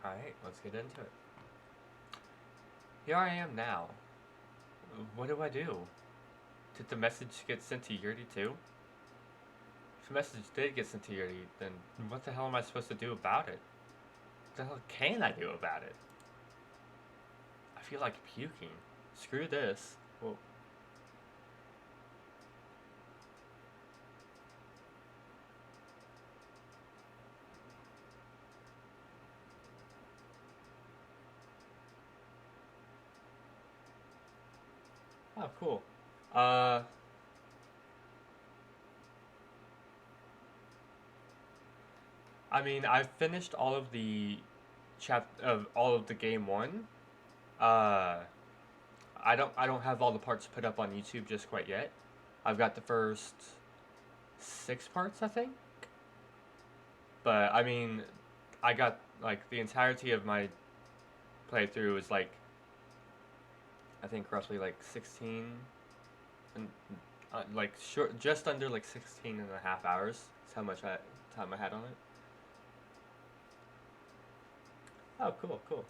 Alright, let's get into it. Here I am now. What do I do? Did the message get sent to Yuri too? If the message did get sent to Yuri, then what the hell am I supposed to do about it? What the hell can I do about it? I feel like puking. Screw this. Well, oh, cool. Uh, I mean, I've finished all of the of all of the game one. Uh, I don't have all the parts put up on YouTube just quite yet. I've got the first 6 parts, I think. But I mean, I got like the entirety of my playthrough is like I think roughly like 16 and like short, just under like 16 and a half hours. That's how much time I had on it. Oh, cool, cool.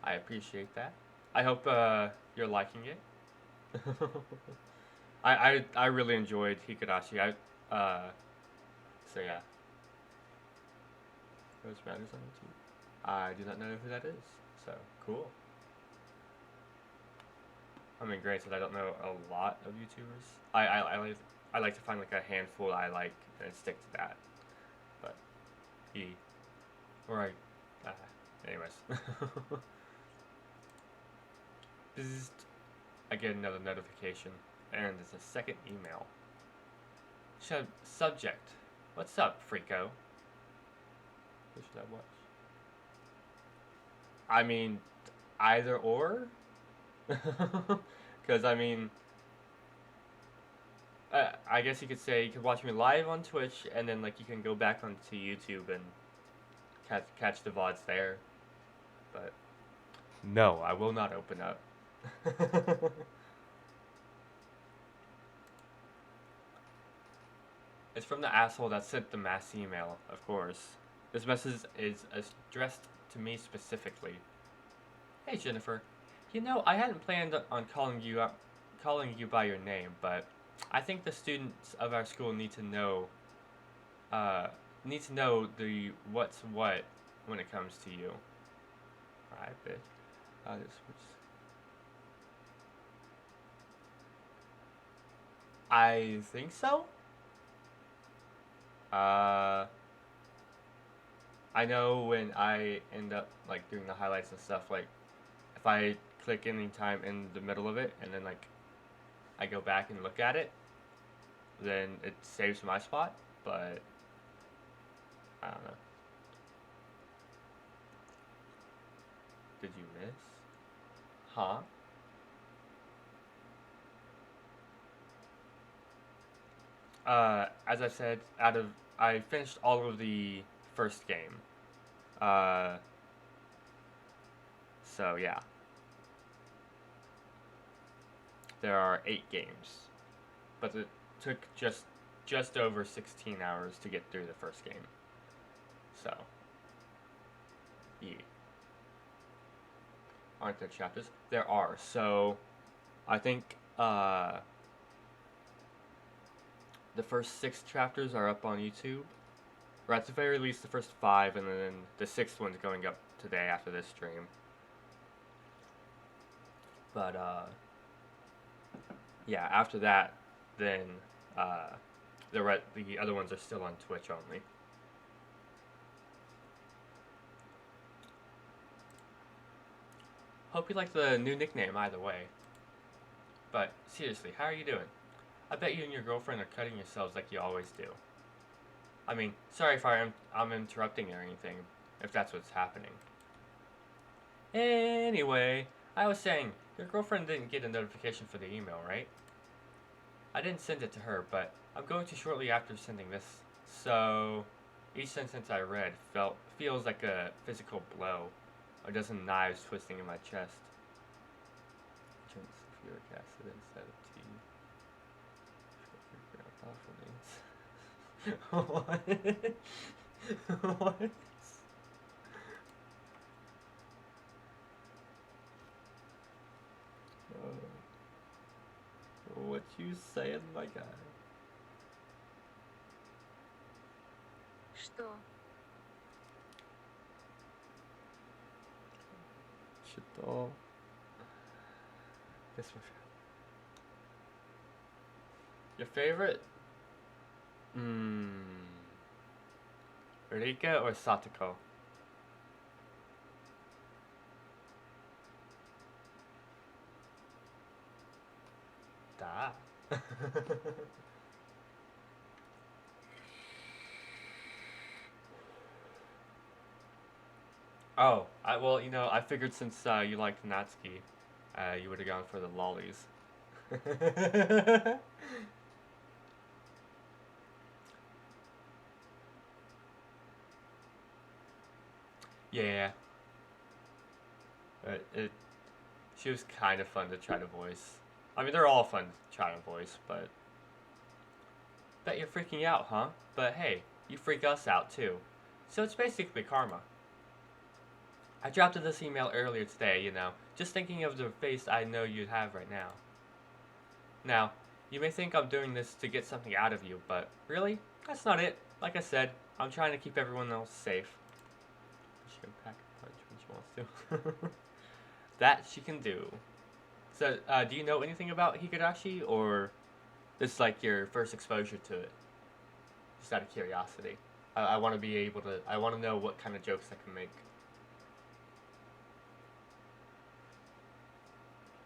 I appreciate that. I hope you're liking it. I really enjoyed Hikadashi. So yeah, Rose Matters on YouTube. I do not know who that is. So cool. I mean, granted, I don't know a lot of YouTubers. I like to find like a handful I like and stick to that. But he or I, anyways. Bzzzt. I get another notification, and it's a second email. Subject. What's up, Freako? What should I watch? I mean, either or. Because, I mean, I guess you could say you could watch me live on Twitch, and then, like, you can go back onto YouTube and catch the VODs there. But, no, I will not open up. It's from the asshole that sent the mass email, of course. This message is addressed to me specifically. Hey Jennifer, you know I hadn't planned on calling you by your name, but I think the students of our school uh, need to know the what's what when it comes to you. Alright, bitch. I think so. Uh, I know when I end up like doing the highlights and stuff, like if I click any time in the middle of it and then like I go back and look at it, then it saves my spot. But I don't know. Did you miss? Huh? As I said, I finished all of the first game. Uh, so yeah, there are 8 games, but it took just over 16 hours to get through the first game. So, yeah. Aren't there chapters? There are. So, I think the first 6 chapters are up on YouTube, or at the very least the first 5, and then the 6th one's going up today after this stream. But yeah, after that, then uh, the other ones are still on Twitch only. Hope you like the new nickname either way. But seriously, how are you doing? I bet you and your girlfriend are cutting yourselves like you always do. I mean, sorry if I'm interrupting or anything, if that's what's happening. Anyway, I was saying, your girlfriend didn't get a notification for the email, right? I didn't send it to her, but I'm going to shortly after sending this. So, each sentence I read feels like a physical blow, a dozen knives twisting in my chest. Turn sulfuric acid instead of tea. What? What? What you saying, my guy? Что? Что? This my favorite. Your favorite? Rika or Satoko? Da. Oh, well, I figured since you liked Natsuki, you would have gone for the lollies. Yeah, she was kind of fun to try to voice. I mean, they're all fun to try to voice, but bet you're freaking out, huh? But hey, you freak us out too. So it's basically karma. I dropped this email earlier today, just thinking of the face I know you'd have right now. Now, you may think I'm doing this to get something out of you, but really, that's not it. Like I said, I'm trying to keep everyone else safe. She can pack a punch when she wants to. That she can do. So, do you know anything about Higurashi, or this is like your first exposure to it? Just out of curiosity. I want to be able to. I want to know what kind of jokes I can make.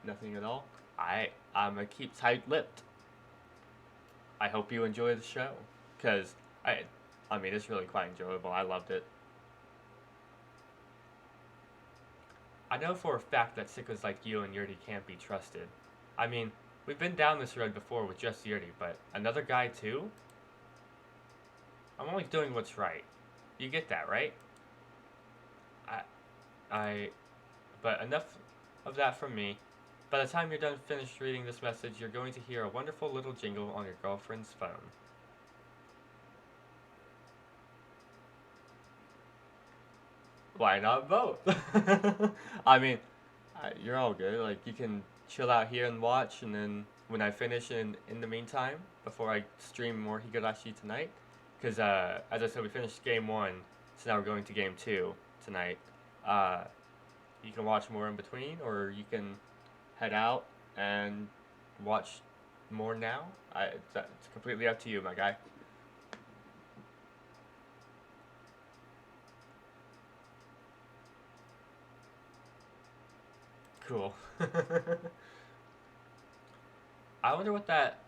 Nothing at all. I'm gonna keep tight-lipped. I hope you enjoy the show, cause I mean it's really quite enjoyable. I loved it. I know for a fact that sickos like you and Yuri can't be trusted. I mean, we've been down this road before with just Yuri, but another guy too? I'm only doing what's right. You get that, right? I, I, but enough of that from me. By the time you're done finished reading this message, you're going to hear a wonderful little jingle on your girlfriend's phone. Why not both? I mean, you're all good. Like, you can chill out here and watch, and then when I finish in the meantime, before I stream more Higurashi tonight, because as I said, we finished game one, so now we're going to game two tonight. Uh, you can watch more in between, or you can head out and watch more now. It's completely up to you, my guy. Cool. I wonder what that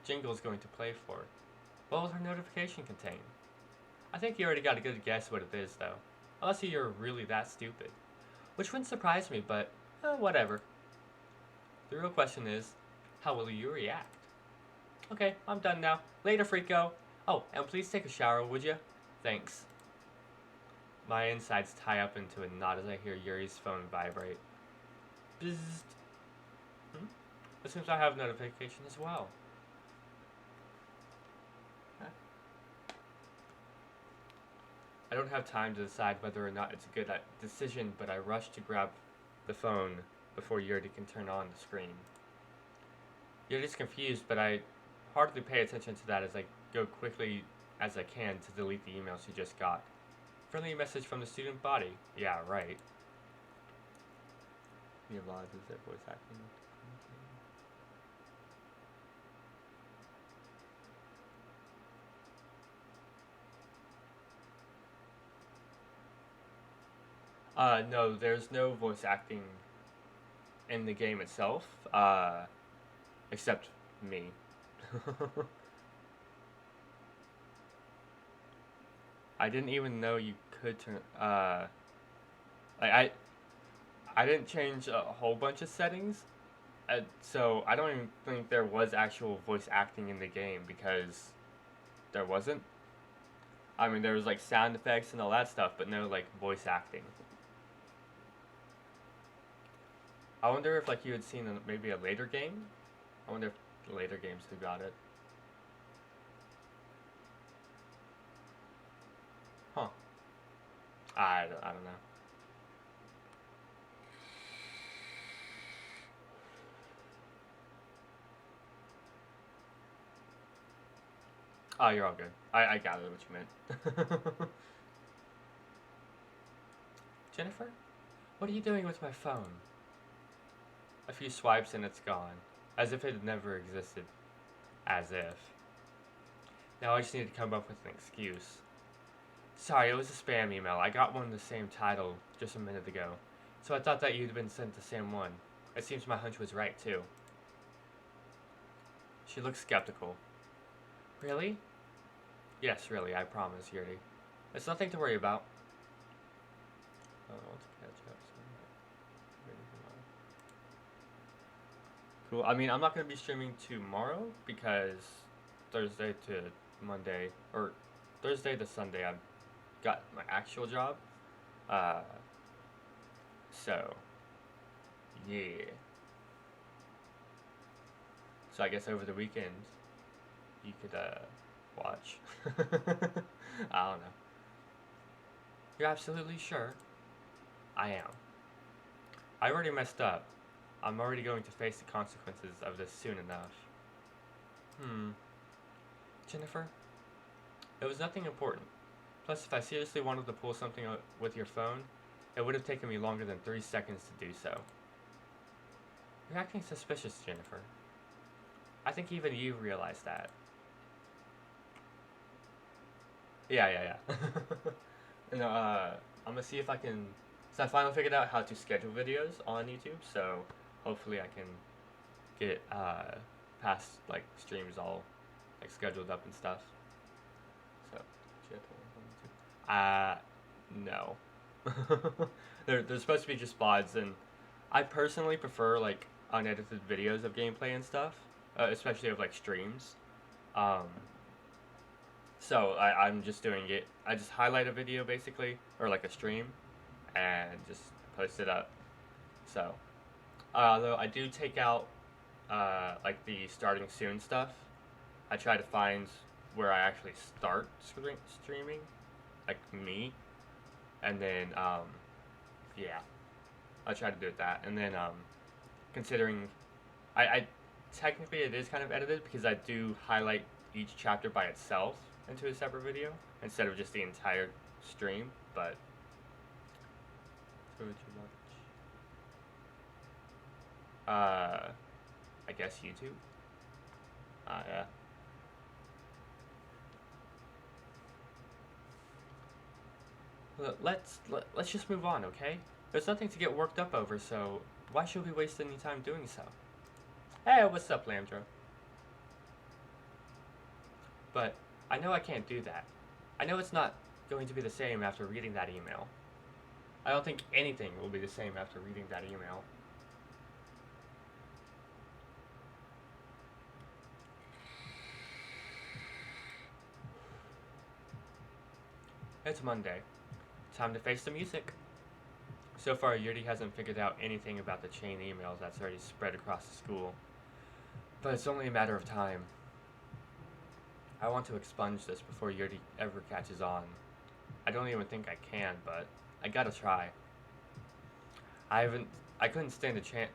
jingle is going to play for. What will her notification contain? I think you already got a good guess what it is, though. Unless you're really that stupid. Which wouldn't surprise me, but whatever. The real question is, how will you react? Okay, I'm done now. Later, Freako. Oh, and please take a shower, would you? Thanks. My insides tie up into a knot as I hear Yuri's phone vibrate. Bzzzt. It seems I have notification as well. I don't have time to decide whether or not it's a good decision, but I rush to grab the phone before Yuri can turn on the screen. Yuri's confused, but I hardly pay attention to that as I go quickly as I can to delete the email she just got. Friendly message from the student body. Yeah, right. Your vlog is their voice acting. No, there's no voice acting in the game itself, except me. I didn't even know you could turn. Like I didn't change a whole bunch of settings, so I don't even think there was actual voice acting in the game because there wasn't. I mean, there was like sound effects and all that stuff, but no like voice acting. I wonder if like you had seen maybe a later game. I wonder if the later games who got it. I don't know. Oh, you're all good. I gathered what you meant. Jennifer, what are you doing with my phone? A few swipes and it's gone. As if it had never existed. As if. Now I just need to come up with an excuse. Sorry, it was a spam email. I got one with the same title just a minute ago. So I thought that you'd been sent the same one. It seems my hunch was right, too. She looks skeptical. Really? Yes, really, I promise, Yuri. It's nothing to worry about. I want to catch up. Cool. I mean, I'm not going to be streaming tomorrow because Thursday to Monday, or Thursday to Sunday, I've got my actual job. Uh, so, yeah. So I guess over the weekend, you could, watch. I don't know. You're absolutely sure? I am. I already messed up. I'm already going to face the consequences of this soon enough. Jennifer? It was nothing important. Plus, if I seriously wanted to pull something with your phone, it would have taken me longer than 3 seconds to do so. You're acting suspicious, Jennifer. I think even you realize that. Yeah. And, I'm gonna see if I can... So I finally figured out how to schedule videos on YouTube, so hopefully I can get, past, like, streams all, like, scheduled up and stuff. So, no. They're supposed to be just VODs, and I personally prefer, like, unedited videos of gameplay and stuff, especially of, like, streams. So I'm just doing it. I just highlight a video, basically, or, like, a stream, and just post it up. So, though I do take out, like, the starting soon stuff. I try to find where I actually start streaming, like me, and then, yeah, I try to do that. And then, considering, I technically it is kind of edited because I do highlight each chapter by itself into a separate video instead of just the entire stream, but so would you watch? I guess YouTube. Yeah. Let's just move on, okay? There's nothing to get worked up over, so why should we waste any time doing so? Hey, what's up, Lambdra? But I know I can't do that. I know it's not going to be the same after reading that email. I don't think anything will be the same after reading that email. It's Monday. Time to face the music. So far, Yuri hasn't figured out anything about the chain emails that's already spread across the school. But it's only a matter of time. I want to expunge this before Yuri ever catches on. I don't even think I can, but I gotta try. I couldn't stand a chance.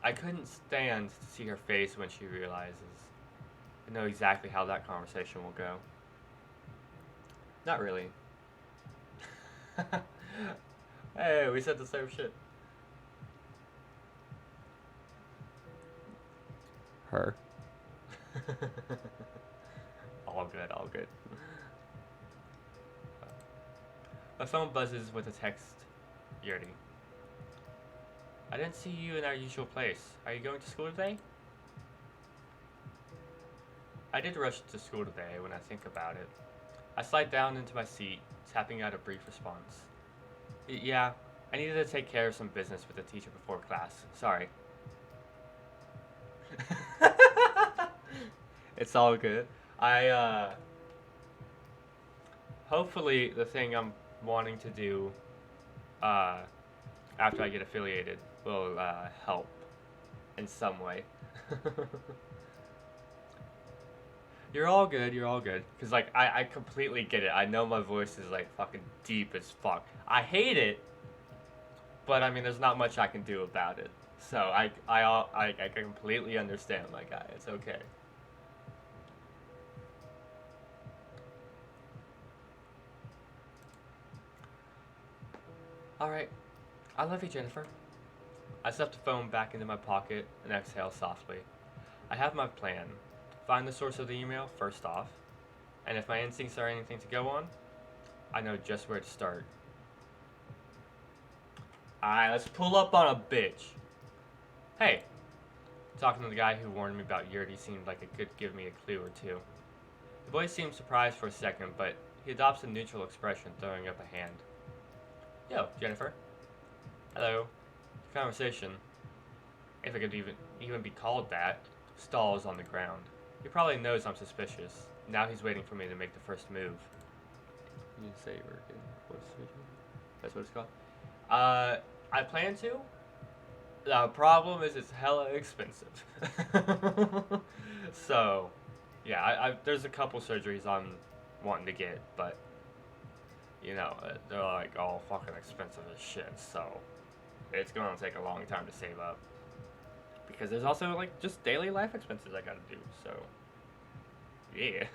I couldn't stand to see her face when she realizes. I know exactly how that conversation will go. Not really. Hey, we said the same shit. Her. All good, all good. My phone buzzes with a text. Yuri. I didn't see you in our usual place. Are you going to school today? I did rush to school today when I think about it. I slide down into my seat, tapping out a brief response. Yeah, I needed to take care of some business with the teacher before class. Sorry. It's all good. Hopefully the thing I'm wanting to do, after I get affiliated will, help in some way. You're all good. You're all good. Cause like I completely get it. I know my voice is like fucking deep as fuck. I hate it, but I mean, there's not much I can do about it. So I completely understand, my guy. It's okay. All right. I love you, Jennifer. I stuff the phone back into my pocket and exhale softly. I have my plan. Find the source of the email first off, and if my instincts are anything to go on, I know just where to start. Alright, let's pull up on a bitch. Hey, talking to the guy who warned me about Yuri seemed like it could give me a clue or two. The boy seemed surprised for a second, but he adopts a neutral expression, throwing up a hand. Yo, Jennifer. Hello. The conversation, if it could even be called that, stalls on the ground. He probably knows I'm suspicious. Now he's waiting for me to make the first move. You say you were getting voice switching? That's what it's called? I plan to. The problem is it's hella expensive. So, yeah, there's a couple surgeries I'm wanting to get, but, you know, they're like all fucking expensive as shit, so it's gonna take a long time to save up. Because there's also, like, just daily life expenses I gotta do, so, yeah.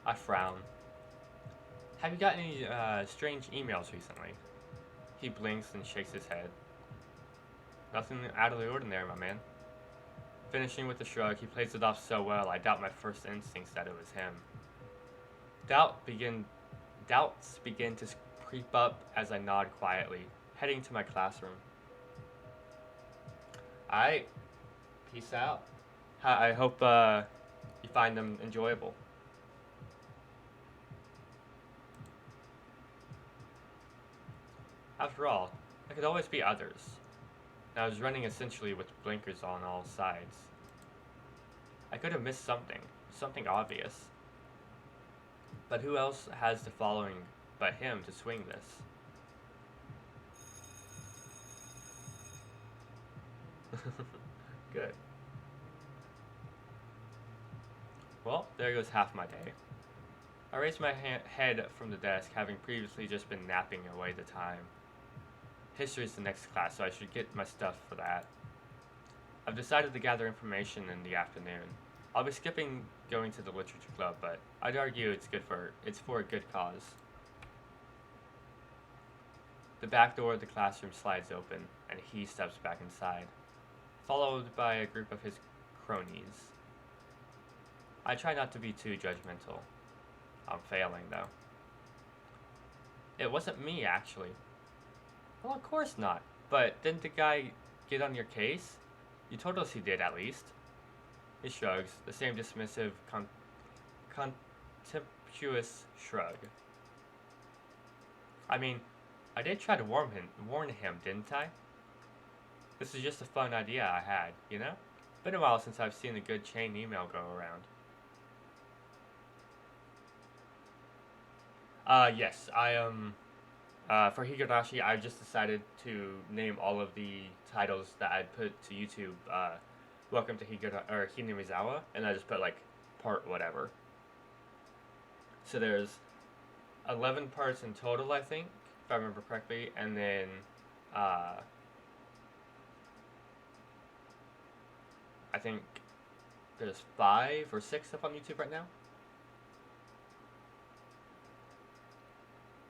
I frown. Have you got any strange emails recently? He blinks and shakes his head. Nothing out of the ordinary, my man. Finishing with a shrug, he plays it off so well, I doubt my first instincts that it was him. Doubts begin to creep up as I nod quietly, heading to my classroom. Alright, peace out. I hope you find them enjoyable. After all, there could always be others. And I was running essentially with blinkers on all sides. I could have missed something obvious. But who else has the following but him to swing this? Good. Well, there goes half my day. I raised my head from the desk, having previously just been napping away the time. History is the next class, so I should get my stuff for that. I've decided to gather information in the afternoon. I'll be skipping going to the literature club, but I'd argue it's for a good cause. The back door of the classroom slides open, and he steps back inside, followed by a group of his cronies. I try not to be too judgmental. I'm failing, though. It wasn't me, actually. Well, of course not. But didn't the guy get on your case? You told us he did, at least. He shrugs, the same dismissive, contemptuous shrug. I mean, I did try to warn him, didn't I? This is just a fun idea I had, you know? Been a while since I've seen a good chain email go around. Yes, for Higurashi, I just decided to name all of the titles that I put to YouTube, Welcome to Hinamizawa, and I just put, like, part whatever. So there's 11 parts in total, I think, if I remember correctly, and then, I think there's 5 or 6 up on YouTube right now.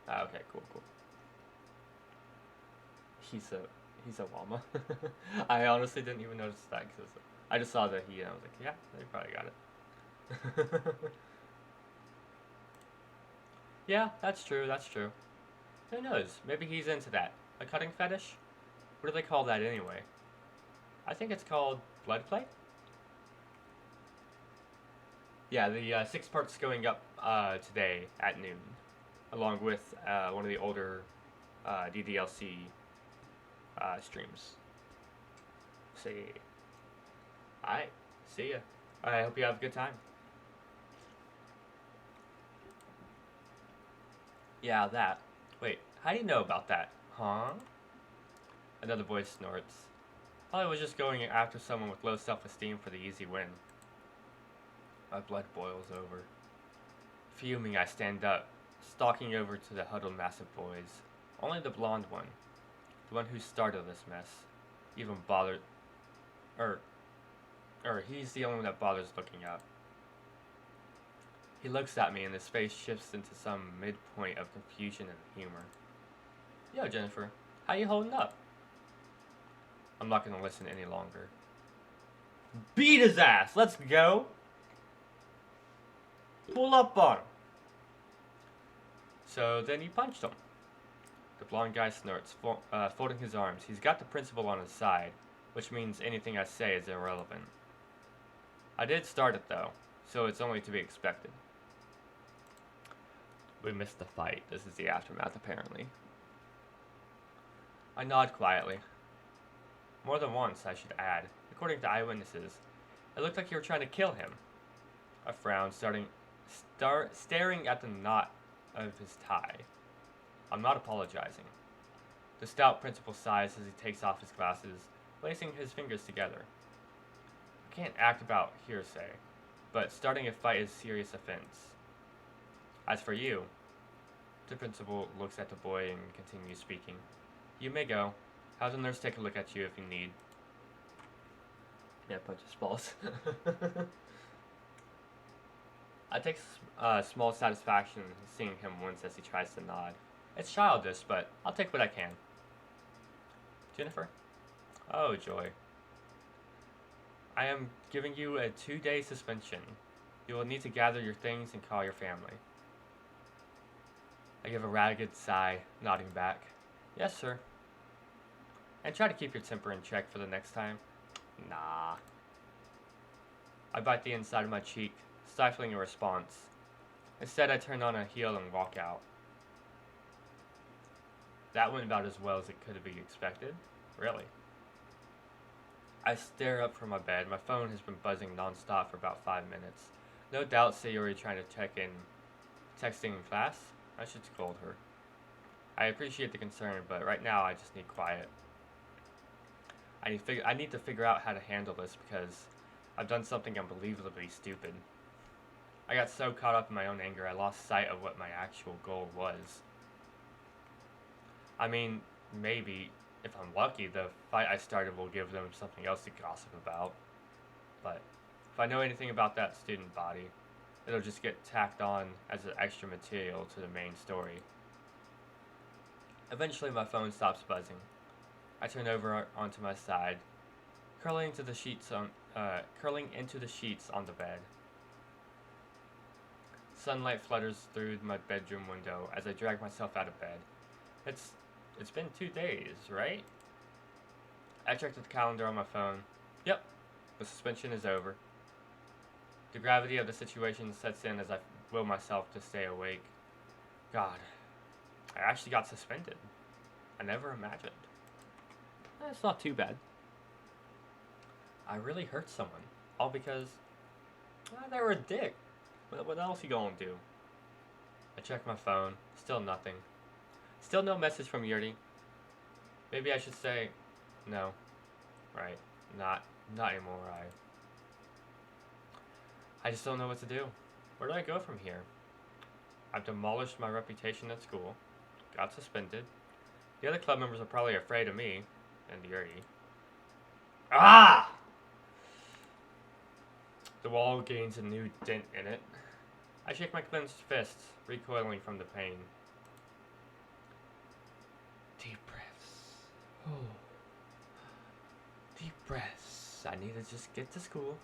Okay, cool. He's a llama. I honestly didn't even notice that because I just saw that he, and I was like, yeah, they probably got it. Yeah, that's true. Who knows? Maybe he's into that. A cutting fetish? What do they call that anyway? I think it's called blood play. Yeah, the 6 parts going up today at noon, along with one of the older DDLC streams. See. Alright, see ya. I hope you have a good time. Yeah, that. Wait, how do you know about that? Huh? Another voice snorts. Probably was just going after someone with low self-esteem for the easy win. My blood boils over. Fuming, I stand up, stalking over to the huddled mass of boys. Only the blonde one, the one who started this mess, even bothered. Er, he's the only one that bothers looking up. He looks at me and his face shifts into some midpoint of confusion and humor. Yo, Jennifer, how you holding up? I'm not gonna listen any longer. Beat his ass! Let's go! Pull up on him! So then he punched him. The blonde guy snorts, folding his arms. He's got the principal on his side, which means anything I say is irrelevant. I did start it though, so it's only to be expected. We missed the fight. This is the aftermath, apparently. I nod quietly. More than once, I should add. According to eyewitnesses, it looked like you were trying to kill him. I frowned, staring at the knot of his tie. I'm not apologizing. The stout principal sighs as he takes off his glasses, lacing his fingers together. I can't act about hearsay, but starting a fight is a serious offense. As for you, the principal looks at the boy and continues speaking. You may go. Have the nurse take a look at you if you need. Yeah, punch his balls. I take small satisfaction in seeing him once as he tries to nod. It's childish, but I'll take what I can. Jennifer? Oh, joy. I am giving you a 2-day suspension. You will need to gather your things and call your family. I give a ragged sigh, nodding back. Yes, sir. And try to keep your temper in check for the next time. Nah. I bite the inside of my cheek, stifling a response. Instead, I turn on a heel and walk out. That went about as well as it could be expected. Really. I stare up from my bed. My phone has been buzzing nonstop for about 5 minutes. No doubt Sayori trying to check in. Texting in class? I should scold her. I appreciate the concern, but right now I just need quiet. I need to figure out how to handle this because I've done something unbelievably stupid. I got so caught up in my own anger I lost sight of what my actual goal was. I mean, maybe, if I'm lucky, the fight I started will give them something else to gossip about. But if I know anything about that student body, it'll just get tacked on as extra material to the main story. Eventually my phone stops buzzing. I turn over onto my side, curling into the sheets on the bed. Sunlight flutters through my bedroom window as I drag myself out of bed. It's been 2 days, right? I checked the calendar on my phone. Yep, the suspension is over. The gravity of the situation sets in as I will myself to stay awake. God, I actually got suspended. I never imagined. It's not too bad. I really hurt someone. All because they were a dick. What else you gonna do? I check my phone. Still nothing. Still no message from Yuri. Maybe I should say no. Right. Not anymore. I just don't know what to do. Where do I go from here? I've demolished my reputation at school. Got suspended. The other club members are probably afraid of me. And Yuri. Ah! The wall gains a new dent in it. I shake my clenched fists, recoiling from the pain. Deep breaths. Oh. Deep breaths. I need to just get to school.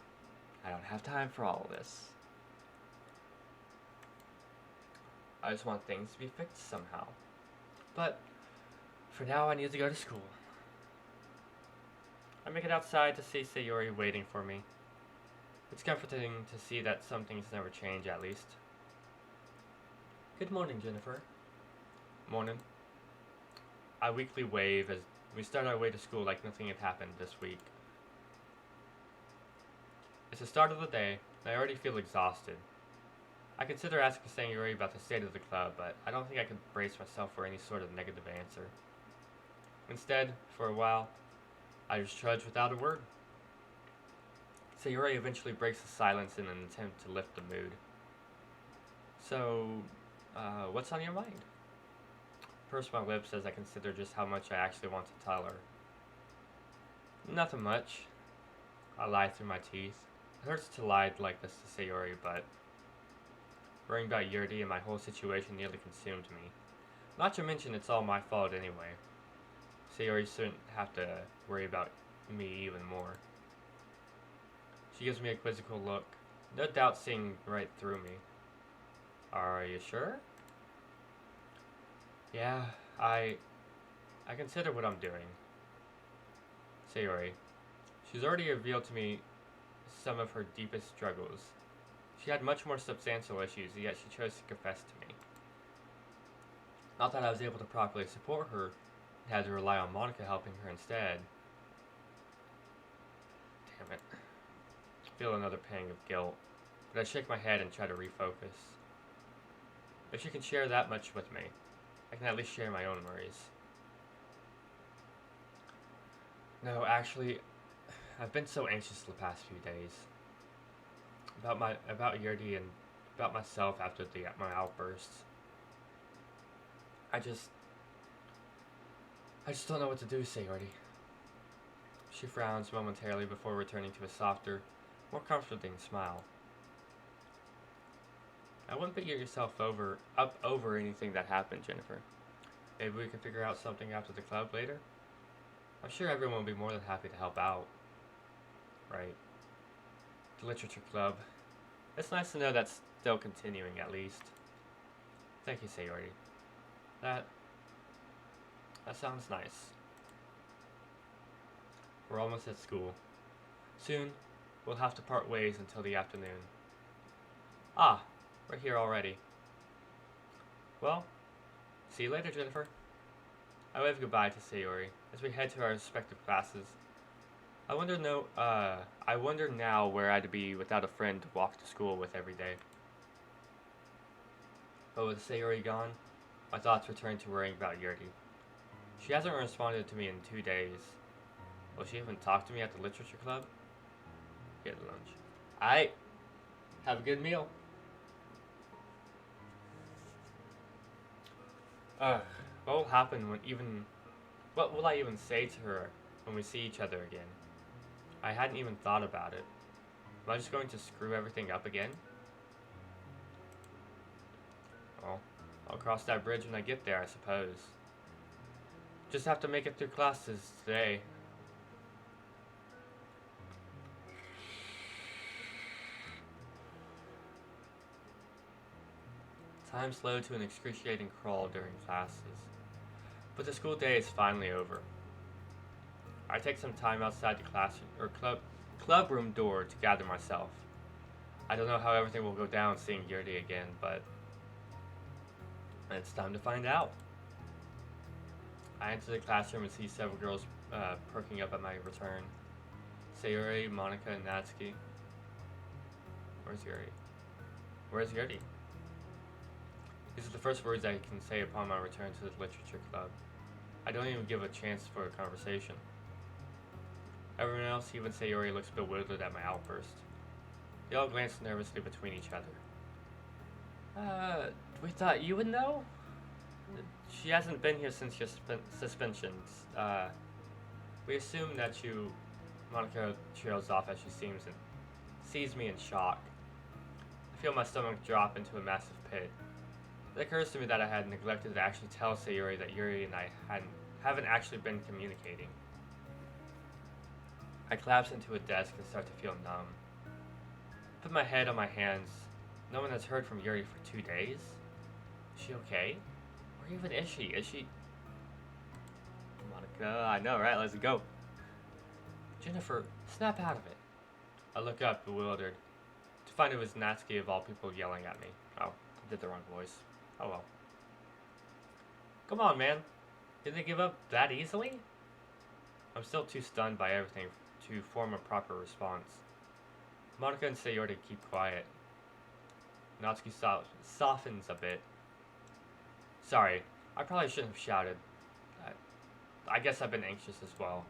I don't have time for all of this. I just want things to be fixed somehow. But for now, I need to go to school. I make it outside to see Sayori waiting for me. It's comforting to see that some things never change, at least. Good morning, Jennifer. Morning. I weakly wave as we start our way to school like nothing had happened this week. It's the start of the day, and I already feel exhausted. I consider asking Sayori about the state of the club, but I don't think I could brace myself for any sort of negative answer. Instead, for a while, I just trudge without a word. Sayori eventually breaks the silence in an attempt to lift the mood. So, what's on your mind? Purse my lips as I consider just how much I actually want to tell her. Nothing much. I lie through my teeth. It hurts to lie like this to Sayori, but worrying about Yuri and my whole situation nearly consumed me. Not to mention it's all my fault anyway. Sayori shouldn't have to worry about me even more. She gives me a quizzical look, no doubt seeing right through me. Are you sure? Yeah, I consider what I'm doing. Sayori. She's already revealed to me some of her deepest struggles. She had much more substantial issues, yet she chose to confess to me. Not that I was able to properly support her, and had to rely on Monica helping her instead. Damn it. I feel another pang of guilt, but I shake my head and try to refocus. If she can share that much with me, I can at least share my own worries. No, actually, I've been so anxious the past few days. About Yuri and about myself after my outbursts. I just don't know what to do, Sayori. She frowns momentarily before returning to a softer, more comforting smile. I wouldn't beat yourself up over anything that happened, Jennifer. Maybe we can figure out something after the club later? I'm sure everyone will be more than happy to help out. Right. The literature club. It's nice to know that's still continuing, at least. Thank you, Sayori. That sounds nice. We're almost at school. Soon, we'll have to part ways until the afternoon. Ah, we're here already. Well, see you later, Jennifer. I wave goodbye to Sayori as we head to our respective classes. I wonder now where I'd be without a friend to walk to school with every day. But with Sayori gone, my thoughts return to worrying about Yuri. She hasn't responded to me in 2 days. Will she even talk to me at the literature club? Get lunch. Aight. Have a good meal. What will happen what will I even say to her when we see each other again? I hadn't even thought about it. Am I just going to screw everything up again? Well, I'll cross that bridge when I get there, I suppose. Just have to make it through classes today. Time slowed to an excruciating crawl during classes. But the school day is finally over. I take some time outside the club room door to gather myself. I don't know how everything will go down seeing Yuri again, but it's time to find out. I enter the classroom and see several girls perking up at my return. Sayori, Monica, and Natsuki. Where's Yuri? Where's Yuri? These are the first words I can say upon my return to the literature club. I don't even give a chance for a conversation. Everyone else, even Sayori, looks bewildered at my outburst. They all glance nervously between each other. We thought you would know? She hasn't been here since your suspensions. We assume that Monica trails off as she sees me in shock. I feel my stomach drop into a massive pit. It occurs to me that I had neglected to actually tell Sayori that Yuri and I haven't actually been communicating. I collapse into a desk and start to feel numb. I put my head on my hands. No one has heard from Yuri for 2 days? Is she okay? Where even is she? Monica, I know, right? Let's go. Jennifer, snap out of it. I look up, bewildered, to find it was Natsuki of all people yelling at me. Oh, I did the wrong voice. Oh well. Come on, man. Did they give up that easily? I'm still too stunned by everything to form a proper response. Monica and Sayori keep quiet. Natsuki softens a bit. Sorry, I probably shouldn't have shouted. I guess I've been anxious as well.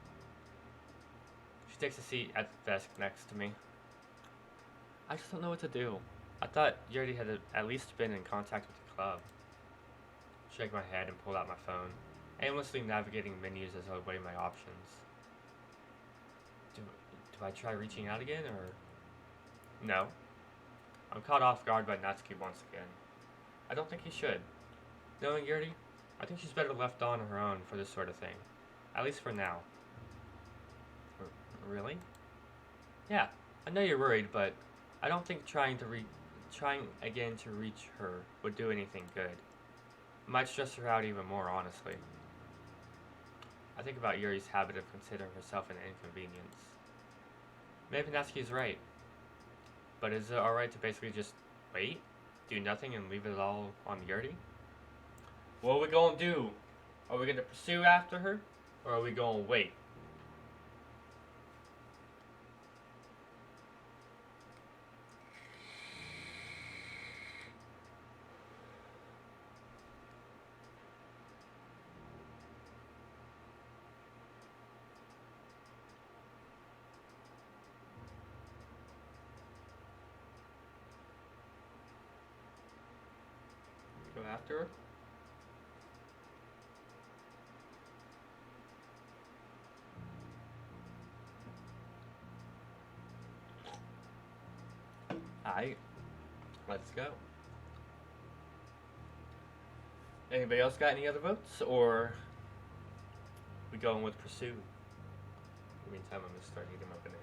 She takes a seat at the desk next to me. I just don't know what to do. I thought you already had at least been in contact with the club. Shake my head and pulled out my phone, aimlessly navigating menus as I weigh my options. Do I try reaching out again, or... No. I'm caught off guard by Natsuki once again. I don't think he should. Knowing Yuri, I think she's better left on her own for this sort of thing. At least for now. Really? Yeah, I know you're worried, but I don't think trying again to reach her would do anything good. It might stress her out even more, honestly. I think about Yuri's habit of considering herself an inconvenience. Maybe Natsuki's right. But is it alright to basically just wait, do nothing, and leave it all on Yuri? What are we gonna do? Are we gonna pursue after her, or are we gonna wait? Go after her? Alright, let's go. Anybody else got any other votes, or we going with pursue? In the meantime, I'm gonna start eating my banana.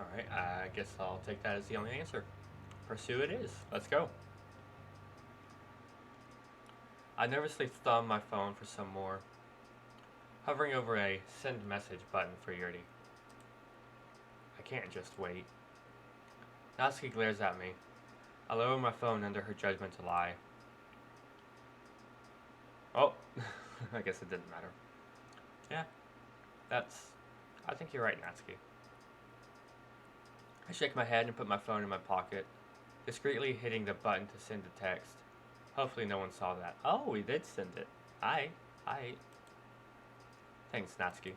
Alright, I guess I'll take that as the only answer. Pursue it is. Let's go. I nervously thumb my phone for some more, hovering over a send message button for Yuri. I can't just wait. Natsuki glares at me. I lower my phone under her judgment to lie. Oh, I guess it didn't matter. Yeah, I think you're right, Natsuki. I shake my head and put my phone in my pocket, discreetly hitting the button to send a text. Hopefully no one saw that. Oh, we did send it. Aye. Thanks, Natsuki.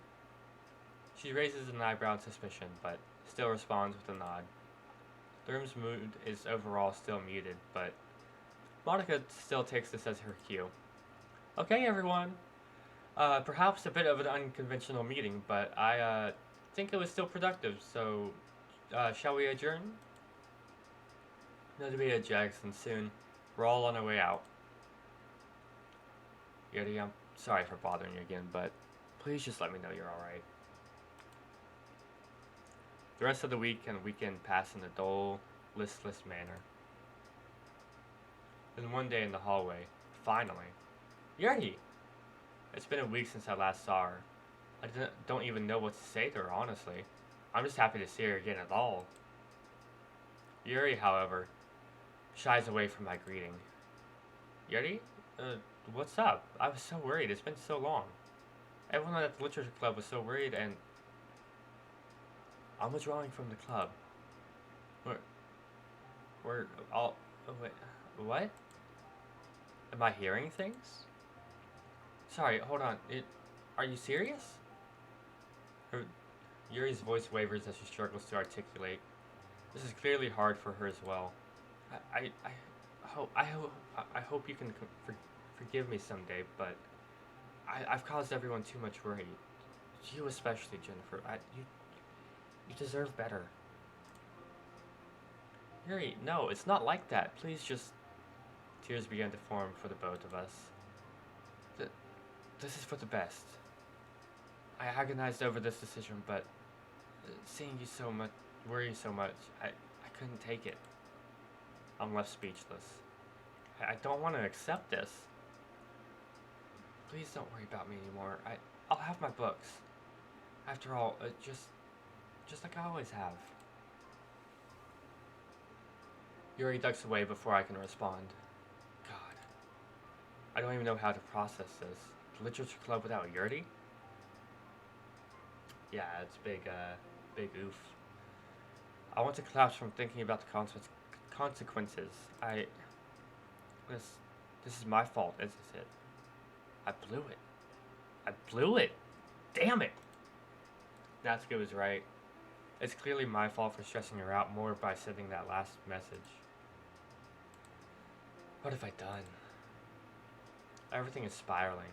She raises an eyebrow in suspicion, but still responds with a nod. The room's mood is overall still muted, but Monica still takes this as her cue. Okay, everyone. Perhaps a bit of an unconventional meeting, but I think it was still productive, so shall we adjourn? No debate ejects, and soon we're all on our way out. Yuri, I'm sorry for bothering you again, but please just let me know you're alright. The rest of the week and weekend pass in a dull, listless manner. Then one day in the hallway, finally, Yuri! It's been a week since I last saw her. I don't even know what to say to her, honestly. I'm just happy to see her again at all. Yuri, however, shies away from my greeting. Yuri? What's up? I was so worried. It's been so long. Everyone at the literature club was so worried, and I'm withdrawing from the club. We're all... Oh, wait, what? Am I hearing things? Sorry, hold on. Are you serious? Yuri's voice wavers as she struggles to articulate. This is clearly hard for her as well. I hope you can forgive me someday, but I've caused everyone too much worry. You especially, Jennifer. You deserve better. Yuri, no, it's not like that. Please just... Tears began to form for the both of us. This is for the best. I agonized over this decision, but seeing you so much, worry so much, I couldn't take it. I'm left speechless. I don't want to accept this. Please don't worry about me anymore. I'll have my books. After all, just like I always have. Yuri ducks away before I can respond. God. I don't even know how to process this. The literature club without Yuri? Yeah, it's big, Big oof. I want to collapse from thinking about the consequences. This, this is my fault, isn't it? I blew it. I blew it. Damn it. Natsuko was right. It's clearly my fault for stressing her out more by sending that last message. What have I done? Everything is spiraling.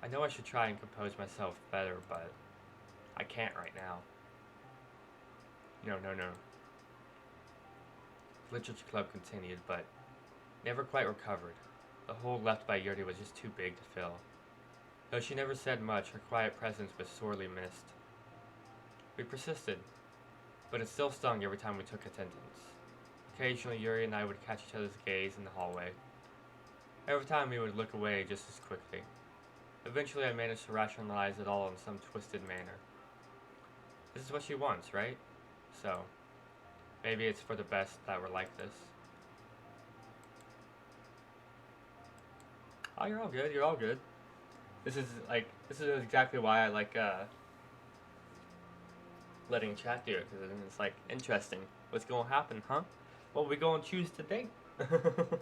I know I should try and compose myself better, but I can't right now. No. The literature club continued, but never quite recovered. The hole left by Yuri was just too big to fill. Though she never said much, her quiet presence was sorely missed. We persisted, but it still stung every time we took attendance. Occasionally, Yuri and I would catch each other's gaze in the hallway. Every time we would look away just as quickly. Eventually, I managed to rationalize it all in some twisted manner. This is what she wants, right? So, maybe it's for the best that we're like this. Oh, you're all good. You're all good. This is exactly why I like letting chat do it, because it's like interesting. What's going to happen, huh? What we going to choose today? So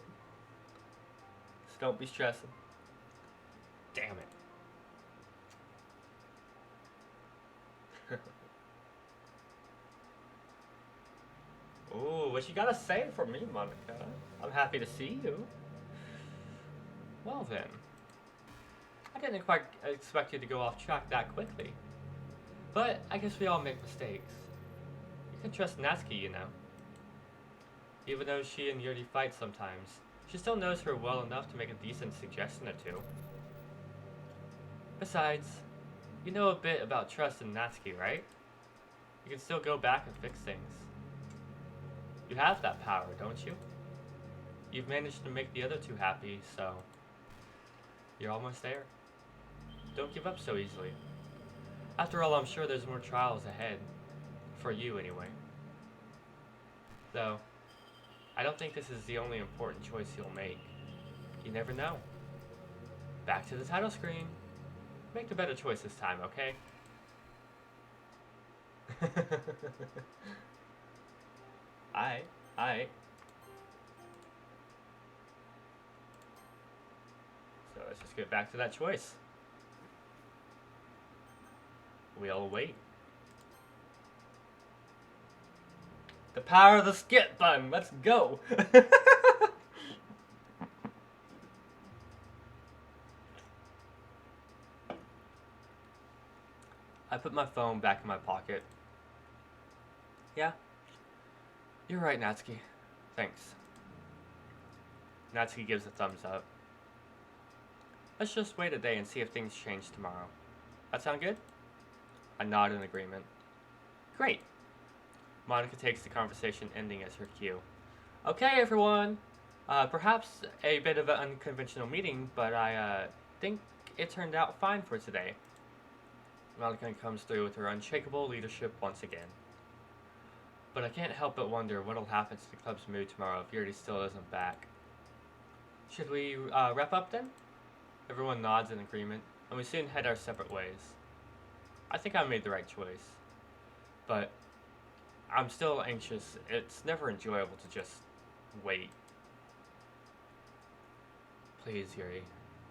don't be stressing. Damn it. Oh, what you gotta say for me, Monica? I'm happy to see you. Well then. I didn't quite expect you to go off track that quickly. But I guess we all make mistakes. You can trust Natsuki, you know. Even though she and Yuri fight sometimes, she still knows her well enough to make a decent suggestion or two. Besides, you know a bit about trust in Natsuki, right? You can still go back and fix things. You have that power, don't you? You've managed to make the other two happy, so you're almost there. Don't give up so easily. After all, I'm sure there's more trials ahead. For you, anyway. Though, I don't think this is the only important choice you'll make. You never know. Back to the title screen. Make the better choice this time, okay? Aight. So let's just get back to that choice. We'll wait. The power of the skip button. Let's go. I put my phone back in my pocket. Yeah. You're right, Natsuki. Thanks. Natsuki gives a thumbs up. Let's just wait a day and see if things change tomorrow. That sound good? I nod in agreement. Great. Monica takes the conversation ending as her cue. Okay, everyone. Perhaps a bit of an unconventional meeting, but I think it turned out fine for today. Monica comes through with her unshakable leadership once again. But I can't help but wonder what'll happen to the club's mood tomorrow if Yuri still isn't back. Should we wrap up then? Everyone nods in agreement, and we soon head our separate ways. I think I made the right choice. But I'm still anxious. It's never enjoyable to just wait. Please, Yuri,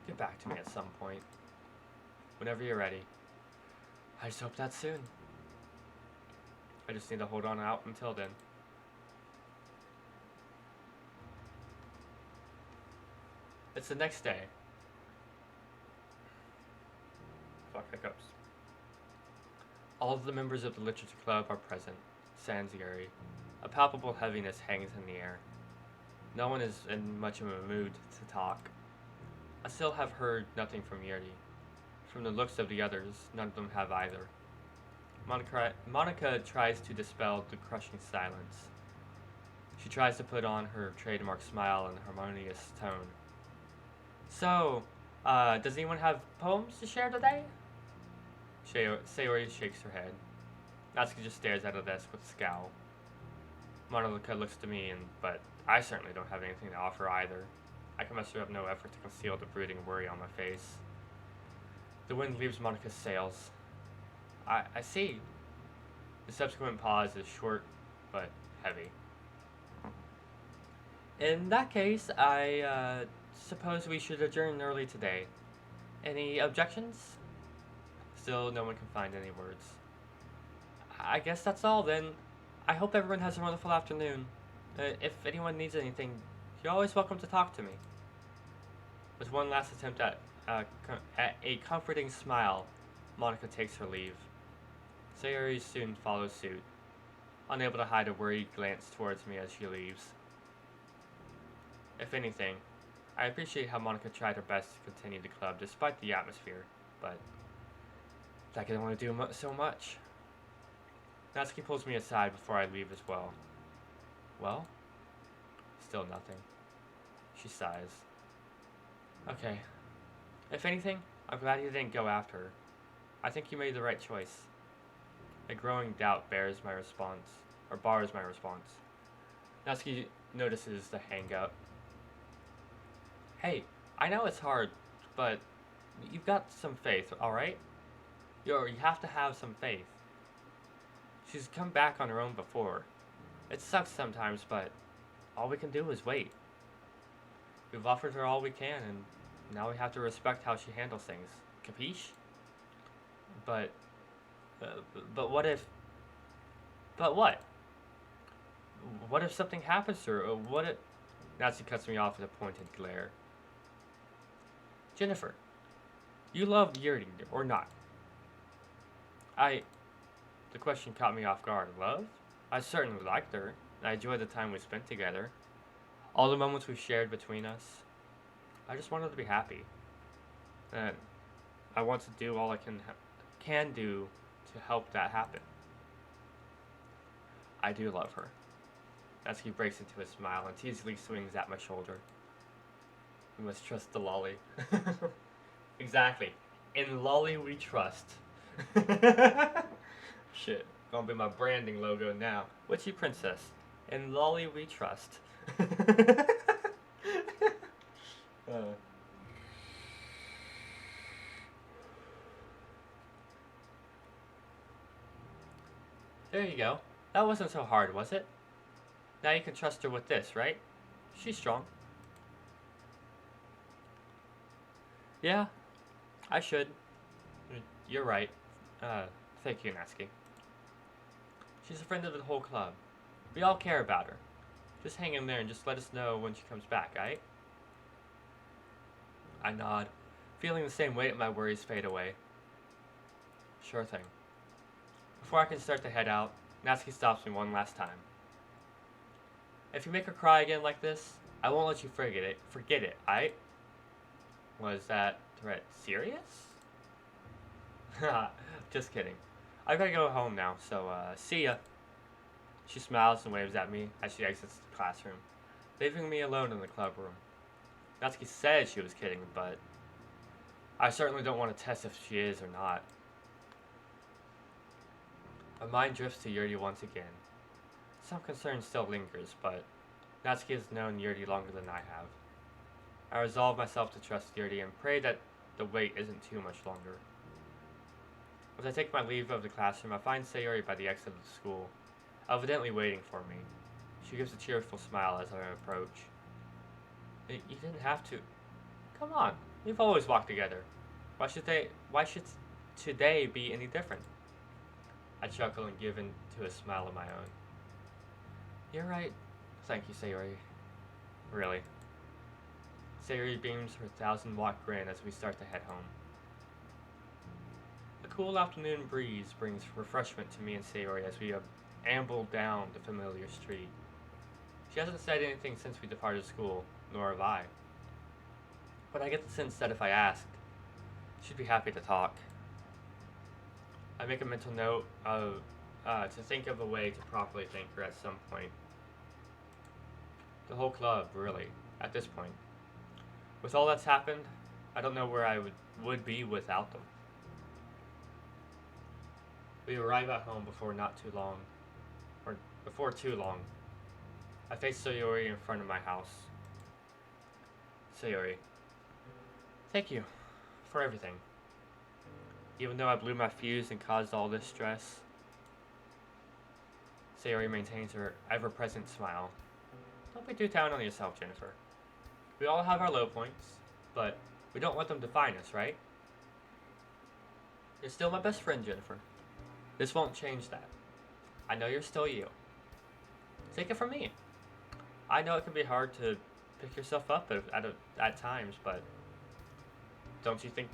get back to me at some point. Whenever you're ready. I just hope that's soon. I just need to hold on out until then. It's the next day. Fuck, hiccups. All of the members of the literature club are present, sans Yuri. A palpable heaviness hangs in the air. No one is in much of a mood to talk. I still have heard nothing from Yuri. From the looks of the others, none of them have either. Monica tries to dispel the crushing silence. She tries to put on her trademark smile and harmonious tone. So, does anyone have poems to share today? Sayori shakes her head. Natsuki just stares at the desk with a scowl. Monica looks to me, but I certainly don't have anything to offer either. I can muster up no effort to conceal the brooding worry on my face. The wind leaves Monica's sails. I see. The subsequent pause is short but heavy. In that case, I suppose we should adjourn early today. Any objections? Still, no one can find any words. I guess that's all then. I hope everyone has a wonderful afternoon. If anyone needs anything, you're always welcome to talk to me. With one last attempt at a comforting smile, Monica takes her leave. Sayuri soon follows suit, unable to hide a worried glance towards me as she leaves. If anything, I appreciate how Monica tried her best to continue the club despite the atmosphere, but I can only do so much. Natsuki pulls me aside before I leave as well. Well? Still nothing. She sighs. Okay. If anything, I'm glad you didn't go after her. I think you made the right choice. A growing doubt bars my response. Natsuki notices the hang-up. Hey, I know it's hard, but you've got some faith, alright? You have to have some faith. She's come back on her own before. It sucks sometimes, but all we can do is wait. We've offered her all we can, and now we have to respect how she handles things. Capiche? But what if... But what? What if something happens to her? Or what if... Natsuki cuts me off with a pointed glare. Jennifer, you love Yuri, or not? The question caught me off guard. Love? I certainly liked her. I enjoyed the time we spent together. All the moments we shared between us. I just wanted to be happy. And I want to do all I can do to help that happen. I do love her. Natsuki breaks into a smile and teasingly swings at my shoulder. We must trust the lolly. Exactly. In lolly we trust. Shit. Gonna be my branding logo now. Witchy Princess. In lolly we trust. There you go. That wasn't so hard, was it? Now you can trust her with this, right? She's strong. Yeah, I should. You're right. Thank you, Natsuki. She's a friend of the whole club. We all care about her. Just hang in there and just let us know when she comes back, aight? I nod, feeling the same weight my worries fade away. Sure thing. Before I can start to head out, Natsuki stops me one last time. If you make her cry again like this, I won't let you forget it, aight? Was that threat serious? Just kidding. I've gotta go home now, so see ya. She smiles and waves at me as she exits the classroom, leaving me alone in the club room. Natsuki said she was kidding, but I certainly don't want to test if she is or not. My mind drifts to Yuri once again. Some concern still lingers, but Natsuki has known Yuri longer than I have. I resolve myself to trust Yuri and pray that the wait isn't too much longer. As I take my leave of the classroom, I find Sayuri by the exit of the school, evidently waiting for me. She gives a cheerful smile as I approach. You didn't have to. Come on, we've always walked together. Why should today be any different? I chuckle and give in to a smile of my own. You're right. Thank you, Sayuri. Really. Sayuri beams her 1,000-watt grin as we start to head home. The cool afternoon breeze brings refreshment to me and Sayuri as we amble down the familiar street. She hasn't said anything since we departed school, nor have I. But I get the sense that if I asked, she'd be happy to talk. I make a mental note of to think of a way to properly thank her at some point. The whole club, really, at this point. With all that's happened, I don't know where I would be without them. We arrive at home before too long. I face Sayuri in front of my house. Sayuri, thank you for everything. Even though I blew my fuse and caused all this stress, Sayori maintains her ever-present smile. Don't be too down on yourself, Jennifer. We all have our low points, but we don't let them define us, right? You're still my best friend, Jennifer. This won't change that. I know you're still you. Take it from me. I know it can be hard to pick yourself up at times, but don't you think,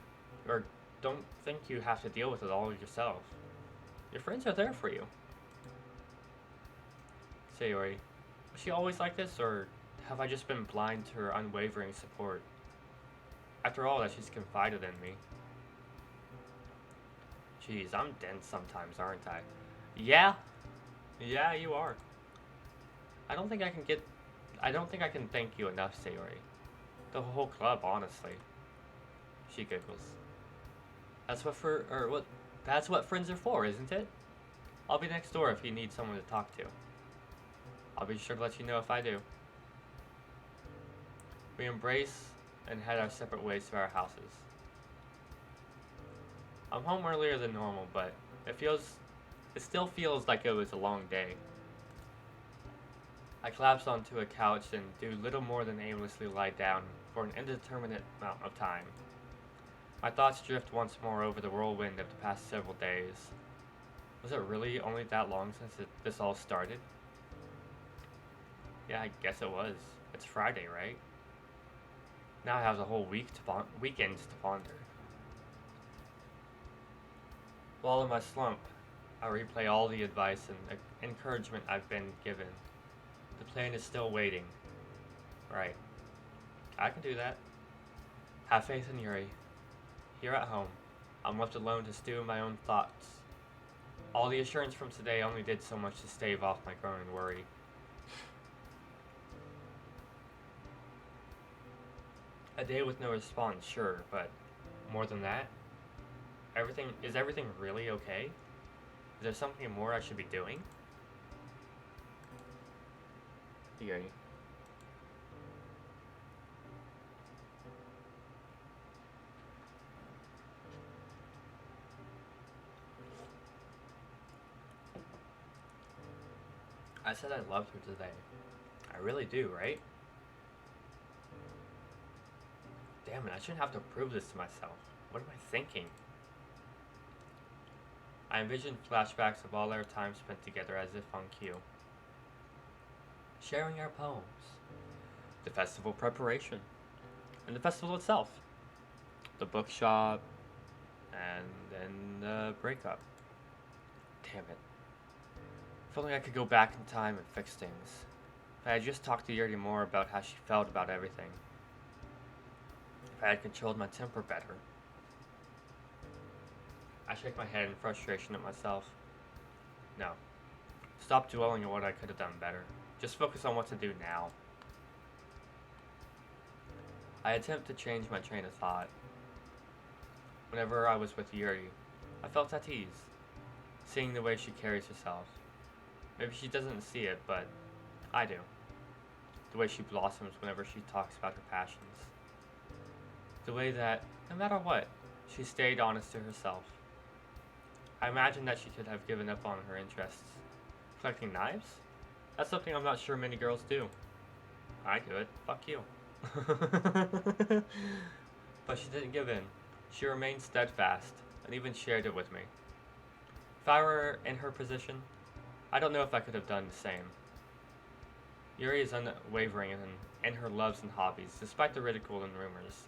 or don't think you have to deal with it all yourself. Your friends are there for you. Sayori, was she always like this, or have I just been blind to her unwavering support? After all that she's confided in me. Jeez, I'm dense sometimes, aren't I? Yeah. Yeah, you are. I don't think I can thank you enough, Sayori. The whole club, honestly. She giggles. That's what friends are for, isn't it? I'll be next door if you need someone to talk to. I'll be sure to let you know if I do. We embrace and head our separate ways to our houses. I'm home earlier than normal, but it still feels like it was a long day. I collapse onto a couch and do little more than aimlessly lie down for an indeterminate amount of time. My thoughts drift once more over the whirlwind of the past several days. Was it really only that long since this all started? Yeah, I guess it was. It's Friday, right? Now I have the whole weekend to ponder. While in my slump, I replay all the advice and encouragement I've been given. The plane is still waiting. Right. I can do that. Have faith in Yuri. Here at home, I'm left alone to stew in my own thoughts. All the assurance from today only did so much to stave off my growing worry. A day with no response, sure, but more than that? Is everything really okay? Is there something more I should be doing? Yuri. I said I loved her today. I really do, right? Damn it, I shouldn't have to prove this to myself. What am I thinking? I envisioned flashbacks of all our time spent together as if on cue. Sharing our poems. The festival preparation. And the festival itself. The bookshop. And then the breakup. Damn it. If only I could go back in time and fix things. If I had just talked to Yuri more about how she felt about everything. If I had controlled my temper better. I shake my head in frustration at myself. No. Stop dwelling on what I could have done better. Just focus on what to do now. I attempt to change my train of thought. Whenever I was with Yuri, I felt at ease, seeing the way she carries herself. Maybe she doesn't see it, but I do. The way she blossoms whenever she talks about her passions. The way that, no matter what, she stayed honest to herself. I imagine that she could have given up on her interests. Collecting knives? That's something I'm not sure many girls do. I do it. Fuck you. But she didn't give in. She remained steadfast, and even shared it with me. If I were in her position, I don't know if I could have done the same. Yuri is unwavering in her loves and hobbies, despite the ridicule and rumors.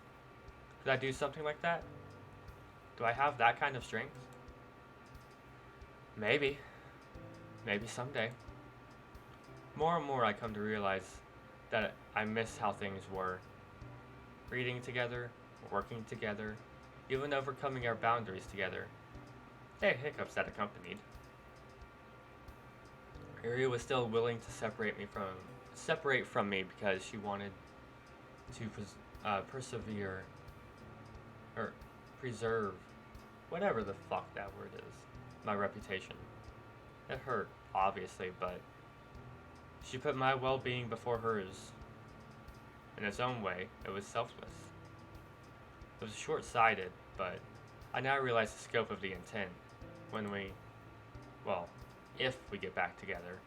Could I do something like that? Do I have that kind of strength? Maybe. Maybe someday. More and more I come to realize that I miss how things were. Reading together, working together, even overcoming our boundaries together. They had hiccups that accompanied. Yuri was still willing to separate from me because she wanted to persevere or preserve, whatever the fuck that word is, my reputation. It hurt, obviously, but she put my well-being before hers. In its own way, it was selfless. It was short-sighted, but I now realize the scope of the intent when we, well, if we get back together.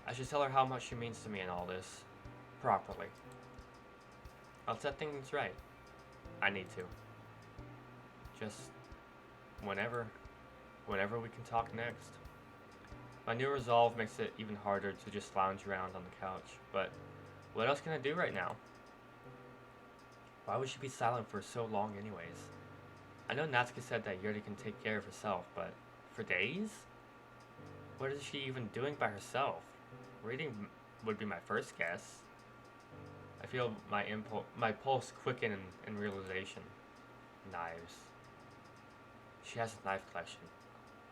I should tell her how much she means to me in all this. Properly. I'll set things right. I need to. Just whenever we can talk next. My new resolve makes it even harder to just lounge around on the couch, but what else can I do right now? Why would she be silent for so long anyways? I know Natsuki said that Yuri can take care of herself, but for days? What is she even doing by herself? Reading would be my first guess. I feel my pulse quicken in realization. Knives. She has a knife collection.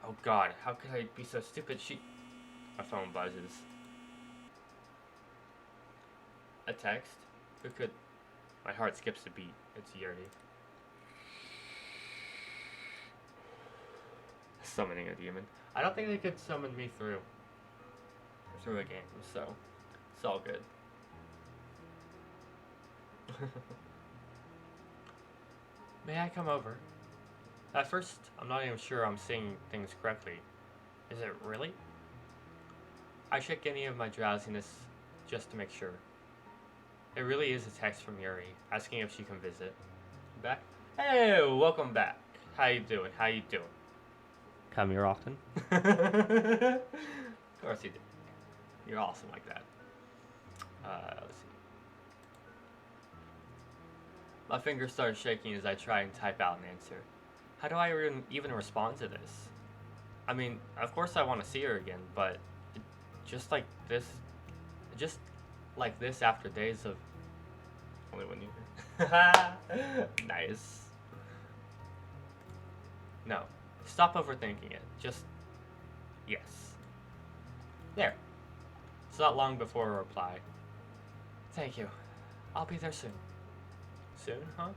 Oh god, how could I be so stupid? My phone buzzes. A text? Who could... My heart skips a beat. It's Yuri. Summoning a demon. I don't think they could summon me through a game, so it's all good. May I come over? At first, I'm not even sure I'm seeing things correctly. Is it really? I check any of my drowsiness just to make sure. It really is a text from Yuri, asking if she can visit. Back? Hey, welcome back. How you doing? Come here often? Of course you do. You're awesome like that. Let's see. My fingers start shaking as I try and type out an answer. How do I even respond to this? I mean, of course I want to see her again, but just like this after days of only one year. Nice. No. Stop overthinking it. Just yes. There. It's not long before a reply. Thank you. I'll be there soon. Soon, huh?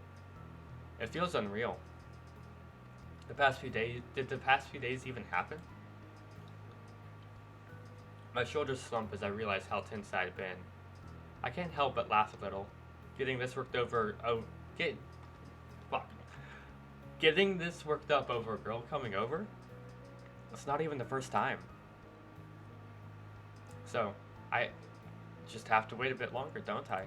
It feels unreal. Did the past few days even happen? My shoulders slump as I realize how tense I had been. I can't help but laugh a little. Getting this worked up over a girl coming over? It's not even the first time. So, I just have to wait a bit longer, don't I?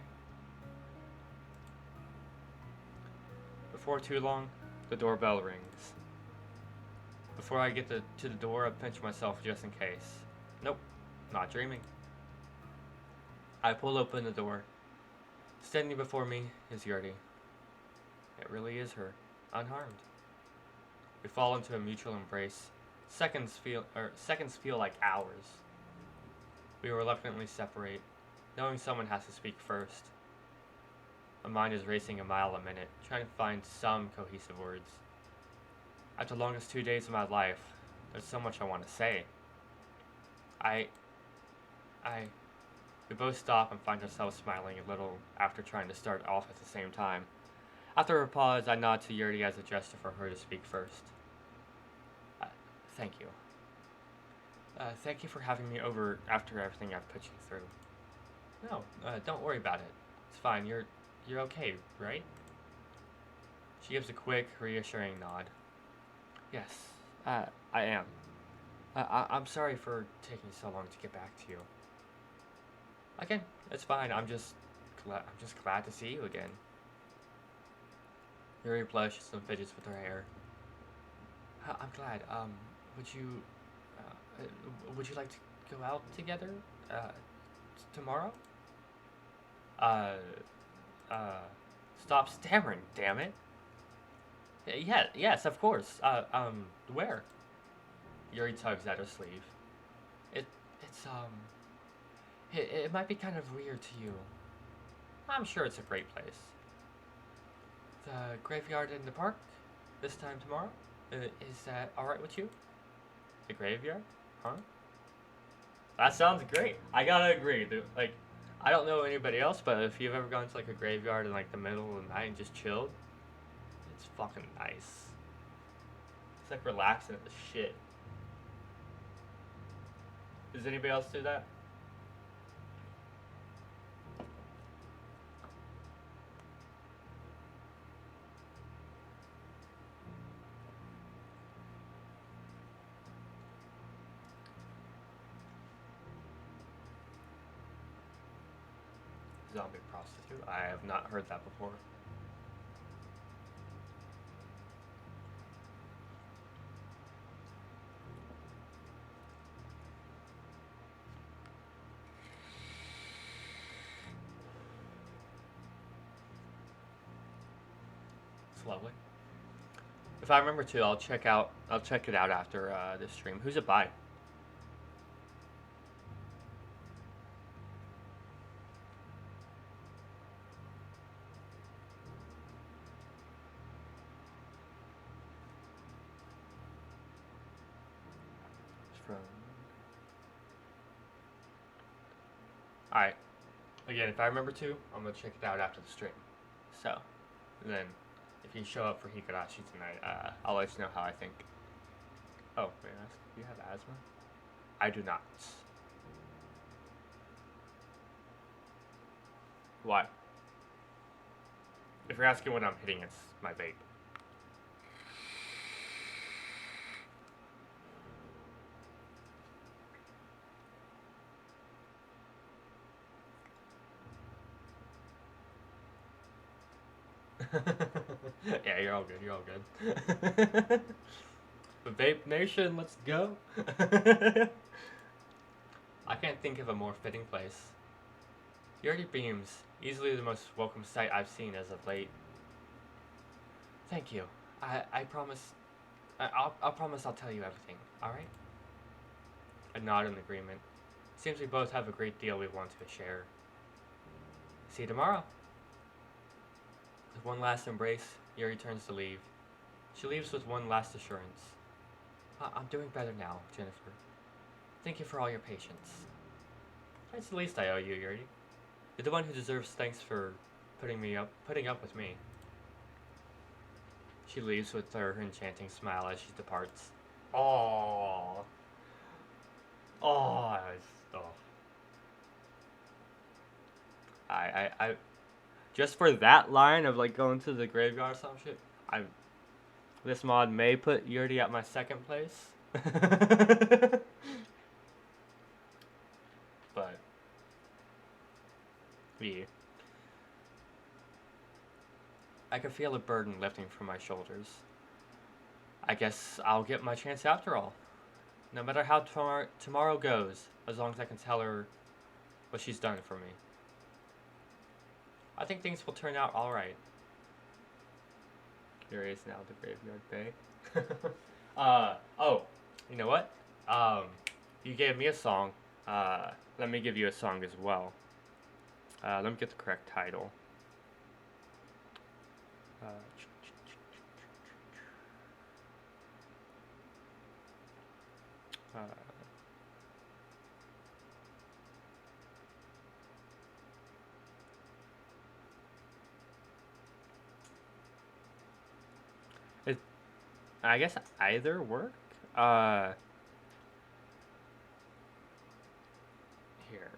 Before too long, the doorbell rings. Before I get to the door, I pinch myself just in case. Nope, not dreaming. I pull open the door. Standing before me is Yuri. It really is her, unharmed. We fall into a mutual embrace. Seconds feel like hours. We reluctantly separate, knowing someone has to speak first. My mind is racing a mile a minute, trying to find some cohesive words. After the longest 2 days of my life, there's so much I want to say. We both stop and find ourselves smiling a little after trying to start off at the same time. After a pause, I nod to Yuri as a gesture for her to speak first. Thank you. Thank you for having me over after everything I've put you through. No, don't worry about it. It's fine. You're okay, right? She gives a quick, reassuring nod. Yes, I am. I'm sorry for taking so long to get back to you. Again, it's fine. I'm just glad to see you again. Yuri blushes and fidgets with her hair. I'm glad. Would you like to go out together? Tomorrow? Stop stammering, damn it. Yeah, yes, of course. Where? Yuri tugs at her sleeve. It might be kind of weird to you. I'm sure it's a great place. The graveyard in the park? This time tomorrow? Is that alright with you? The graveyard? Huh? That sounds great. I gotta agree. Dude. Like, I don't know anybody else, but if you've ever gone to like a graveyard in like the middle of the night and just chilled, it's fucking nice. It's like relaxing as shit. Does anybody else do that? zombie prostitute. I have not heard that before. It's lovely. If I remember to, I'll check it out after this stream. Who's it by? It's from. Alright. Again, if I remember to, I'm gonna check it out after the stream. So, then, if you show up for Higurashi tonight, I'll let you know how I think. Oh, may I ask, do you have asthma? I do not. Why? If you're asking what I'm hitting, it's my vape. Yeah, you're all good. You're all good. Vape Nation, let's go. I can't think of a more fitting place. Yuri beams, easily the most welcome sight I've seen as of late. Thank you. I promise. I'll promise I'll tell you everything. All right. A nod in agreement. Seems we both have a great deal we want to share. See you tomorrow. With one last embrace, Yuri turns to leave. She leaves with one last assurance. I'm doing better now, Jennifer. Thank you for all your patience. That's the least I owe you, Yuri. You're the one who deserves thanks for putting up with me. She leaves with her enchanting smile as she departs. Oh, oh, I just for that line of like going to the graveyard or some shit, this mod may put Yuri at my second place. But yeah. I can feel a burden lifting from my shoulders. I guess I'll get my chance after all. No matter how tomorrow goes, as long as I can tell her what she's done for me. I think things will turn out alright. Here is now the Graveyard Bay. Oh, you know what? You gave me a song. Let me give you a song as well. Let me get the correct title. I guess either work. Here.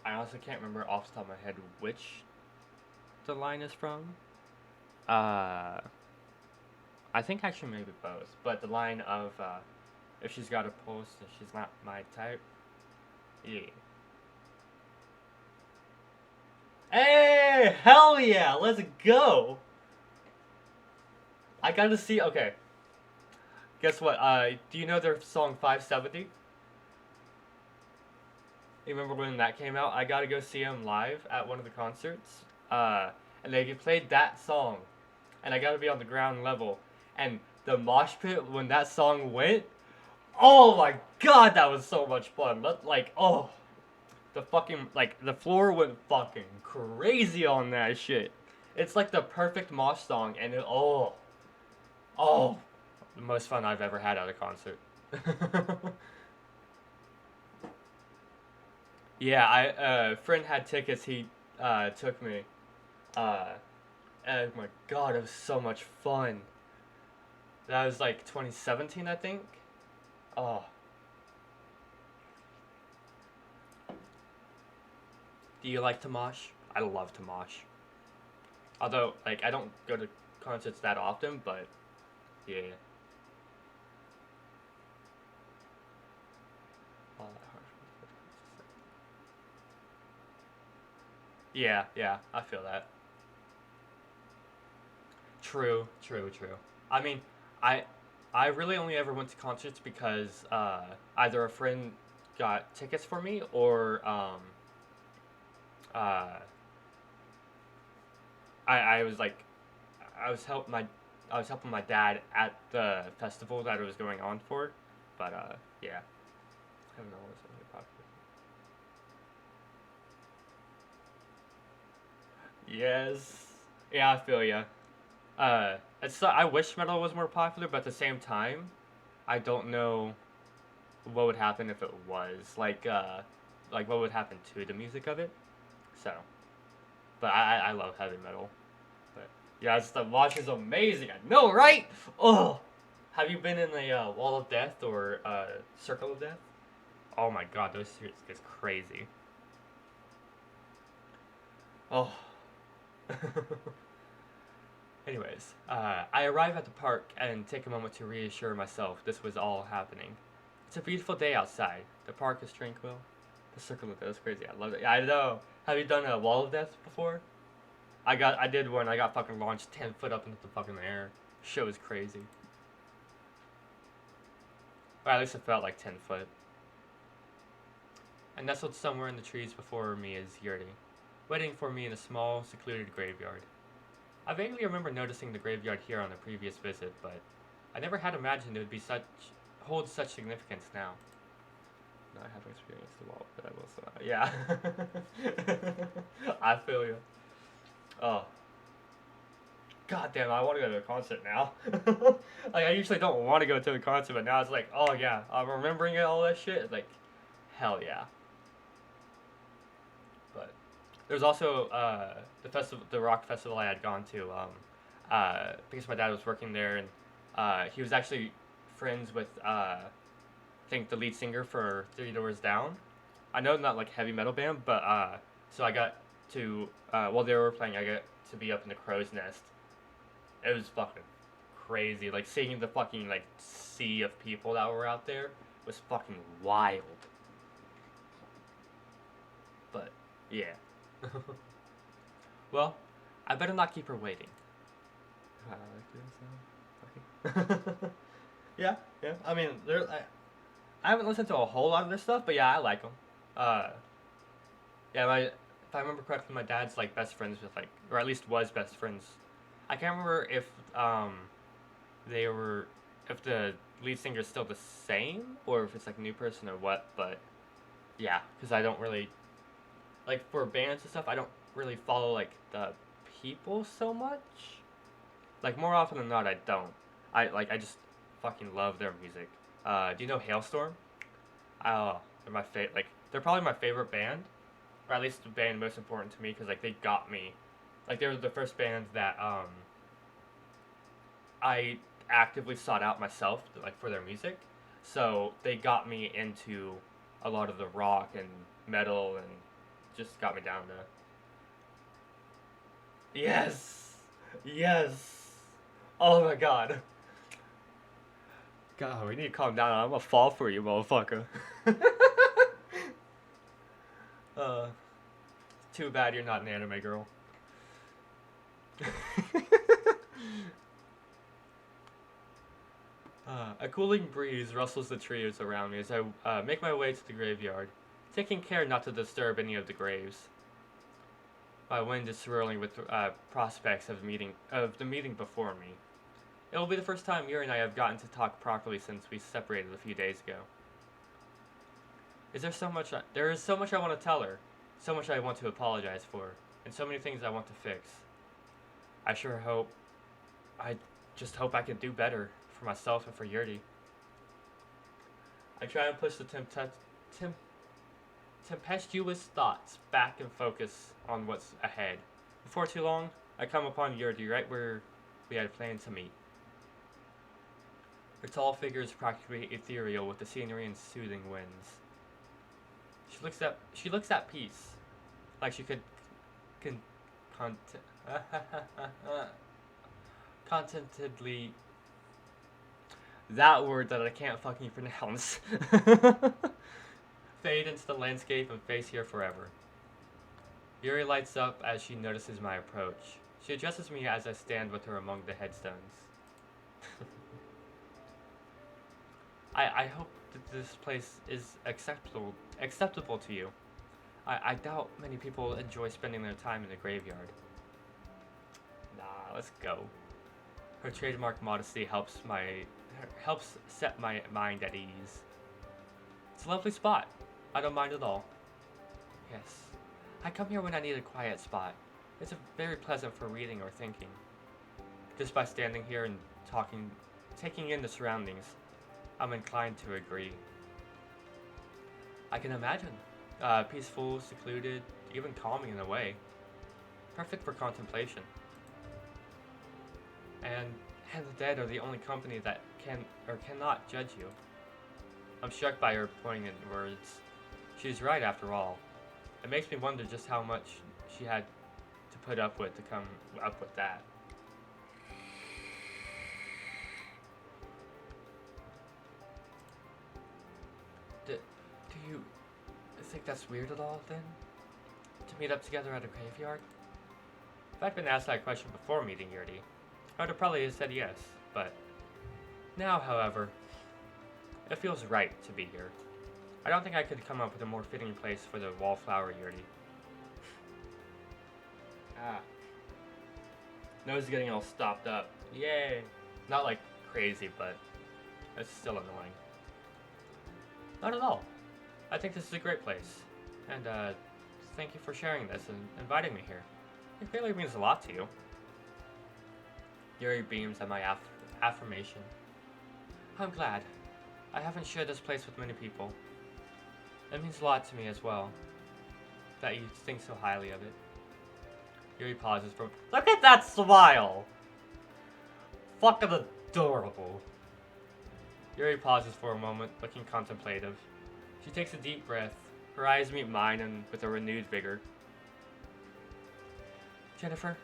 I honestly can't remember off the top of my head which the line is from. I think actually maybe both. But the line of if she's got a pulse, then she's not my type. Yeah. Hey, hell yeah, let's go. I got to see. Okay, guess what? Do you know their song 570? You remember when that came out? I got to go see them live at one of the concerts. And they played that song, and I got to be on the ground level. And the mosh pit when that song went, oh my god, that was so much fun. Like, oh, the fucking like the floor went fucking crazy on that shit. It's like the perfect mosh song, and oh, the most fun I've ever had at a concert. Yeah, a friend had tickets. He took me. Uh, and my god, it was so much fun. That was like 2017, I think. Oh, do you like to mosh? I love to mosh. Although, like, I don't go to concerts that often, but yeah. Yeah, yeah, I feel that. True, true, true. I mean, I I really only ever went to concerts because either a friend got tickets for me or uh, I was like I was help my I was helping my dad at the festival that it was going on for, but yeah, I don't know what's really popular. Yes, yeah, I feel ya. I wish metal was more popular, but at the same time, I don't know what would happen if it was like what would happen to the music of it. So, but I love heavy metal. But yeah, it's the watch is amazing. I know, right? Oh, have you been in the Wall of Death or Circle of Death? Oh my god, those shit is crazy. Oh. Anyways, I arrive at the park and take a moment to reassure myself this was all happening. It's a beautiful day outside. The park is tranquil. The circle of death is crazy. I love it. Yeah, I know. Have you done a wall of death before? I did one. I got fucking launched 10 foot up into the fucking air. Shit was crazy. Or at least it felt like 10 foot. And nestled somewhere in the trees before me is Yuri, waiting for me in a small, secluded graveyard. I vaguely remember noticing the graveyard here on a previous visit, but I never had imagined it would be such hold such significance now. Not having experienced the wall, but I will. Yeah. I feel you. Oh, god damn! I want to go to a concert now. Like I usually don't want to go to a concert, but now it's like, oh yeah, I'm remembering all that shit. It's like, hell yeah. But there's also the rock festival I had gone to, because my dad was working there, and he was actually friends with I think the lead singer for Three Doors Down. I know not like heavy metal band, but so I got to while they were playing, I got to be up in the crow's nest. It was fucking crazy. Like seeing the fucking like sea of people that were out there was fucking wild. But yeah. Well, I better not keep her waiting. I like this. Yeah, yeah. I mean, I haven't listened to a whole lot of their stuff, but yeah, I like them. Uh, yeah, if I remember correctly, my dad's like best friends with like, or at least was best friends. I can't remember if they were, if the lead singer is still the same, or if it's like a new person or what. But yeah, because I don't really like for bands and stuff. I don't really follow like the people so much. Like more often than not, I don't. I just fucking love their music. Do you know Hailstorm? They're my favorite. Like they're probably my favorite band, or at least the band most important to me because like they got me. Like they were the first band that I actively sought out myself like for their music. So they got me into a lot of the rock and metal and just got me down to yes, yes. Oh my god. God, we need to calm down. I'm gonna fall for you, motherfucker. uh, too bad you're not an anime girl. A cooling breeze rustles the trees around me as I make my way to the graveyard, taking care not to disturb any of the graves. My wind is swirling with prospects of the meeting before me. It will be the first time Yuri and I have gotten to talk properly since we separated a few days ago. There is so much I want to tell her, so much I want to apologize for, and so many things I want to fix. I sure hope, I just hope I can do better for myself and for Yuri. I try and push the tempestuous thoughts back and focus on what's ahead. Before too long, I come upon Yuri right where we had planned to meet. Her tall figure is practically ethereal with the scenery and soothing winds. She looks at peace, like she could contentedly, that word that I can't fucking pronounce, fade into the landscape and face here forever. Yuri lights up as she notices my approach. She addresses me as I stand with her among the headstones. I hope that this place is acceptable to you. I doubt many people enjoy spending their time in the graveyard. Nah, let's go. Her trademark modesty helps set my mind at ease. It's a lovely spot. I don't mind at all. Yes, I come here when I need a quiet spot. It's very pleasant for reading or thinking. Just by standing here and taking in the surroundings, I'm inclined to agree. I can imagine. Peaceful, secluded, even calming in a way. Perfect for contemplation. And the dead are the only company that can or cannot judge you. I'm struck by her poignant words. She's right after all. It makes me wonder just how much she had to put up with to come up with that. Do you think that's weird at all, then? To meet up together at a graveyard? If I'd been asked that question before meeting Yuri, I would have probably said yes, but now, however, it feels right to be here. I don't think I could come up with a more fitting place for the wallflower Yuri. Nose is getting all stopped up. Yay! Not like crazy, but it's still annoying. Not at all. I think this is a great place. And, thank you for sharing this and inviting me here. It really means a lot to you. Yuri beams at my affirmation. I'm glad. I haven't shared this place with many people. It means a lot to me as well, that you think so highly of it. Yuri pauses for... Look at that smile! Fucking adorable. Yuri pauses for a moment, looking contemplative. She takes a deep breath. Her eyes meet mine and with a renewed vigor. Jennifer,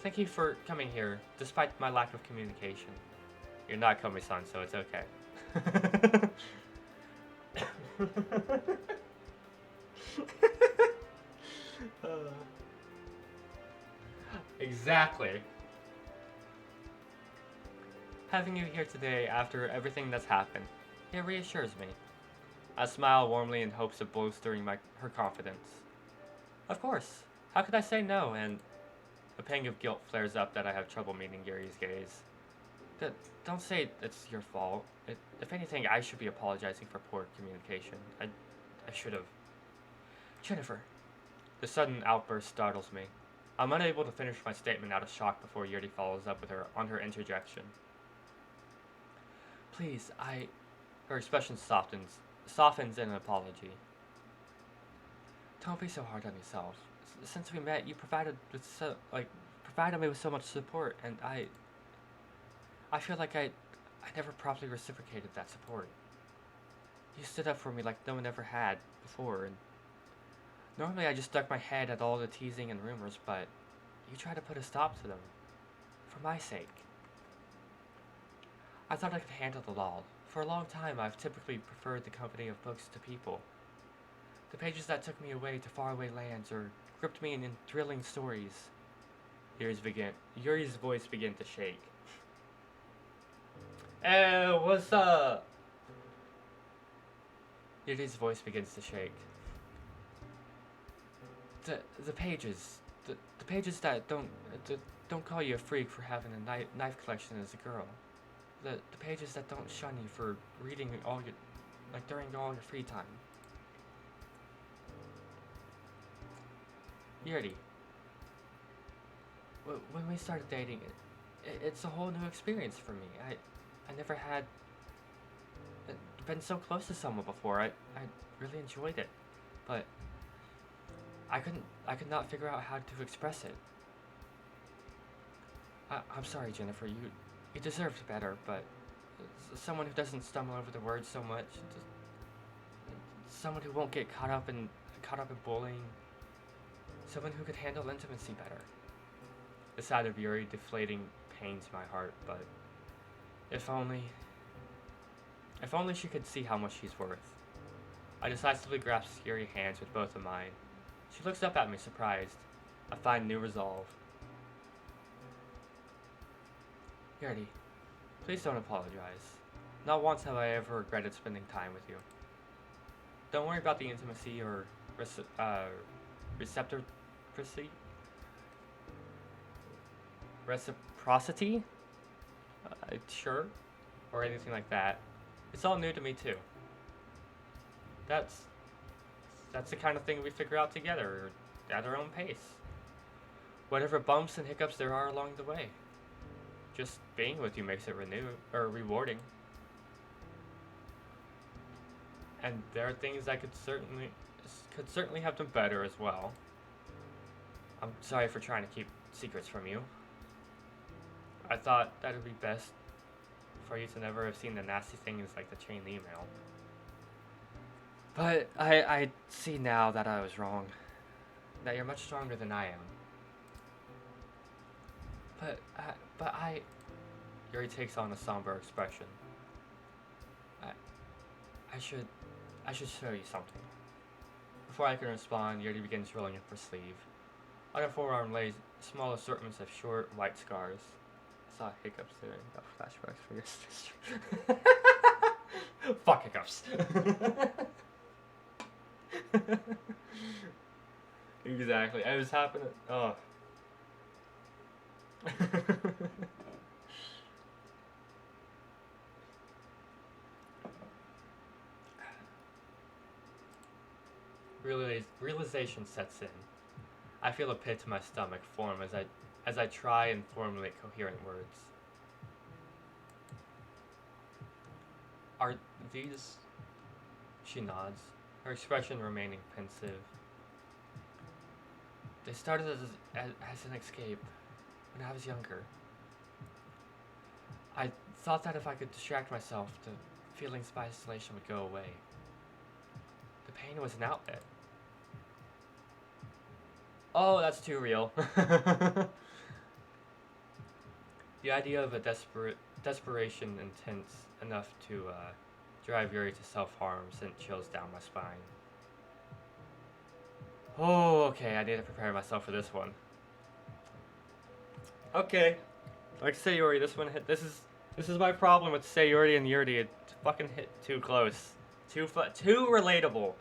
thank you for coming here, despite my lack of communication. You're not Komi-san, so it's okay. Exactly. Having you here today after everything that's happened, it reassures me. I smile warmly in hopes of bolstering her confidence. Of course. How could I say no? And a pang of guilt flares up that I have trouble meeting Yuri's gaze. Don't say it's your fault. If anything, I should be apologizing for poor communication. I should have. Jennifer. The sudden outburst startles me. I'm unable to finish my statement out of shock before Yuri follows up with her on her interjection. Please, Her expression softens in an apology. Don't be so hard on yourself. Since we met, you provided me with so much support, and I feel like I never properly reciprocated that support. You stood up for me like no one ever had before, and normally I just stuck my head at all the teasing and rumors, but you tried to put a stop to them. For my sake. I thought I could handle it all, For a long time, I've typically preferred the company of books to people. The pages that took me away to faraway lands or gripped me in thrilling stories. Yuri's voice began to shake. Hey, what's up? Yuri's voice begins to shake. The pages, the pages that don't call you a freak for having a knife collection as a girl. The pages that don't shun you for reading during all your free time. Yuri, when we started dating, it's a whole new experience for me. I never had been so close to someone before. I really enjoyed it, but I could not figure out how to express it. I'm sorry, Jennifer. You deserved better, but someone who doesn't stumble over the words so much, someone who won't get caught up in bullying, someone who could handle intimacy better. The sight of Yuri deflating pains my heart, but if only she could see how much she's worth. I decisively grasp Yuri's hands with both of mine. She looks up at me, surprised. I find new resolve. Yuri, please don't apologize. Not once have I ever regretted spending time with you. Don't worry about the intimacy or reciprocity? Sure. Or anything like that. It's all new to me too. That's the kind of thing we figure out together, at our own pace. Whatever bumps and hiccups there are along the way. Just being with you makes it rewarding. And there are things I could certainly have done better as well. I'm sorry for trying to keep secrets from you. I thought that would be best for you to never have seen the nasty things like the chain email. But I see now that I was wrong. That you're much stronger than I am. But I... Yuri takes on a somber expression. I should show you something. Before I can respond, Yuri begins rolling up her sleeve. On her forearm lay small assortments of short, white scars. I saw hiccups there. I got flashbacks for your sister. Fuck hiccups. Exactly. I was happening. Oh. Realization sets in. I feel a pit to my stomach form as I try and formulate coherent words. Are these... She nods, her expression remaining pensive. They started as an escape when I was younger. I thought that if I could distract myself, the feelings of isolation would go away. The pain was an outlet. Oh, that's too real. The idea of a desperation intense enough to drive Yuri to self-harm sent chills down my spine. Oh, okay, I need to prepare myself for this one. Okay. Like Sayori, this one hit. This is my problem with Sayori and Yuri. It fucking hit too close. Too relatable.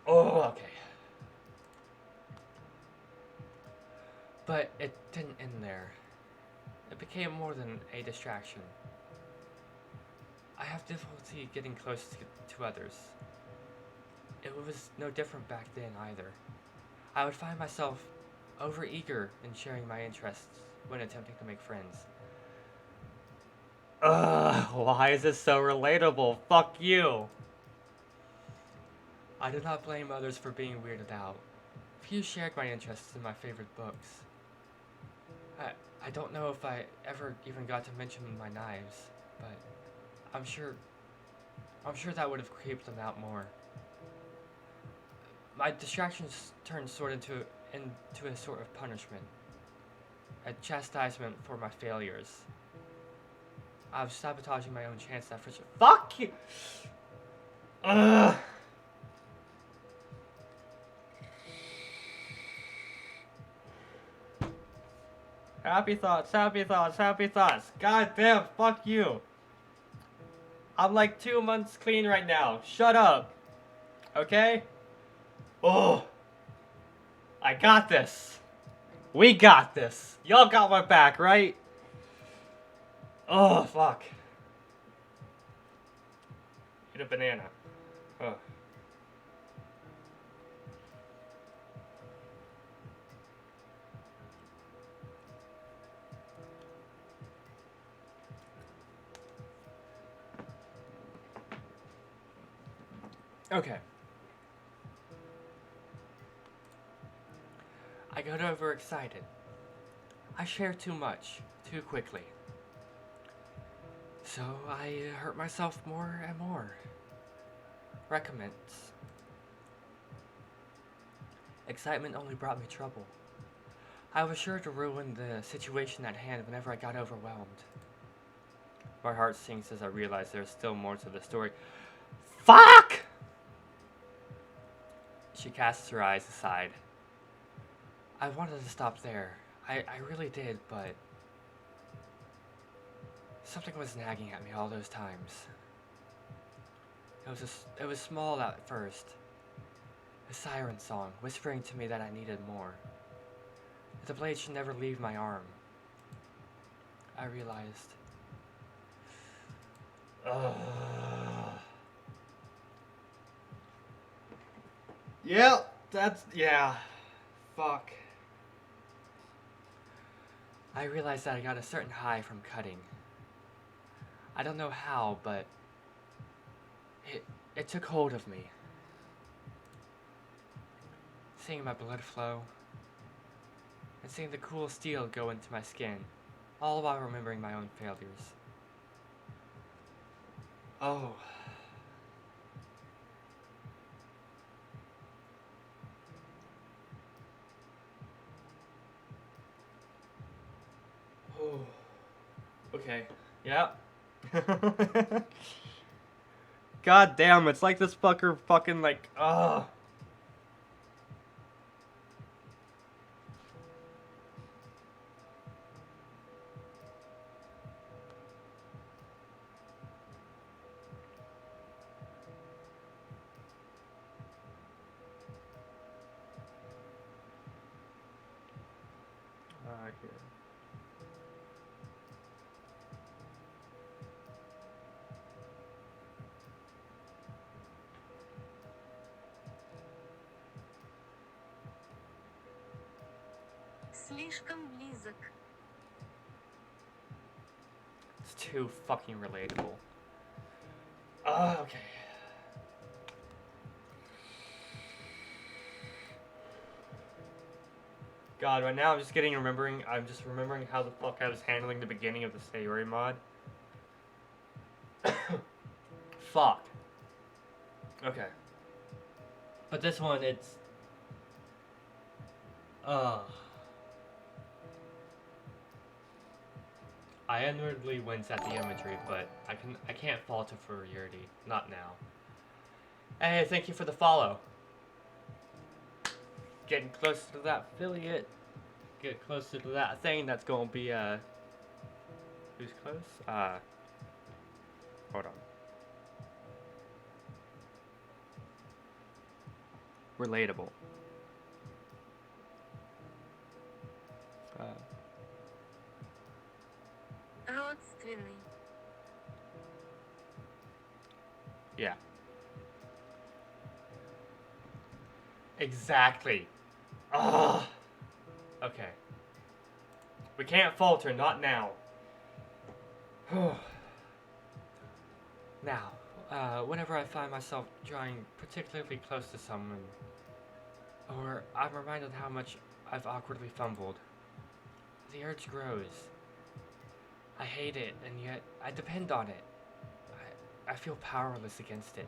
Oh, okay. But it didn't end there. It became more than a distraction. I have difficulty getting close to others. It was no different back then either. I would find myself overeager in sharing my interests when attempting to make friends. Why is this so relatable? Fuck you! I do not blame others for being weirded out. Few shared my interests in my favorite books. I don't know if I ever even got to mention my knives, but I'm sure that would have creeped them out more. My distractions turned into a sort of punishment, a chastisement for my failures. I was sabotaging my own chance at friendship. Fuck you! Ugh! Happy thoughts, happy thoughts, happy thoughts. God damn, fuck you. I'm like 2 months clean right now. Shut up. Okay? Oh. I got this. We got this. Y'all got my back, right? Oh, fuck. Eat a banana. Oh. Okay. I got overexcited. I share too much, too quickly. So I hurt myself more and more. Recommends. Excitement only brought me trouble. I was sure to ruin the situation at hand whenever I got overwhelmed. My heart sinks as I realize there's still more to the story. Fuck! She casts her eyes aside. I wanted to stop there. I really did, but something was nagging at me all those times. It was small at first. A siren song, whispering to me that I needed more. That the blade should never leave my arm. I realized. Yep, yeah. Fuck. I realized that I got a certain high from cutting. I don't know how, but it took hold of me. Seeing my blood flow, and seeing the cool steel go into my skin, all while remembering my own failures. Oh. Oh. Okay. Yep. God damn, it's like this fucker fucking like, ugh. Here. Слишком близок. It's too fucking relatable. Okay. God, right now I'm just remembering how the fuck I was handling the beginning of the yuri mod. Fuck. Okay. But this one, it's... I inwardly wince at the imagery, but I can't fault it for yuri. Not now. Hey, thank you for the follow. Getting closer to that affiliate. Get closer to that thing that's gonna be, who's close? Hold on. Relatable. Родственный. Yeah. Exactly. Ugh. Okay. We can't falter, not now. Now, whenever I find myself drawing particularly close to someone, or I'm reminded how much I've awkwardly fumbled, the urge grows. I hate it, and yet I depend on it. I feel powerless against it.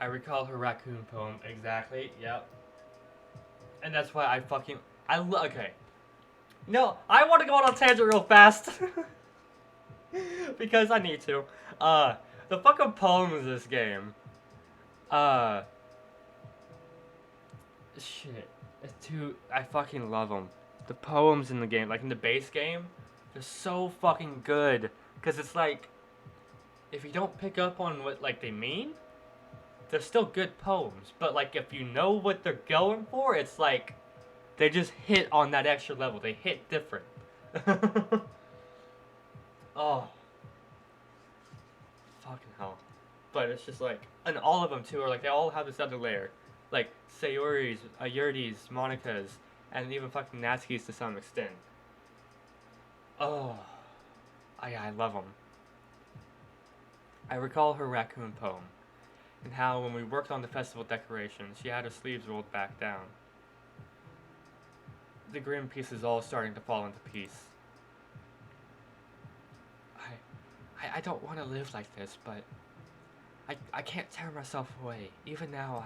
I recall her raccoon poem. Exactly, yep. And that's why okay. No, I want to go on a tangent real fast. Because I need to. The fucking poems in this game. Uh, shit. I fucking love them. The poems in the game, like in the base game, they're so fucking good. Because it's like, if you don't pick up on what like they mean, they're still good poems. But like if you know what they're going for, it's like they just hit on that extra level. They hit different. Oh, fucking hell. But it's just like, and all of them too are like they all have this other layer, like Sayori's, Yuri's, Monica's, and even fucking Natsuki's to some extent. Oh, I love them. I recall her raccoon poem, and how when we worked on the festival decorations, she had her sleeves rolled back down. The grim pieces all starting to fall into piece. I don't want to live like this, but I can't tear myself away. Even now,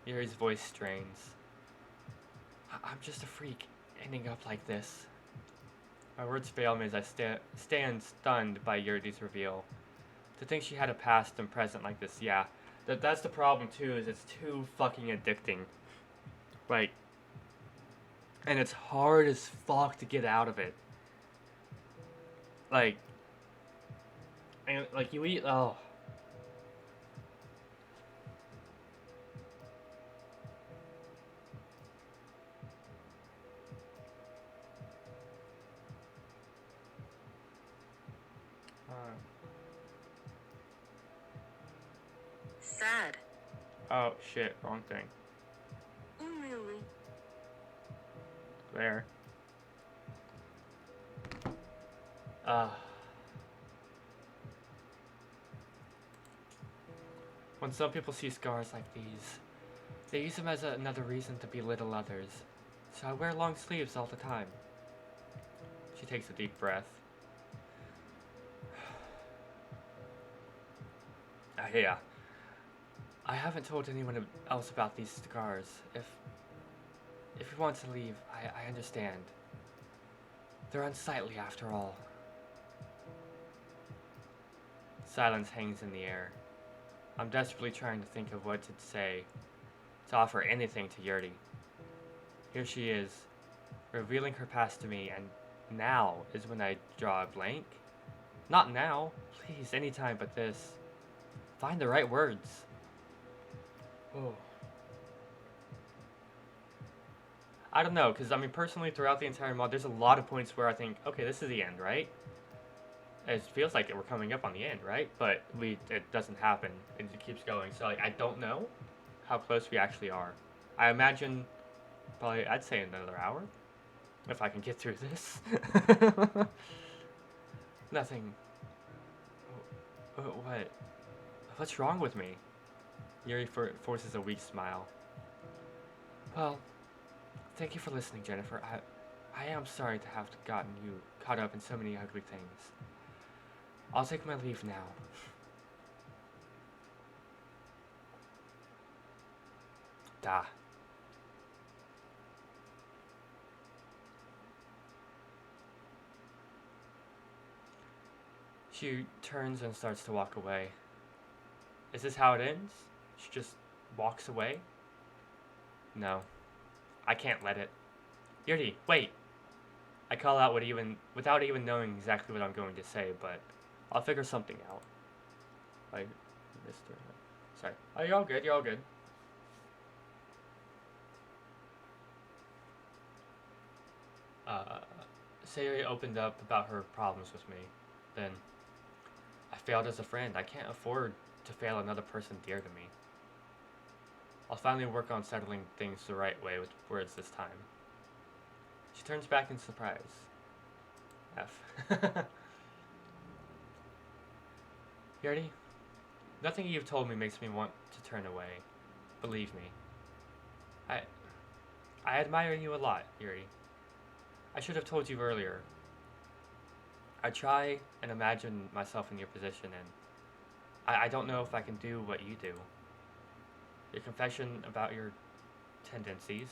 Yuri's voice strains. I'm just a freak, ending up like this. My words fail me as I stand stunned by Yuri's reveal. To think she had a past and present like this, yeah. That's the problem too, is it's too fucking addicting. Like, and it's hard as fuck to get out of it. Like, and like you eat, oh. Sad. Oh shit, wrong thing. Unruly. There. Uh. When some people see scars like these, they use them as another reason to belittle others. So I wear long sleeves all the time. She takes a deep breath. Yeah. I haven't told anyone else about these scars. If you want to leave, I understand. They're unsightly after all. Silence hangs in the air. I'm desperately trying to think of what to say, to offer anything to Yuri. Here she is, revealing her past to me, and now is when I draw a blank. Not now, please, anytime but this. Find the right words. Oh. I don't know, because I mean, personally, throughout the entire mod, there's a lot of points where I think, okay, this is the end, right? It feels like we're coming up on the end, right? But it doesn't happen. It keeps going. So like, I don't know how close we actually are. I imagine probably, I'd say another hour, if I can get through this. Nothing. What? What's wrong with me? Yuri forces a weak smile. Well, thank you for listening, Jennifer. I am sorry to have gotten you caught up in so many ugly things. I'll take my leave now. Da. She turns and starts to walk away. Is this how it ends? She just walks away? No. I can't let it. Yuri, wait! I call out without even knowing exactly what I'm going to say, but I'll figure something out. Like, Mr. Sorry. Oh, you're all good, you're all good. Sayori opened up about her problems with me. Then, I failed as a friend. I can't afford to fail another person dear to me. I'll finally work on settling things the right way with words this time. She turns back in surprise. F. Yuri, nothing you've told me makes me want to turn away. Believe me. I admire you a lot, Yuri. I should have told you earlier. I try and imagine myself in your position, and I don't know if I can do what you do. Your confession about your tendencies,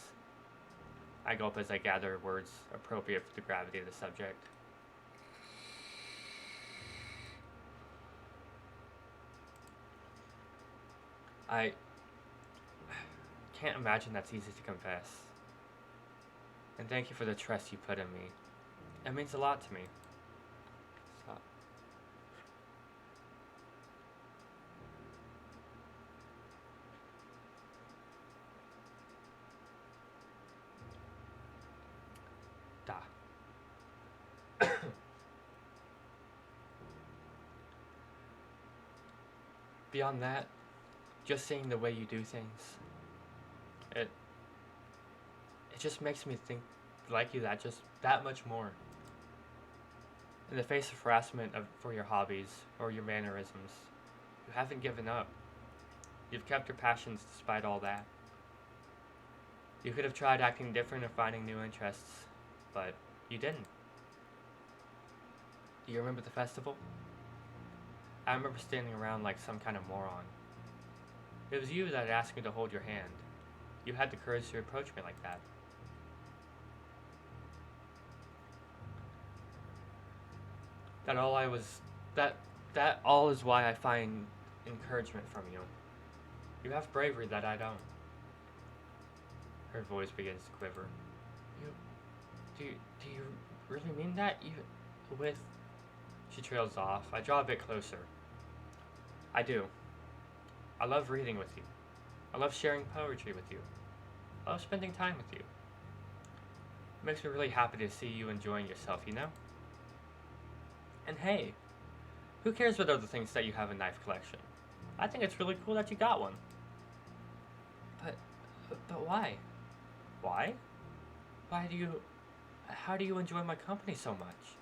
I gulp as I gather words appropriate for the gravity of the subject. I can't imagine that's easy to confess. And thank you for the trust you put in me. It means a lot to me. Stop. Da. Beyond that, just seeing the way you do things, it just makes me think like you that much more. In the face of harassment for your hobbies or your mannerisms, you haven't given up. You've kept your passions despite all that. You could have tried acting different or finding new interests, but you didn't. Do you remember the festival? I remember standing around like some kind of moron. It was you that asked me to hold your hand. You had the courage to approach me like that. That all is why I find encouragement from you. You have bravery that I don't. Her voice begins to quiver. Do you really mean that? With... She trails off. I draw a bit closer. I do. I love reading with you. I love sharing poetry with you. I love spending time with you. It makes me really happy to see you enjoying yourself, you know? And hey, who cares what other things that you have in knife collection? I think it's really cool that you got one. But why? Why? How do you enjoy my company so much?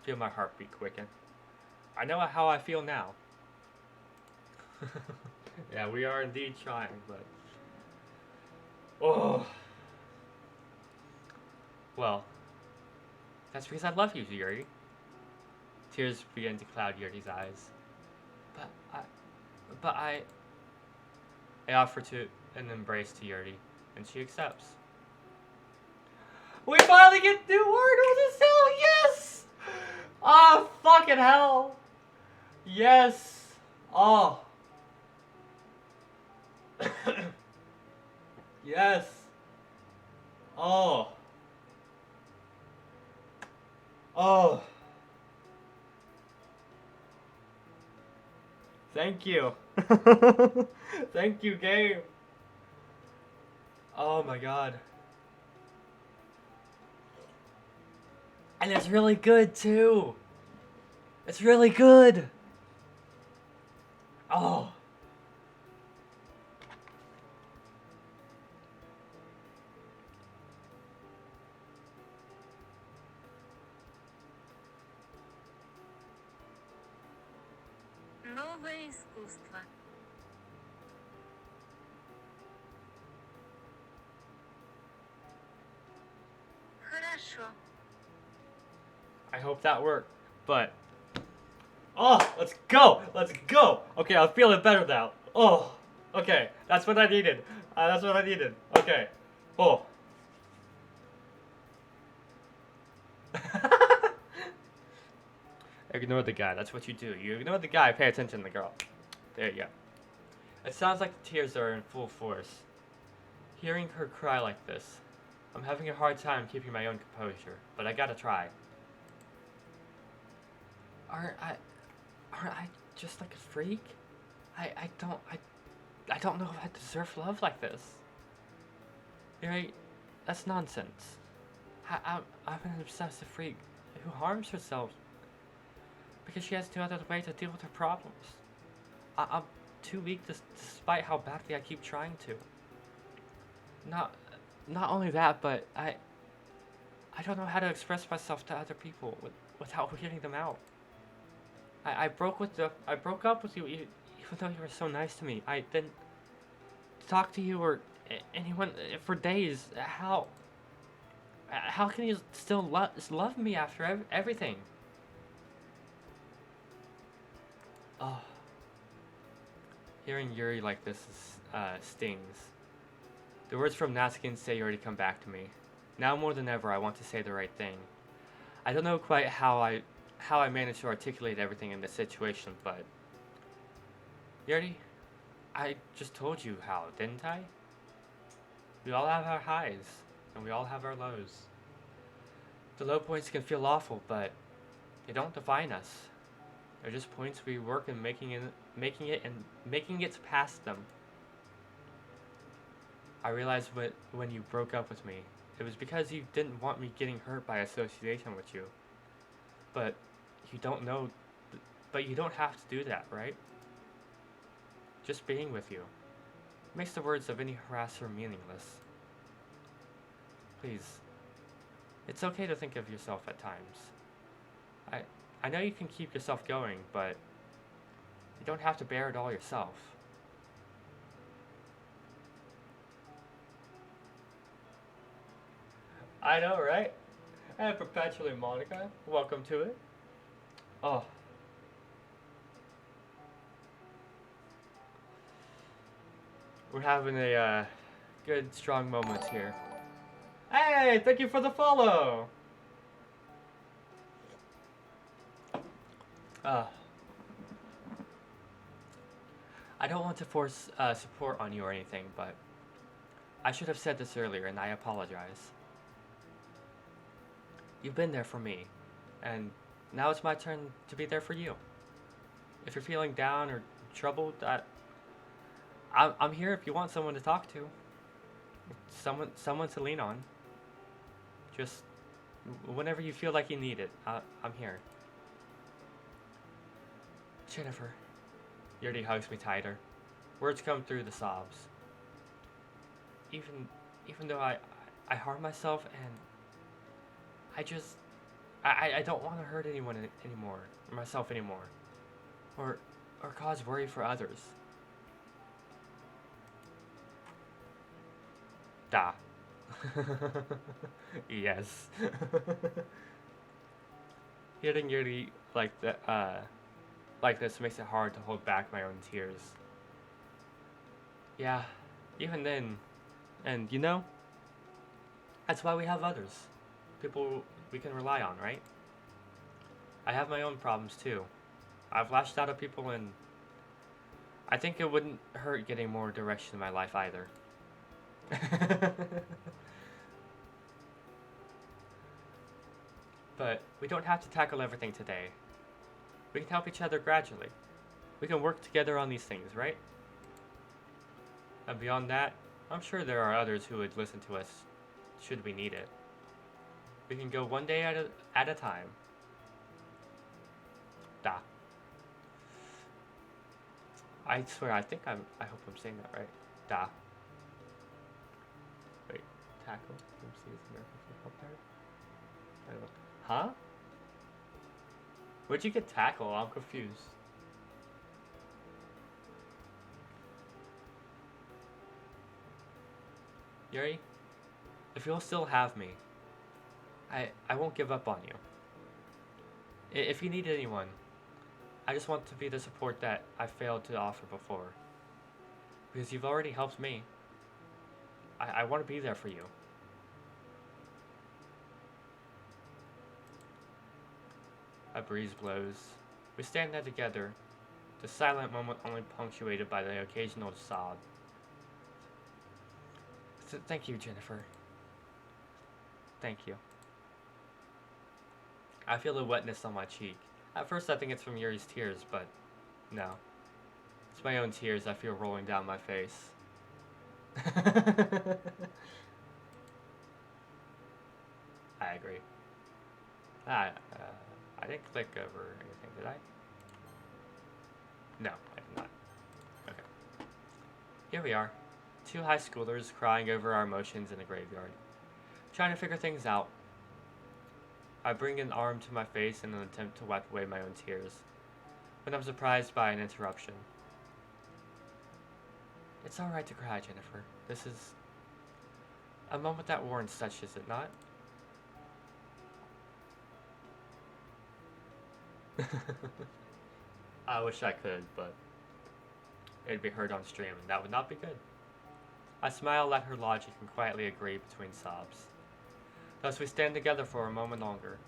Feel my heartbeat quicken. I know how I feel now. Yeah, we are indeed trying, but... Oh. Well, that's because I love you, Yuri. Tears begin to cloud Yuri's eyes. But I offer to an embrace to Yuri, and she accepts. We finally get new word of the cell, yes! Oh, fucking hell! Yes! Oh. Yes! Oh. Oh. Thank you. Thank you, game. Oh my god. And it's really good too. It's really good. Oh. Новое искусство. Хорошо. I hope that worked, but... Oh, let's go! Let's go! Okay, I'm feeling better now. Oh, okay, that's what I needed. That's what I needed. Okay. Oh. Ignore the guy, that's what you do. You ignore the guy, pay attention to the girl. There you go. It sounds like the tears are in full force. Hearing her cry like this, I'm having a hard time keeping my own composure, but I gotta try. Aren't I just like a freak? I don't know if I deserve love like this. You're right, that's nonsense. I'm an obsessive freak who harms herself because she has no other way to deal with her problems. I'm too weak despite how badly I keep trying to. Not only that, but I don't know how to express myself to other people without hearing them out. I broke up with you even though you were so nice to me. I didn't talk to you or anyone for days. How can you still love me after everything? Oh. Hearing Yuri like this stings. The words from Natsuki and Sayori come back to me. Now more than ever, I want to say the right thing. I don't know quite how I managed to articulate everything in this situation, but Yuri, I just told you how, didn't I? We all have our highs, and we all have our lows. The low points can feel awful, but they don't define us. They're just points we work in making it past them. I realized when you broke up with me, it was because you didn't want me getting hurt by association with you. But you don't know, but you don't have to do that, right? Just being with you makes the words of any harasser meaningless. Please, it's okay to think of yourself at times. I I know you can keep yourself going, but you don't have to bear it all yourself. I know, right? And perpetually Monica, welcome to it. Oh, we're having a good, strong moment here. Hey, thank you for the follow. Uh, I don't want to force support on you or anything, but I should have said this earlier, and I apologize. You've been there for me, and now it's my turn to be there for you. If you're feeling down or troubled, I'm here if you want someone to talk to, someone to lean on. Just whenever you feel like you need it, I'm here. Jennifer, Yuri hugs me tighter. Words come through the sobs. Even though I harm myself and I just I don't want to hurt anyone anymore, or myself anymore, or cause worry for others. Da. Yes. Hitting Yuri like this makes it hard to hold back my own tears. Yeah, even then, and you know, that's why we have others, people we can rely on, right? I have my own problems too. I've lashed out at people, and I think it wouldn't hurt getting more direction in my life either. But we don't have to tackle everything today. We can help each other gradually. We can work together on these things, right? And beyond that, I'm sure there are others who would listen to us should we need it. We can go one day at a time. Da. I swear, I hope I'm saying that right. Da. Wait, tackle. American football player? I don't know. Huh? Where'd you get tackle? I'm confused. Yuri, if you'll still have me, I won't give up on you. If you need anyone, I just want to be the support that I failed to offer before. Because you've already helped me. I want to be there for you. A breeze blows. We stand there together, the silent moment only punctuated by the occasional sob. Thank you, Jennifer. Thank you. I feel the wetness on my cheek. At first I think it's from Yuri's tears, but no. It's my own tears I feel rolling down my face. I agree. I didn't click over anything, did I? No, I did not. Okay. Here we are. Two high schoolers crying over our emotions in a graveyard. Trying to figure things out. I bring an arm to my face in an attempt to wipe away my own tears, when I'm surprised by an interruption. It's alright to cry, Jennifer. This is a moment that warrants such, is it not? I wish I could, but it'd be heard on stream, and that would not be good. I smile at her logic and quietly agree between sobs. Thus we stand together for a moment longer.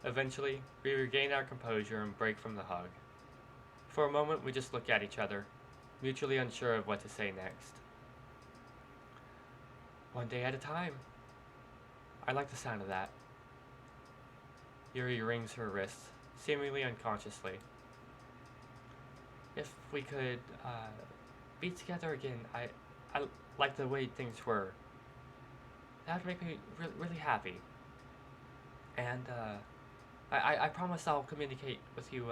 Eventually, we regain our composure and break from the hug. For a moment, we just look at each other, mutually unsure of what to say next. One day at a time. I like the sound of that. Yuri wrings her wrist, seemingly unconsciously. If we could be together again, I like the way things were. That would make me really happy. And I promise I'll communicate with you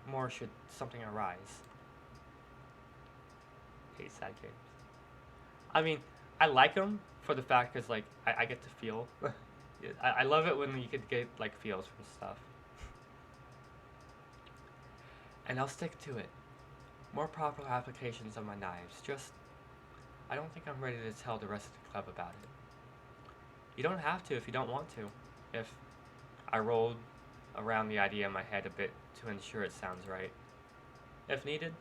more should something arise. Hate sad games. I mean, I like them for the fact because like I get to feel. I love it when you could get like feels from stuff. And I'll stick to it. More proper applications of my knives. Just, I don't think I'm ready to tell the rest of the club about it. You don't have to if you don't want to. If I rolled around the idea in my head a bit to ensure it sounds right. If needed,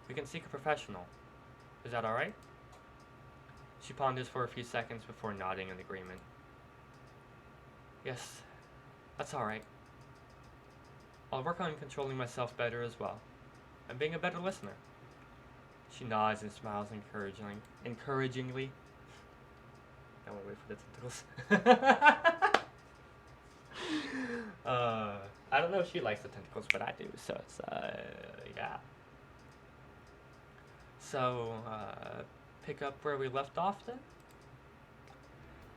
we can seek a professional. Is that alright? She ponders for a few seconds before nodding in agreement. Yes, that's alright. I'll work on controlling myself better as well, and being a better listener. She nods and smiles encouragingly. Now wait for the tentacles. I don't know if she likes the tentacles, but I do, so it's, yeah. So, pick up where we left off then?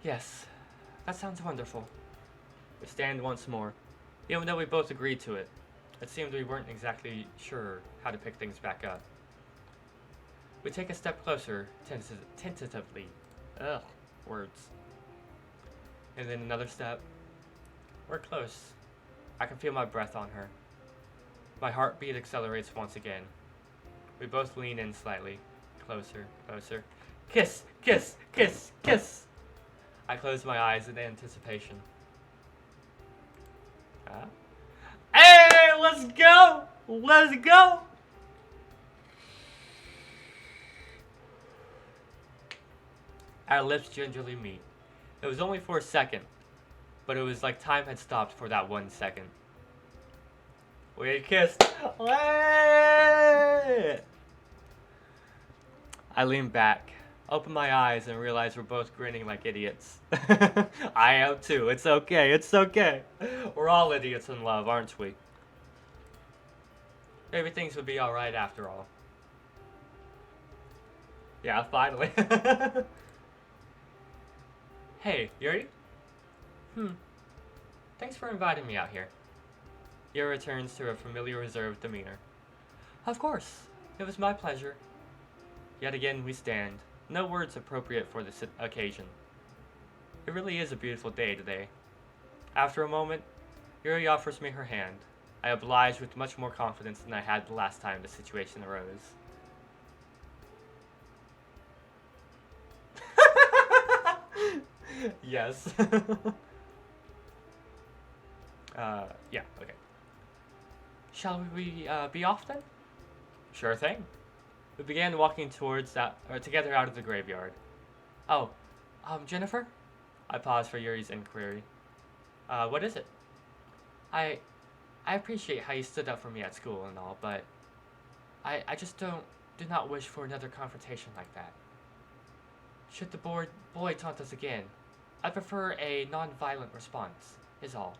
Yes, that sounds wonderful. We stand once more. Even though we both agreed to it, it seemed we weren't exactly sure how to pick things back up. We take a step closer, tentatively. Ugh, words. And then another step. We're close. I can feel my breath on her. My heartbeat accelerates once again. We both lean in slightly. Closer, closer. Kiss, kiss, kiss, kiss! I close my eyes in anticipation. Hey, let's go! Let's go! Our lips gingerly meet. It was only for a second, but it was like time had stopped for that 1 second. We had kissed. Hey! I lean back, open my eyes, and realize we're both grinning like idiots. I am too. It's okay. It's okay. We're all idiots in love, aren't we? Maybe things would be alright after all. Yeah, finally. Hey, Yuri? Thanks for inviting me out here. Yuri returns to her familiar reserved demeanor. Of course. It was my pleasure. Yet again we stand. No words appropriate for this occasion. It really is a beautiful day today. After a moment, Yuri offers me her hand. I oblige with much more confidence than I had the last time the situation arose. Yes. Yeah, okay. Shall we be off then? Sure thing. We began walking together out of the graveyard. Oh, Jennifer? I paused for Yuri's inquiry. What is it? I appreciate how you stood up for me at school and all, but I just do not wish for another confrontation like that. Should the boy taunt us again, I prefer a non-violent response, is all.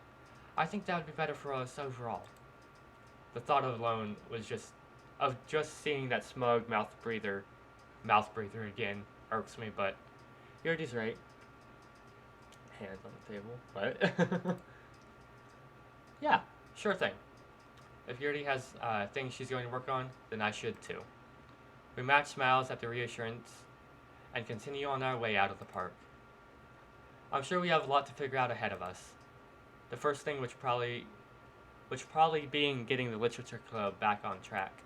I think that would be better for us overall. The thought alone was of just seeing that smug mouth breather again irks me, but Yuri's right. Hands on the table. What? Yeah, sure thing. If Yuri has things she's going to work on, then I should too. We match smiles at the reassurance and continue on our way out of the park. I'm sure we have a lot to figure out ahead of us. The first thing which probably being getting the literature club back on track.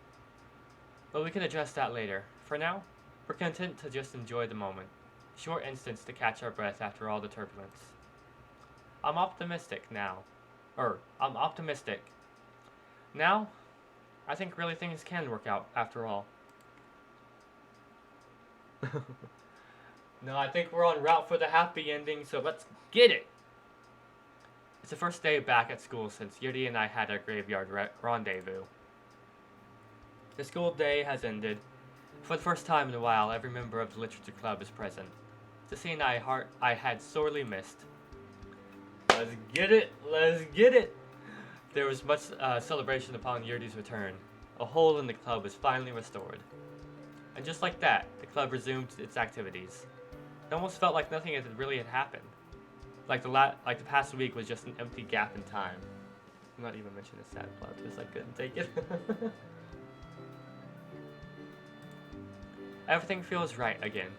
But we can address that later. For now, we're content to just enjoy the moment. Short instance to catch our breath after all the turbulence. I'm optimistic. Now, I think really things can work out after all. No, I think we're en route for the happy ending, so let's get it! It's the first day back at school since Yuri and I had our graveyard rendezvous. The school day has ended. For the first time in a while, every member of the literature club is present. It's a scene I had sorely missed. Let's get it! Let's get it! There was much celebration upon Yuri's return. A hole in the club was finally restored. And just like that, the club resumed its activities. It almost felt like nothing really had happened. Like the past week was just an empty gap in time. I'm not even mentioning the sad plot because I couldn't take it. Everything feels right again.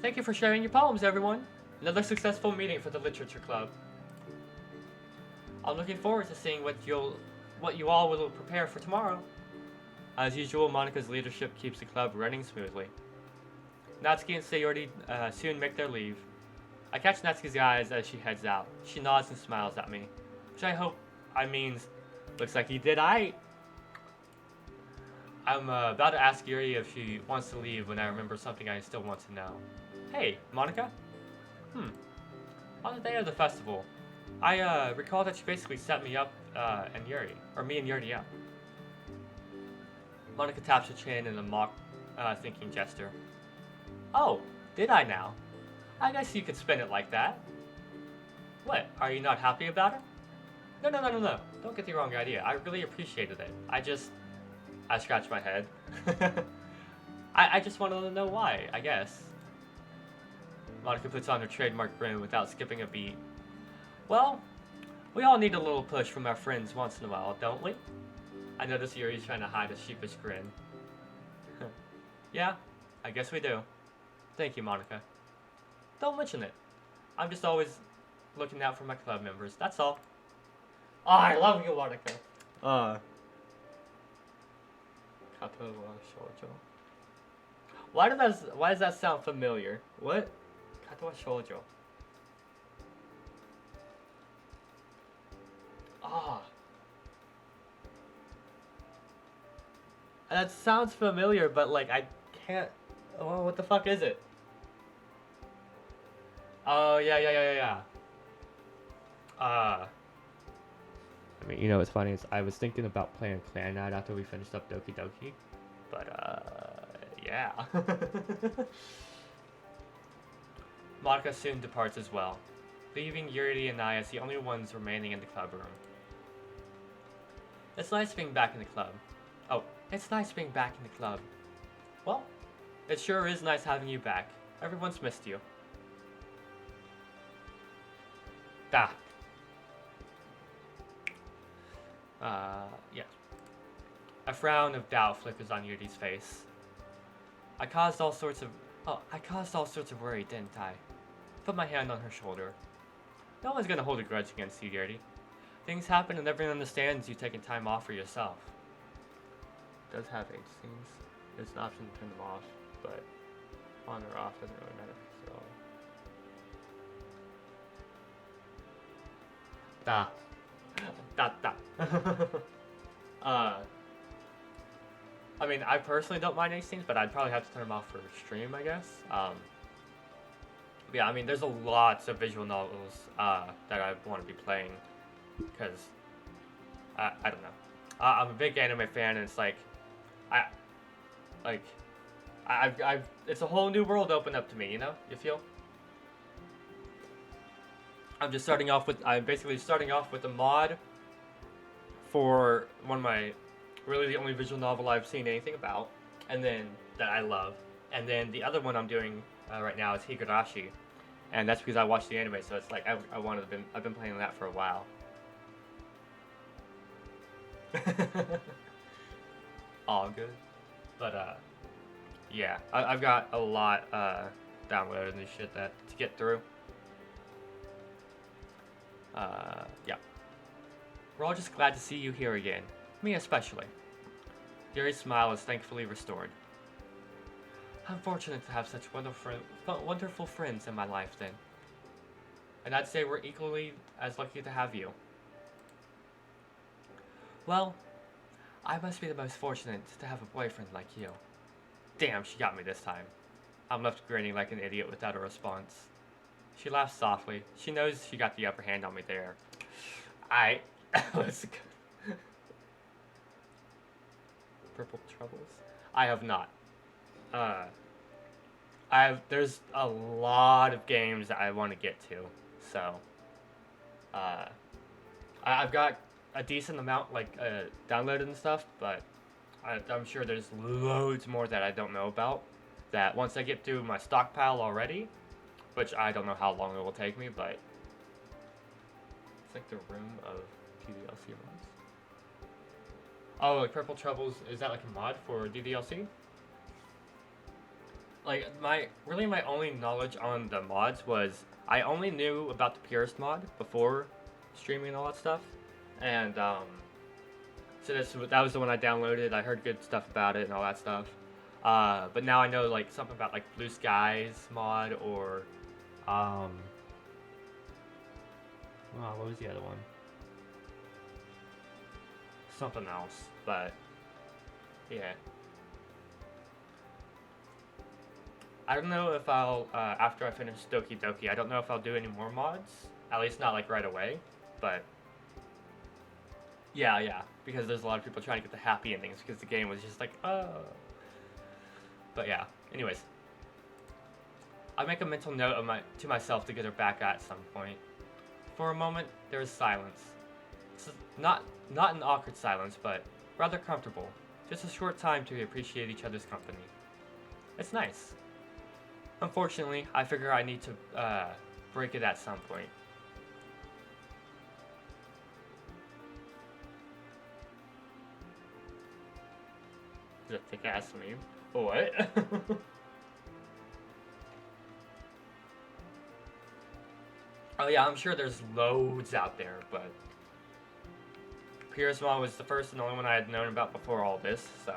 Thank you for sharing your poems, everyone. Another successful meeting for the literature club. I'm looking forward to seeing what you all will prepare for tomorrow. As usual, Monika's leadership keeps the club running smoothly. Natsuki and Sayori soon make their leave. I catch Natsuki's eyes as she heads out. She nods and smiles at me, which I hope means looks like he did aight. I'm about to ask Yuri if she wants to leave when I remember something I still want to know. Hey, Monika? On the day of the festival, I recall that she basically set me up and Yuri, or me and Yuri up. Monika taps her chin in a mock, thinking gesture. Oh, did I now? I guess you could spin it like that. What, are you not happy about it? No. Don't get the wrong idea. I really appreciated it. I scratch my head. I just wanted to know why, I guess. Monika puts on her trademark grin without skipping a beat. Well, we all need a little push from our friends once in a while, don't we? I notice Yuri's trying to hide a sheepish grin. Yeah, I guess we do. Thank you, Monika. Don't mention it. I'm just always looking out for my club members, that's all. Oh, I love you, Monika. Why does that sound familiar? What? Katawa shoujo. Ah. That sounds familiar, but like I can't. Oh, what the fuck is it? Oh yeah. I mean, you know what's funny is I was thinking about playing Clan Night after we finished up Doki Doki, but yeah. Monika soon departs as well, leaving Yuri and I as the only ones remaining in the club room. It's nice being back in the club. Oh, it's nice being back in the club. Well, it sure is nice having you back. Everyone's missed you. Da. Yeah. A frown of doubt flickers on Yuri's face. I caused all sorts of worry, didn't I? Put my hand on her shoulder. No one's gonna hold a grudge against you, Yuri. Things happen and everyone understands you taking time off for yourself. It does have age scenes. There's an option to turn them off, but on or off doesn't really matter. So I mean, I personally don't mind age scenes, but I'd probably have to turn them off for stream, I guess. Yeah, I mean, there's a lot of visual novels that I want to be playing, because I don't know. I'm a big anime fan, and it's like, it's a whole new world opened up to me. You feel? I'm basically starting off with a mod for one of my, really the only visual novel I've seen anything about, and then that I love, and then the other one I'm doing right now is Higurashi, and that's because I watched the anime, so it's like I've been playing that for a while. All good, but yeah, I've got a lot downloaded and shit to get through. Yeah. We're all just glad to see you here again. Me especially. Yuri's smile is thankfully restored. I'm fortunate to have such wonderful friends in my life then. And I'd say we're equally as lucky to have you. Well, I must be the most fortunate to have a boyfriend like you. Damn, she got me this time. I'm left grinning like an idiot without a response. She laughs softly. She knows she got the upper hand on me there. I let's go. Purple Troubles. I have not. Uh, there's a lot of games that I want to get to, so uh, I've got a decent amount downloaded and stuff, but I'm sure there's loads more that I don't know about. That once I get through my stockpile already, which I don't know how long it will take me, but it's like the room of DDLC mods. Oh, like Purple Troubles, is that like a mod for DDLC? Like my only knowledge on the mods was I only knew about the purist mod before streaming and all that stuff, and so that was the one I downloaded. I heard good stuff about it and all that stuff. But now I know like something about like Blue Skies mod or oh, what was the other one? Something else, but yeah. I don't know if I'll, after I finish Doki Doki, I don't know if I'll do any more mods. At least not, like, right away. But, yeah. Because there's a lot of people trying to get the happy endings because the game was just like, oh. But, yeah. Anyways. I make a mental note to myself to get her back at some point. For a moment, there is silence. It's not an awkward silence, but rather comfortable. Just a short time to appreciate each other's company. It's nice. Unfortunately, I figure I need to break it at some point. Is a thick ass meme? What? Oh yeah, I'm sure there's loads out there, but Purist Mod was the first and only one I had known about before all this, so.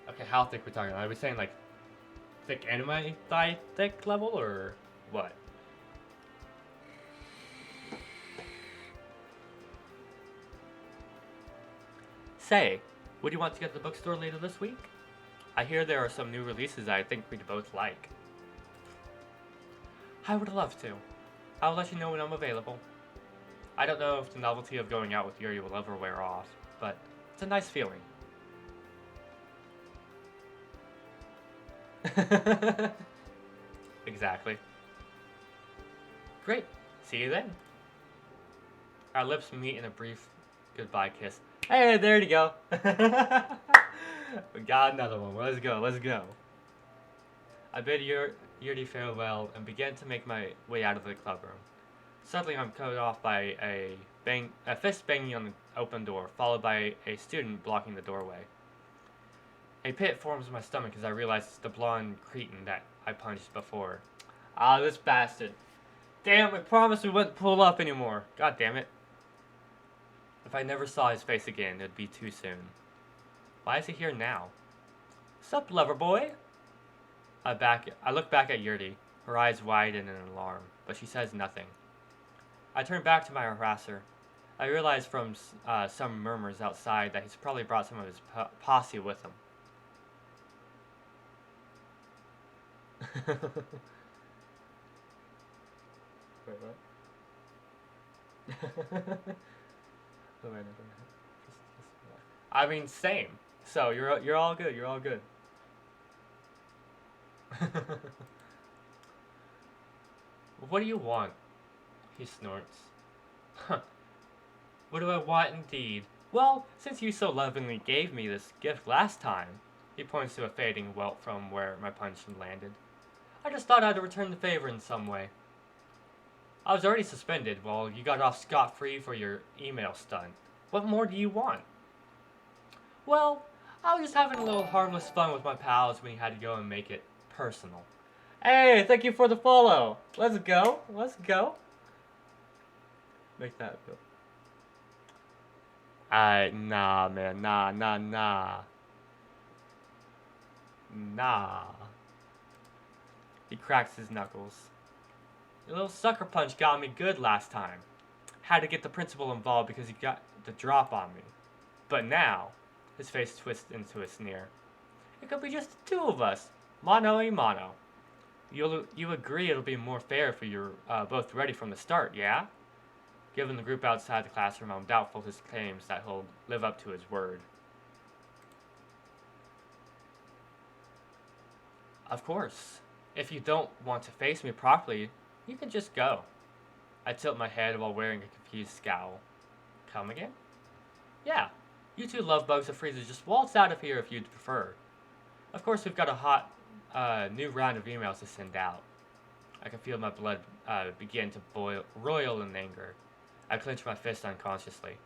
Okay, how thick we talking? Are we saying like thick anime thigh thick level or what? Say, would you want to get to the bookstore later this week? I hear there are some new releases I think we'd both like. I would love to. I'll let you know when I'm available. I don't know if the novelty of going out with Yuri will ever wear off, but it's a nice feeling. Exactly. Great. See you then. Our lips meet in a brief goodbye kiss. Hey, there you go. We got another one. Let's go. I bid Yuri farewell and began to make my way out of the clubroom. Suddenly, I'm cut off by a fist banging on the open door, followed by a student blocking the doorway. A pit forms in my stomach as I realize it's the blonde cretin that I punched before. Ah, this bastard. Damn, I promised we wouldn't pull up anymore. God damn it. If I never saw his face again, it'd be too soon. Why is he here now? Sup, lover boy? I look back at Yuri, her eyes widen in alarm, but she says nothing. I turn back to my harasser. I realize from some murmurs outside that he's probably brought some of his posse with him. Wait, what? I mean, same. So you're all good. You're all good. What do you want? He snorts. Huh. What do I want indeed? Well, since you so lovingly gave me this gift last time, he points to a fading welt from where my punch landed. I just thought I'd return the favor in some way. I was already suspended while you got off scot-free for your email stunt. What more do you want? Well, I was just having a little harmless fun with my pals when you had to go and make it personal. Hey, thank you for the follow. Let's go. Make that go. Nah, man. Nah. He cracks his knuckles. Your little sucker punch got me good last time. Had to get the principal involved because he got the drop on me. But now, his face twists into a sneer. It could be just the two of us, mano a mano. You agree it'll be more fair if you're both ready from the start, yeah? Given the group outside the classroom, I'm doubtful his claims that he'll live up to his word. Of course. If you don't want to face me properly, you can just go. I tilt my head while wearing a confused scowl. Come again? Yeah. You two love bugs and freezes. Just waltz out of here if you'd prefer. Of course, we've got a hot new round of emails to send out. I can feel my blood begin to roil in anger. I clench my fist unconsciously.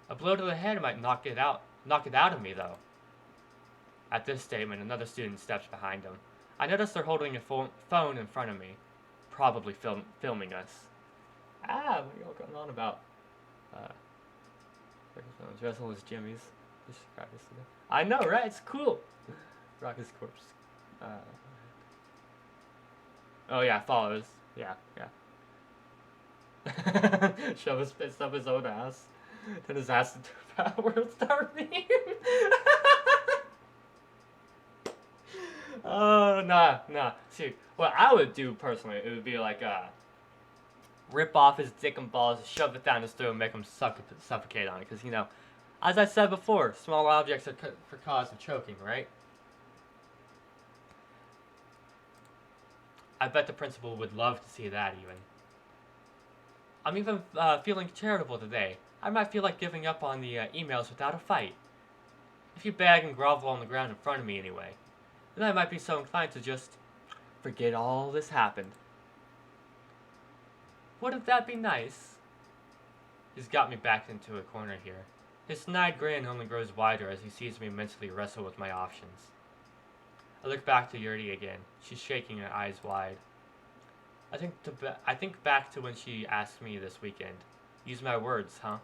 A blow to the head might knock it out of me, though. At this statement, another student steps behind him. I notice they're holding a phone in front of me, probably filming us. What are y'all going on about? Dressel is Jimmy's. I know, right? It's cool. Rock his corpse. Oh yeah, follows. Yeah. Shove his fist up his own ass. Then his ass into a world star meme. Oh, nah. See, what I would do personally, it would be like, rip off his dick and balls, shove it down his throat, and make him suffocate on it. Because, as I said before, small objects are for cause of choking, right? I bet the principal would love to see that, even. I'm even feeling charitable today. I might feel like giving up on the emails without a fight. If you beg and grovel on the ground in front of me anyway, then I might be so inclined to just forget all this happened. Wouldn't that be nice? He's got me backed into a corner here. His snide grin only grows wider as he sees me mentally wrestle with my options. I look back to Yuri again. She's shaking her eyes wide. I think back to when she asked me this weekend. Use my words, huh?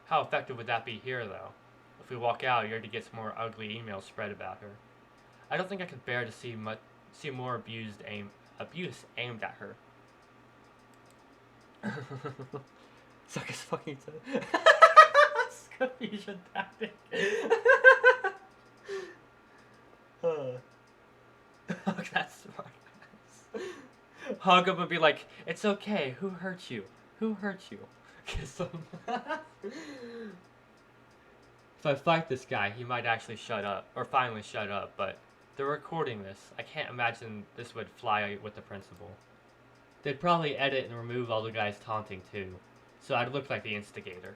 How effective would that be here, though? If we walk out, Yuri gets more ugly emails spread about her. I don't think I could bear to see more abuse aimed at her. Suck his fucking toe. Confusion tactic. That's smart. Hug him and be like, it's okay, who hurt you? Kiss him. If I fight this guy, he might actually finally shut up, but they're recording this. I can't imagine this would fly with the principal. They'd probably edit and remove all the guys taunting too, so I'd look like the instigator.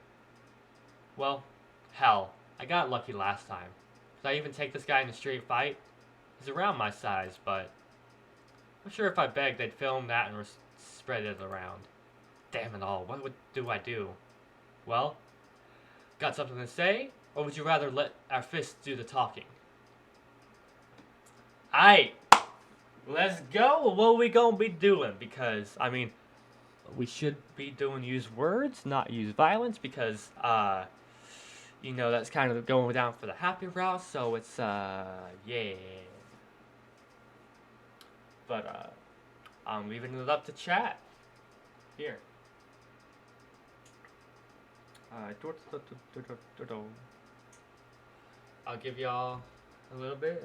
Well, hell, I got lucky last time. Could I even take this guy in a straight fight? He's around my size, but I'm sure if I begged, they'd film that and spread it around. Damn it all, what do I do? Well, got something to say? Or would you rather let our fists do the talking? Aight, let's go. What we gonna be doing? Because, we should be doing use words, not use violence, because, that's kind of going down for the happy route, so it's, yeah. But, I'm leaving it up to chat. Here. I'll give y'all a little bit.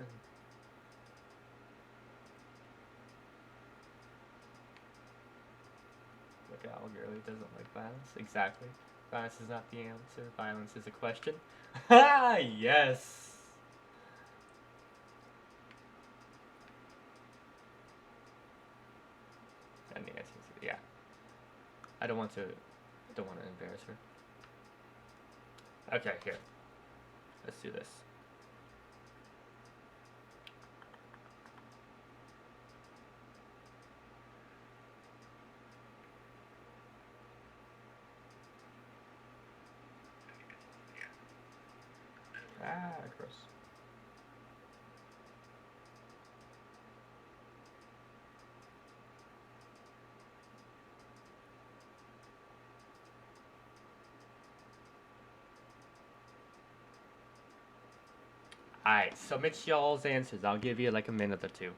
Look at how girly doesn't like violence. Exactly. Violence is not the answer. Violence is a question. Ha! Yes! I think that's easy. Yeah. I don't want to embarrass her. Okay, here. Let's do this. Gross. Alright, submit y'all's answers. I'll give you like a minute or two.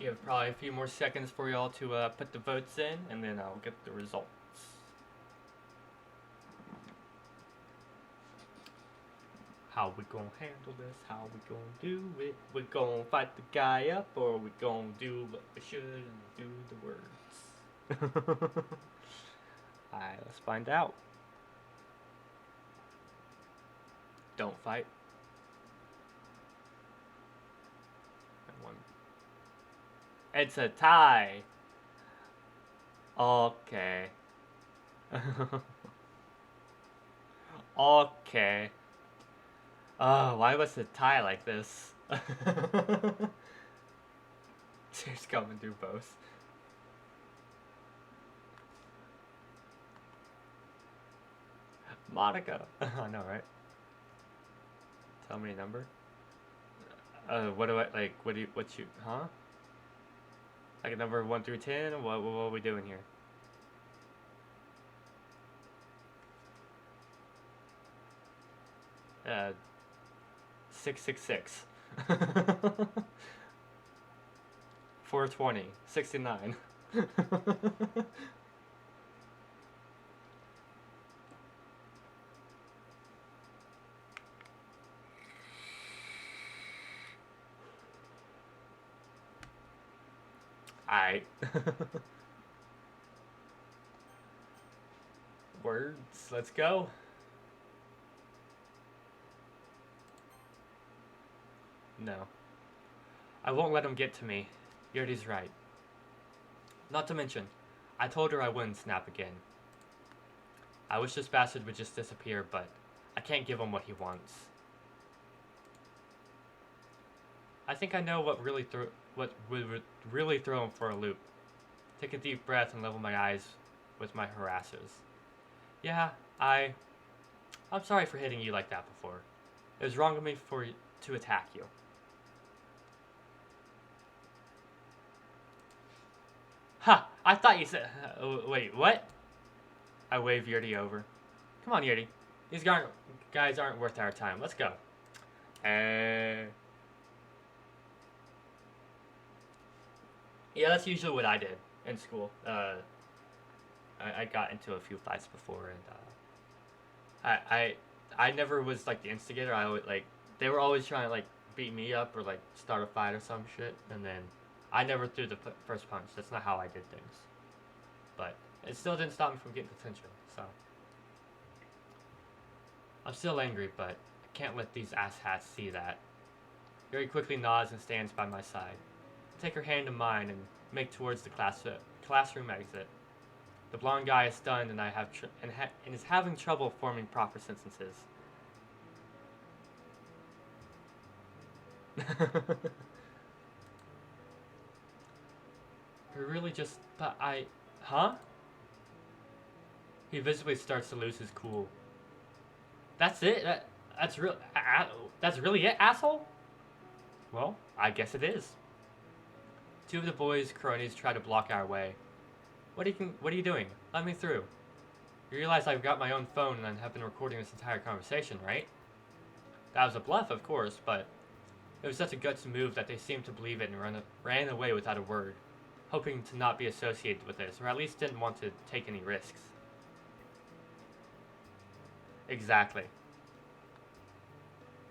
Give probably a few more seconds for y'all to put the votes in, and then I'll get the results. How we gonna handle this? How we gonna do it? We gonna fight the guy up, or we gonna do what we should and do the words? Alright, let's find out. Don't fight. It's a tie. Okay. Okay. Oh, why was it tie like this? Tears coming through both. Monica. I know, right? Tell me a number. What do I like? What you? Huh? Like a number 1 through 10? What are we doing here? Uh, 666. 420. 69. Alright. Words, let's go. No. I won't let him get to me. Yuri's right. Not to mention, I told her I wouldn't snap again. I wish this bastard would just disappear, but I can't give him what he wants. I think I know what would really throw him for a loop. Take a deep breath and level my eyes with my harassers. Yeah, I'm sorry for hitting you like that before. It was wrong of me to attack you. Ha! I thought you said... wait, what? I wave Yuri over. Come on, Yuri. These guys aren't worth our time. Let's go. Yeah, that's usually what I did in school. I got into a few fights before, and I never was like the instigator. I always they were always trying to like beat me up or like start a fight or some shit, and then I never threw the first punch. That's not how I did things. But it still didn't stop me from getting attention. So I'm still angry, but I can't let these asshats see that. Yuri quickly nods and stands by my side. Take her hand in mine and make towards the classroom exit. The blonde guy is stunned and and is having trouble forming proper sentences. Really just, but huh? He visibly starts to lose his cool. That's it? That's really it, asshole? Well, I guess it is. Two of the boys' cronies try to block our way. What are you doing? Let me through. You realize I've got my own phone and have been recording this entire conversation, right? That was a bluff, of course, but it was such a gutsy move that they seemed to believe it and ran away without a word, hoping to not be associated with this, or at least didn't want to take any risks. Exactly.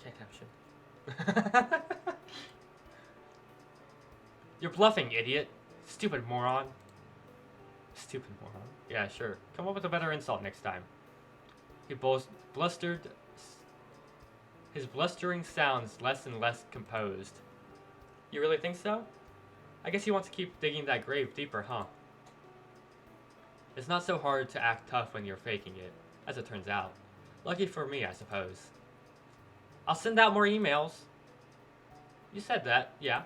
Can't have shit. You're bluffing, idiot. Stupid moron. Stupid moron. Yeah, sure. Come up with a better insult next time. He blustered. His blustering sounds less and less composed. You really think so? I guess he wants to keep digging that grave deeper, huh? It's not so hard to act tough when you're faking it, as it turns out. Lucky for me, I suppose. I'll send out more emails. You said that, yeah.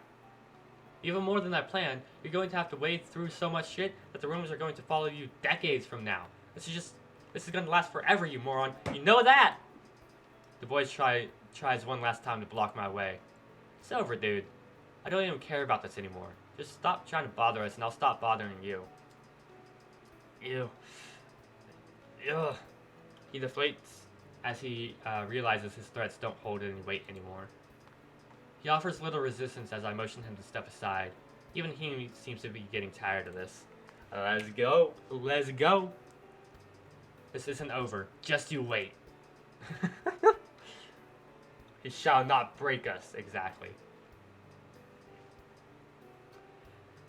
Even more than I planned, you're going to have to wade through so much shit that the rumors are going to follow you decades from now. This is going to last forever, you moron. You know that! The boy tries one last time to block my way. It's over, dude. I don't even care about this anymore. Just stop trying to bother us and I'll stop bothering you. Ew. Ugh. He deflates as he realizes his threats don't hold any weight anymore. He offers little resistance as I motion him to step aside. Even he seems to be getting tired of this. Let's go. Let's go. This isn't over. Just you wait. He shall not break us. Exactly.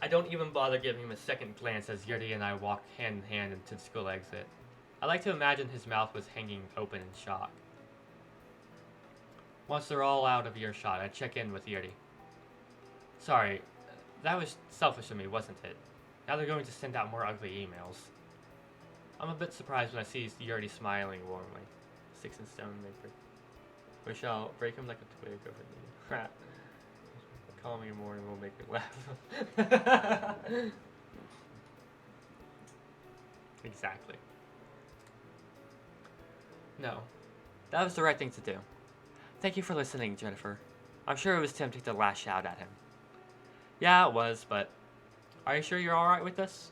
I don't even bother giving him a second glance as Yuri and I walk hand in hand into the school exit. I like to imagine his mouth was hanging open in shock. Once they're all out of earshot, I check in with Yuri. Sorry, that was selfish of me, wasn't it? Now they're going to send out more ugly emails. I'm a bit surprised when I see Yuri smiling warmly. Sticks and stone maker. We shall break him like a twig over the crap. Call me in the morning, we'll make it laugh. Exactly. No, that was the right thing to do. Thank you for listening, Jennifer. I'm sure it was tempting to lash out at him. Yeah, it was, but are you sure you're alright with this?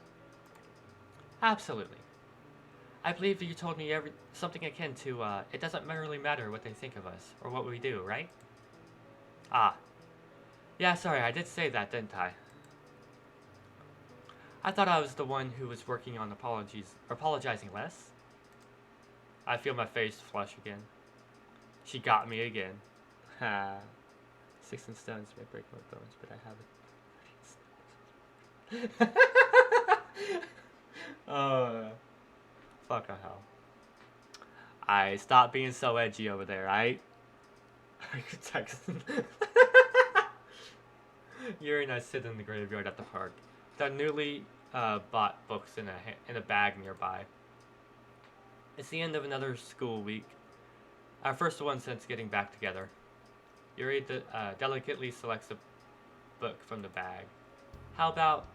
Absolutely. I believe you told me something akin to, it doesn't really matter what they think of us, or what we do, right? Ah. Yeah, sorry, I did say that, didn't I? I thought I was the one who was working on apologizing less. I feel my face flush again. She got me again. Ha. 6 and stones may break my bones, but I haven't. Fuck a hell. I stop being so edgy over there, right? I could text. Yuri and I sit in the graveyard at the park. With our newly bought books in a bag nearby. It's the end of another school week. Our first one since getting back together. Yuri delicately selects a book from the bag. How about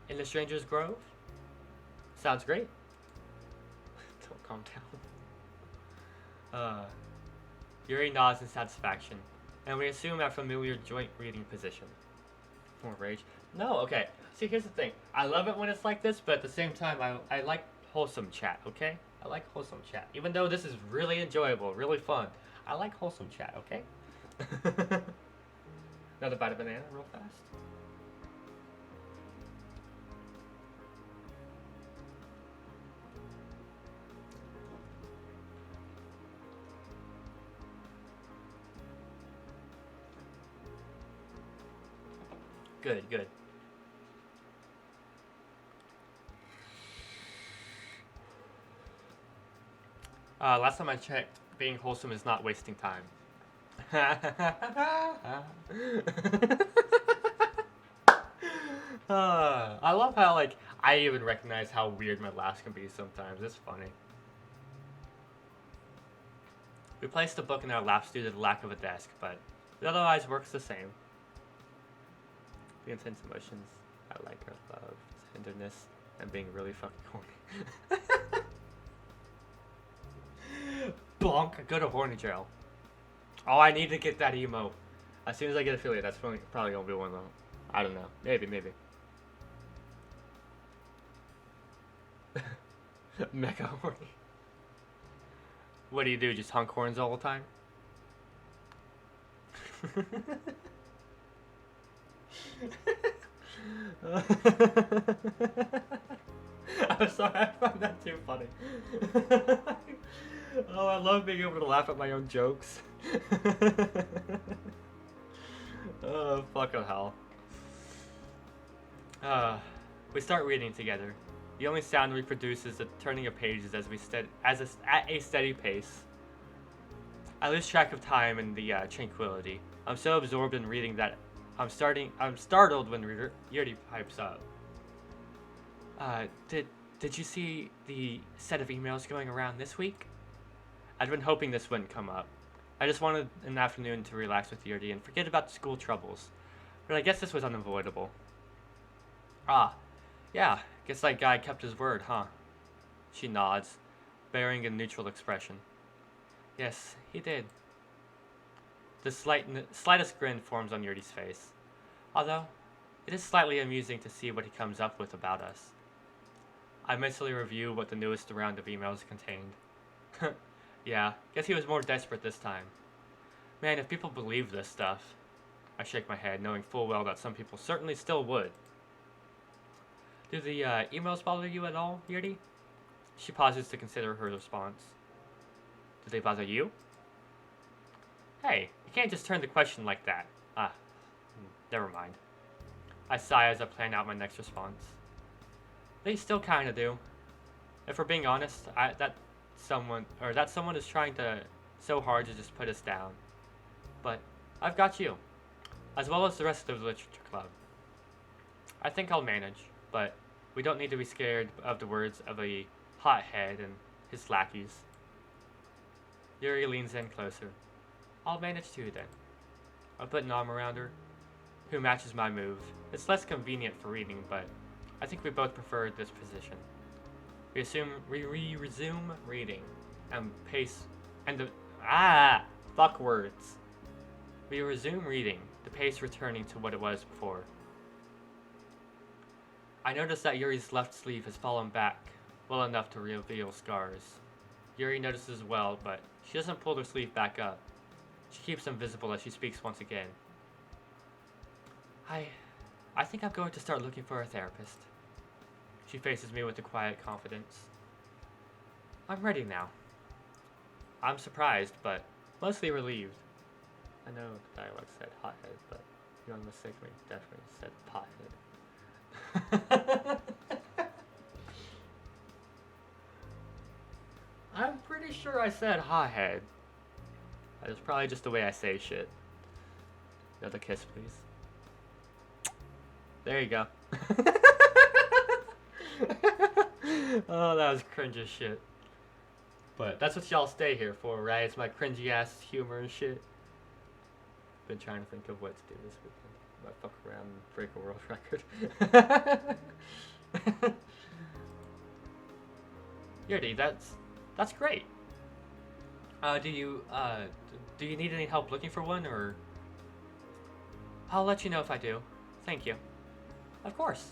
In the Stranger's Grove? Sounds great. Don't calm down. Yuri nods in satisfaction, and we assume our familiar joint reading position. More rage. No, okay. See, here's the thing. I love it when it's like this, but at the same time, I like wholesome chat, okay? I like wholesome chat. Even though this is really enjoyable, really fun, I like wholesome chat, okay? Another bite of banana real fast. Good, good. Last time I checked, being wholesome is not wasting time. I love how, like, I even recognize how weird my laughs can be sometimes. It's funny. We placed the book in our laps due to the lack of a desk, but it otherwise works the same. The intense emotions, I like her love, tenderness, and being really fucking horny. Bonk, go to horny jail. Oh, I need to get that emo. As soon as I get affiliate, that's probably gonna be one of them. I don't know. Maybe. Mega horny. What do you do? Just honk horns all the time? I'm sorry, I found that too funny. Oh, I love being able to laugh at my own jokes. Oh, fucking hell. We start reading together. The only sound we produce is the turning of pages as we at a steady pace. I lose track of time in the tranquility. I'm so absorbed in reading that I'm startled when Yuri pipes up. Did you see the set of emails going around this week? I'd been hoping this wouldn't come up. I just wanted an afternoon to relax with Yuri and forget about school troubles. But I guess this was unavoidable. Ah, yeah, guess that guy kept his word, huh? She nods, bearing a neutral expression. Yes, he did. The slightest grin forms on Yuri's face. Although, it is slightly amusing to see what he comes up with about us. I mentally review what the newest round of emails contained. Yeah, guess he was more desperate this time. Man, if people believe this stuff. I shake my head, knowing full well that some people certainly still would. Do the emails bother you at all, Yuri? She pauses to consider her response. Do they bother you? Hey, you can't just turn the question like that. Never mind. I sigh as I plan out my next response. They still kinda do. If we're being honest, that someone is trying so hard to just put us down. But I've got you, as well as the rest of the literature club. I think I'll manage, but we don't need to be scared of the words of a hothead and his lackeys. Yuri leans in closer. I'll manage too then. I put an arm around her, who matches my move. It's less convenient for reading, but I think we both prefer this position. We resume reading, and fuck words. We resume reading, the pace returning to what it was before. I notice that Yuri's left sleeve has fallen back well enough to reveal scars. Yuri notices as well, but she doesn't pull her sleeve back up. She keeps them visible as she speaks once again. I think I'm going to start looking for a therapist. She faces me with a quiet confidence. I'm ready now. I'm surprised, but mostly relieved. I know the dialogue said hothead, but you unmistakably definitely said pothead. I'm pretty sure I said hothead. It's probably just the way I say shit. Another kiss, please. There you go. Oh, that was cringe as shit. But that's what y'all stay here for, right? It's my cringy ass humor and shit. Been trying to think of what to do this weekend. I fuck around and break a world record. Yuri, that's great. Do you need any help looking for one, or? I'll let you know if I do. Thank you. Of course.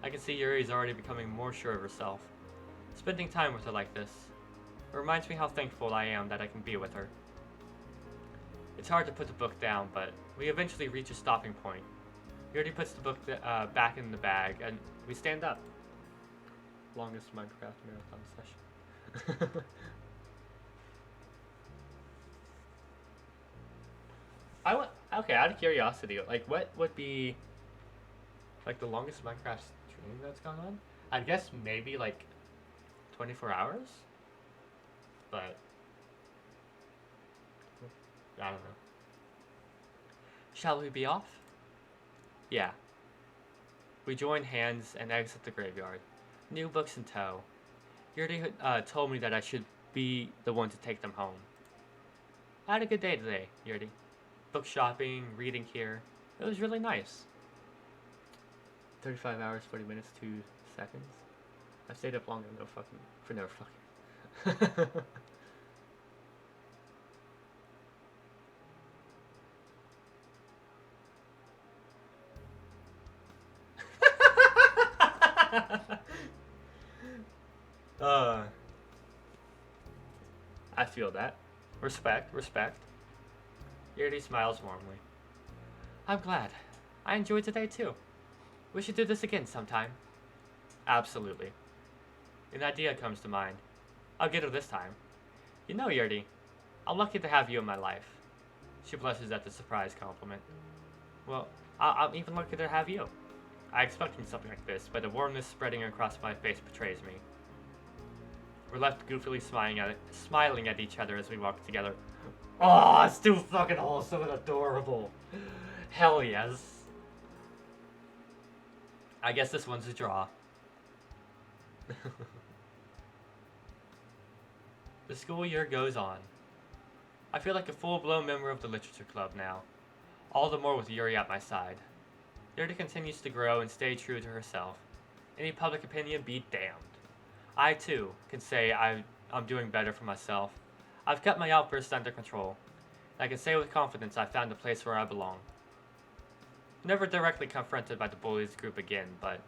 I can see Yuri's already becoming more sure of herself. Spending time with her like this, it reminds me how thankful I am that I can be with her. It's hard to put the book down, but we eventually reach a stopping point. Yuri puts the book back in the bag, and we stand up. Longest Minecraft marathon session. Okay, out of curiosity, like, what would be, like, the longest Minecraft stream that's gone on? I guess maybe, like, 24 hours? But, I don't know. Shall we be off? Yeah. We join hands and exit the graveyard. New books in tow. Yuri told me that I should be the one to take them home. I had a good day today, Yuri. Book shopping, reading here. It was really nice. 35 hours, 40 minutes, 2 seconds. I stayed up longer for no fucking. I feel that. Respect. Yuri smiles warmly. I'm glad. I enjoyed today too. We should do this again sometime. Absolutely. An idea comes to mind. I'll get her this time. You know, Yuri, I'm lucky to have you in my life. She blushes at the surprise compliment. Well, I'm even luckier to have you. I expected something like this, but the warmness spreading across my face betrays me. We're left goofily smiling at each other as we walk together. Oh, it's too fucking wholesome and adorable. Hell yes. I guess this one's a draw. The school year goes on. I feel like a full-blown member of the literature club now. All the more with Yuri at my side. Yuri continues to grow and stay true to herself. Any public opinion be damned. I, too, can say I'm doing better for myself. I've kept my outbursts under control. I can say with confidence I found a place where I belong. Never directly confronted by the bullies group again, but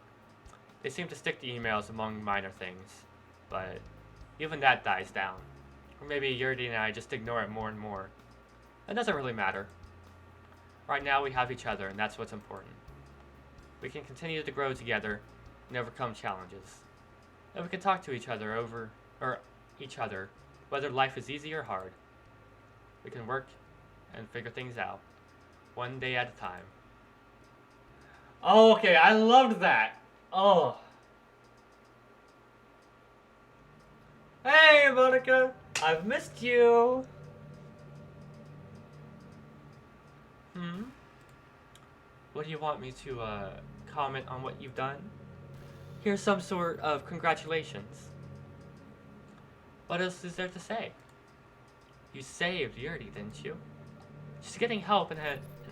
they seem to stick to emails among minor things. But even that dies down. Or maybe Yuri and I just ignore it more and more. It doesn't really matter. Right now we have each other, and that's what's important. We can continue to grow together and overcome challenges. And we can talk to each other whether life is easy or hard. We can work and figure things out, one day at a time. Oh, okay, I loved that. Oh. Hey, Monica, I've missed you. What do you want me to comment on what you've done? Here's some sort of congratulations. What else is there to say? You saved Yuri, didn't you? She's getting help and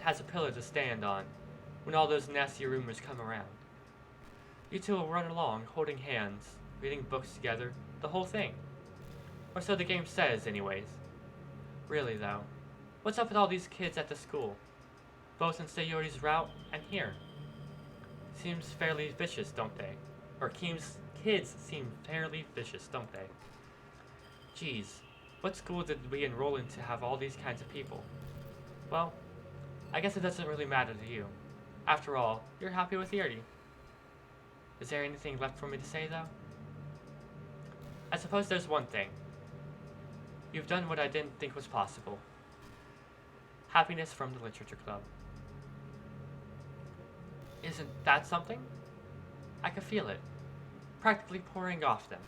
has a pillar to stand on when all those nasty rumors come around. You two will run along, holding hands, reading books together, the whole thing. Or so the game says, anyways. Really, though, what's up with all these kids at the school? Both in Sayori's route and here. Seems fairly vicious, don't they? Or kids seem fairly vicious, don't they? Geez, what school did we enroll in to have all these kinds of people? Well, I guess it doesn't really matter to you. After all, you're happy with Yuri. Is there anything left for me to say, though? I suppose there's one thing. You've done what I didn't think was possible. Happiness from the Literature Club. Isn't that something? I could feel it, practically pouring off them.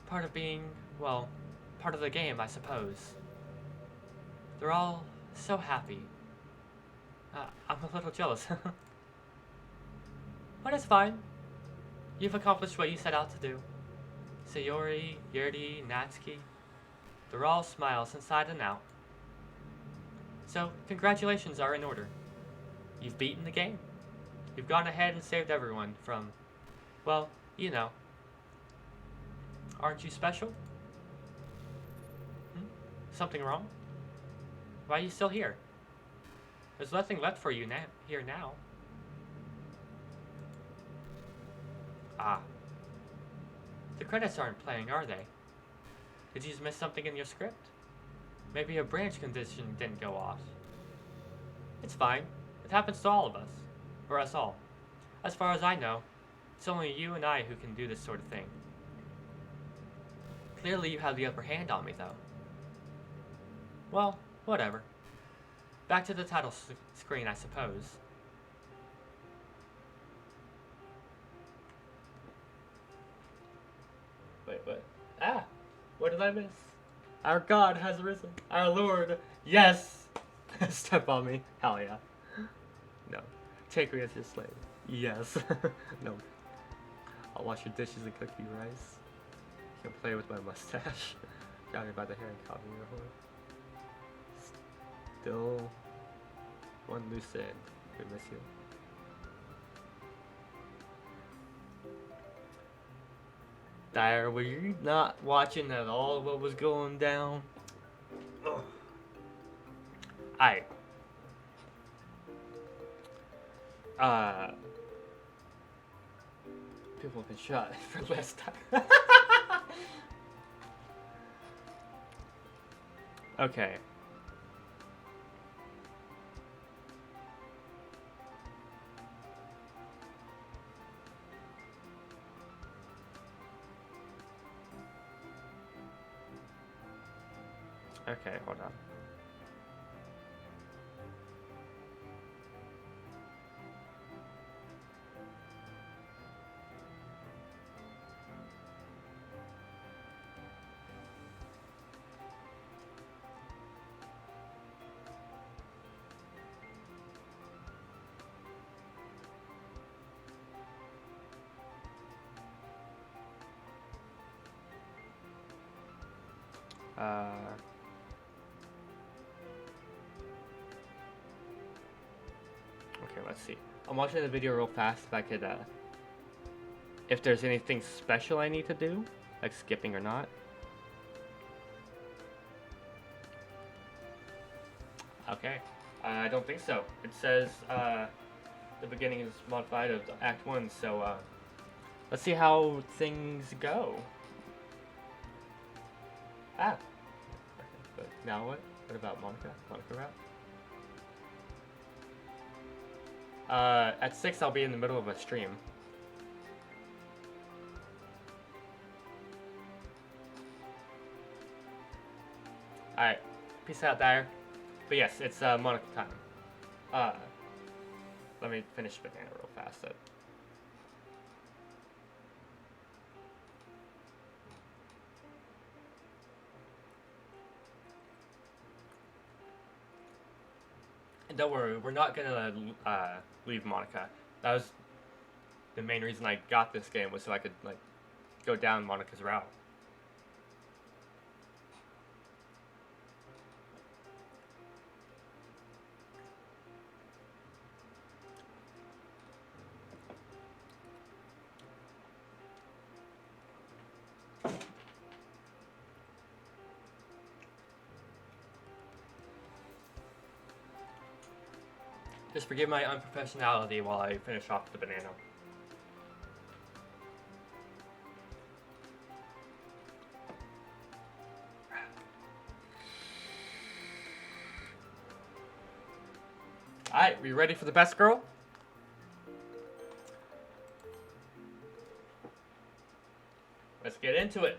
Part of being, well, part of the game, I suppose. They're all so happy. I'm a little jealous. But it's fine. You've accomplished what you set out to do. Sayori, Yuri, Natsuki, they're all smiles inside and out. So, congratulations are in order. You've beaten the game. You've gone ahead and saved everyone from, well, you know. Aren't you special? Something wrong? Why are you still here? There's nothing left for you here now. Ah. The credits aren't playing, are they? Did you just miss something in your script? Maybe a branch condition didn't go off. It's fine. It happens to all of us. Or us all. As far as I know, it's only you and I who can do this sort of thing. Clearly you have the upper hand on me, though. Well, whatever. Back to the title screen, I suppose. Wait, what? Ah! What did I miss? Our God has risen. Our Lord. Yes! Step on me. Hell yeah. No. Take me as your slave. Yes. No. I'll wash your dishes and cook you rice. You can play with my mustache. Got me by the hair and caught me your horn. Still one loose end. We miss you. Dyer, were you not watching at all what was going down? Ugh. People have been shot for less time. Okay. Okay, hold on. Okay, let's see. I'm watching the video real fast if I could, if there's anything special I need to do, like skipping or not. Okay, I don't think so. It says, the beginning is modified of Act 1, so, let's see how things go. Ah! But now what? What about Monica? Monica rap? At 6, I'll be in the middle of a stream. Alright, peace out, Dyer. But yes, it's Monica time. Let me finish banana real fast. And don't worry, we're not gonna leave Monica. That was the main reason I got this game, was so I could like go down Monica's route. Just forgive my unprofessionality while I finish off the banana. Alright, we ready for the best girl? Let's get into it.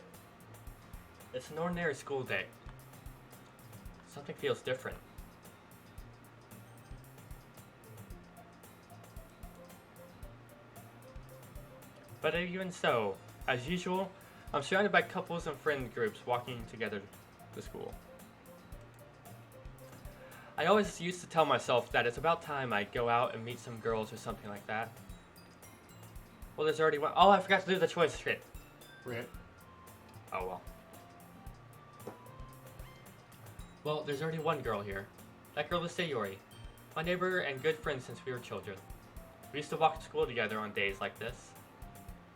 It's an ordinary school day. Something feels different. But even so, as usual, I'm surrounded by couples and friend groups walking together to school. I always used to tell myself that it's about time I go out and meet some girls or something like that. Well, there's already one. Oh, I forgot to do the choice shit. Rip. Oh well. Well, there's already one girl here. That girl is Yuri, my neighbor and good friend since we were children. We used to walk to school together on days like this.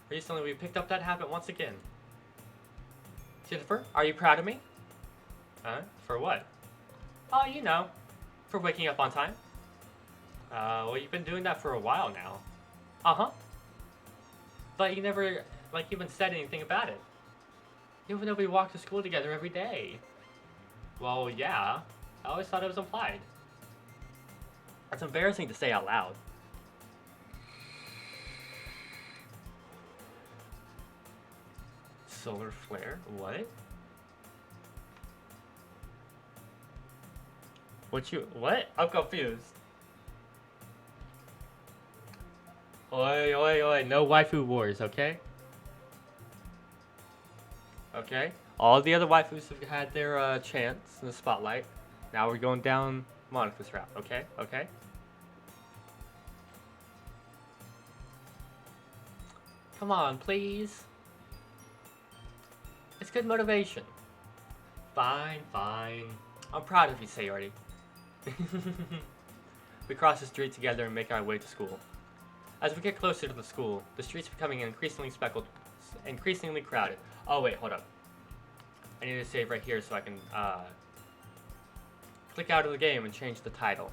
Recently, we picked up that habit once again. Jennifer, are you proud of me? Huh? For what? Oh, you know, for waking up on time. Well, you've been doing that for a while now. Uh-huh. But you never, even said anything about it. Even though we walk to school together every day. Well, yeah. I always thought it was implied. It's embarrassing to say out loud. Solar flare? What? What? I'm confused. Oi, oi, oi. No waifu wars, okay? Okay. All the other waifus have had their chance in the spotlight. Now we're going down Monica's route, okay? Okay? Come on, please. It's good motivation. Fine, fine. I'm proud of you, Sayori. We cross the street together and make our way to school. As we get closer to the school, the streets are becoming increasingly crowded. Oh wait, hold up. I need to save right here so I can click out of the game and change the title.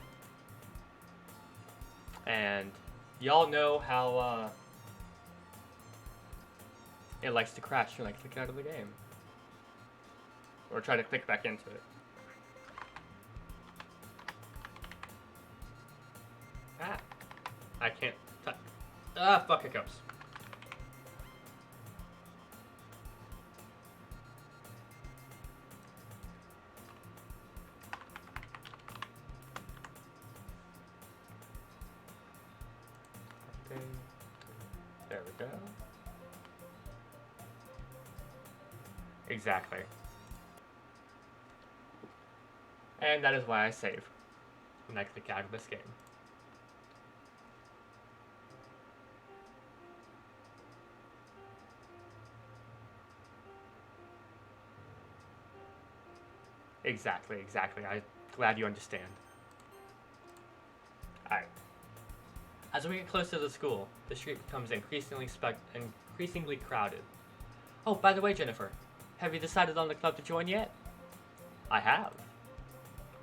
And y'all know how it likes to crash when I click out of the game. Or try to click back into it. Ah. I can't touch. Ah, fuck hiccups. Okay. There we go. Exactly. And that is why I save when I click out of this game. Exactly. I'm glad you understand. Alright. As we get closer to the school, the street becomes increasingly crowded. Oh, by the way, Jennifer, have you decided on the club to join yet? I have.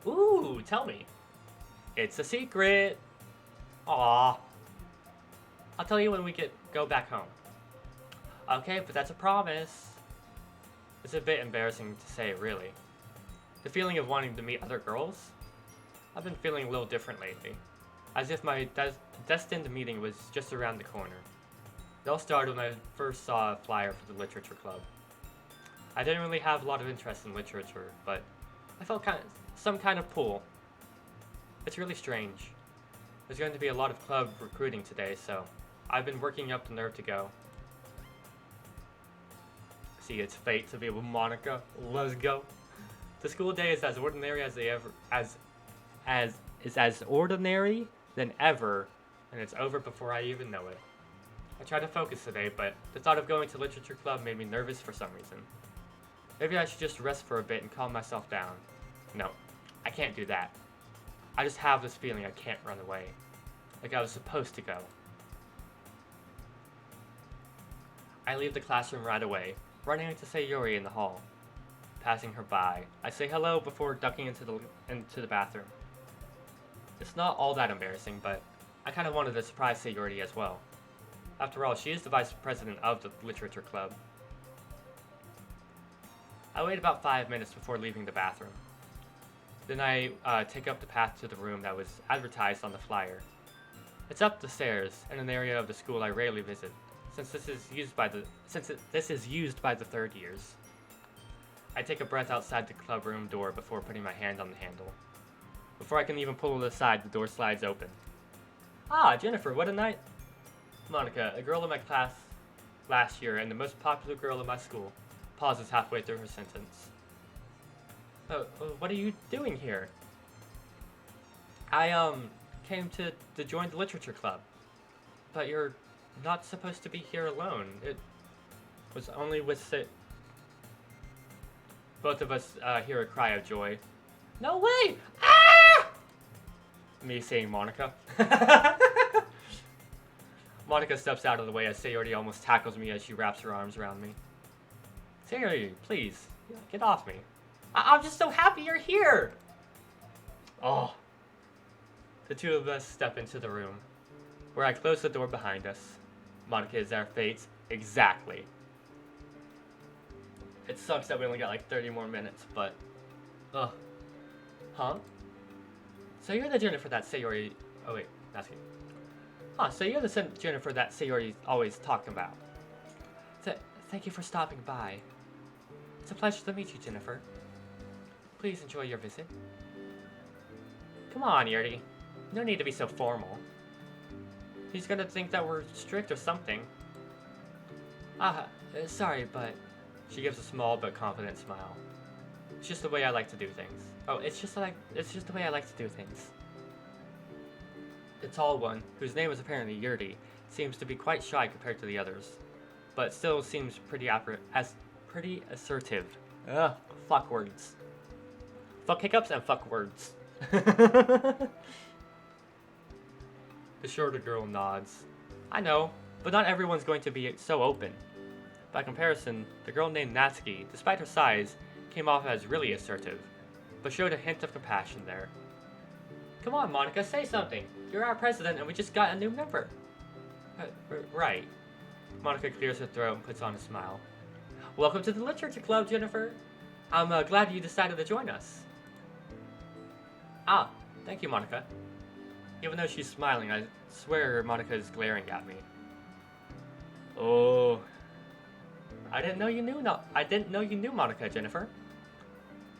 Ooh, tell me. It's a secret. Aww. I'll tell you when we go back home. Okay, but that's a promise. It's a bit embarrassing to say, really. The feeling of wanting to meet other girls? I've been feeling a little different lately. as if my destined meeting was just around the corner. It all started when I first saw a flyer for the literature club. I didn't really have a lot of interest in literature, but I felt some kind of pull. It's really strange. There's going to be a lot of club recruiting today, so I've been working up the nerve to go. See, it's fate to be with Monica. Let's go. The school day is as ordinary as ordinary than ever, and it's over before I even know it. I tried to focus today, but the thought of going to literature club made me nervous for some reason. Maybe I should just rest for a bit and calm myself down. No, I can't do that. I just have this feeling I can't run away. Like I was supposed to go. I leave the classroom right away, running into Sayuri in the hall. Passing her by, I say hello before ducking into the bathroom. It's not all that embarrassing, but I kind of wanted to surprise Sayuri as well. After all, she is the vice president of the literature club. I wait about 5 minutes before leaving the bathroom. Then I take up the path to the room that was advertised on the flyer. It's up the stairs in an area of the school I rarely visit, since this is used by the third years. I take a breath outside the club room door before putting my hand on the handle. Before I can even pull it aside, the door slides open. Ah, Jennifer, what a night! Monica, a girl in my class last year and the most popular girl in my school, pauses halfway through her sentence. What are you doing here? I, came to join the literature club. But you're not supposed to be here alone. It was only with both of us hear a cry of joy. No way! Ah! Me saying Monica. Monica steps out of the way as Sayori almost tackles me as she wraps her arms around me. Sayori, please, get off me. I'm just so happy you're here! Oh. The two of us step into the room, where I close the door behind us. Monica is our fate. Exactly. It sucks that we only got like 30 more minutes, but... Ugh. Huh? So you're the Jennifer that Sayori... Oh wait, that's me. Huh, so you're the Jennifer that Sayori's always talking about. Thank you for stopping by. It's a pleasure to meet you, Jennifer. Please enjoy your visit. Come on, Yuri. No need to be so formal. He's gonna think that we're strict or something. Sorry, but... She gives a small but confident smile. It's just the way I like to do things. Oh, it's just the way I like to do things. The tall one, whose name is apparently Yuri, seems to be quite shy compared to the others, but still seems pretty assertive. Ugh, fuck words. Fuck hiccups and fuck words. The shorter girl nods. I know, but not everyone's going to be so open. By comparison, the girl named Natsuki, despite her size, came off as really assertive, but showed a hint of compassion there. Come on, Monica, say something. You're our president and we just got a new member. Right. Monica clears her throat and puts on a smile. Welcome to the literature club, Jennifer. I'm glad you decided to join us. Ah, thank you, Monica. Even though she's smiling, I swear Monica is glaring at me. Oh... I didn't know you knew Monica, Jennifer.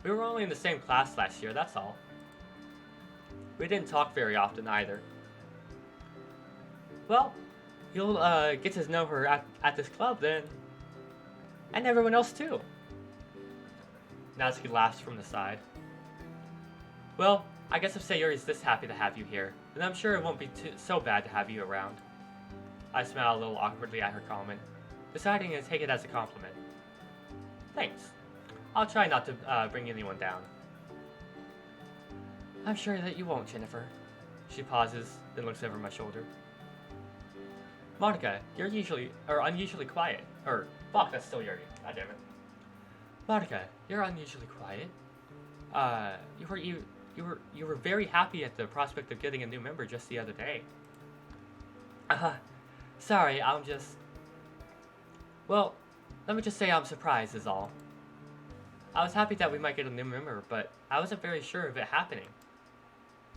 We were only in the same class last year, that's all. We didn't talk very often either. Well, you'll get to know her at this club then. And everyone else too. Natsuki laughs from the side. Well, I guess if Sayuri's this happy to have you here, then I'm sure it won't be so bad to have you around. I smile a little awkwardly at her comment, deciding to take it as a compliment. Thanks. I'll try not to bring anyone down. I'm sure that you won't, Jennifer. She pauses, then looks over my shoulder. Monica, you're unusually quiet. Fuck, that's still Yuri. God damn it. Monica, you're unusually quiet. You were very happy at the prospect of getting a new member just the other day. Sorry, I'm just... Well, let me just say I'm surprised is all. I was happy that we might get a new member, but I wasn't very sure of it happening.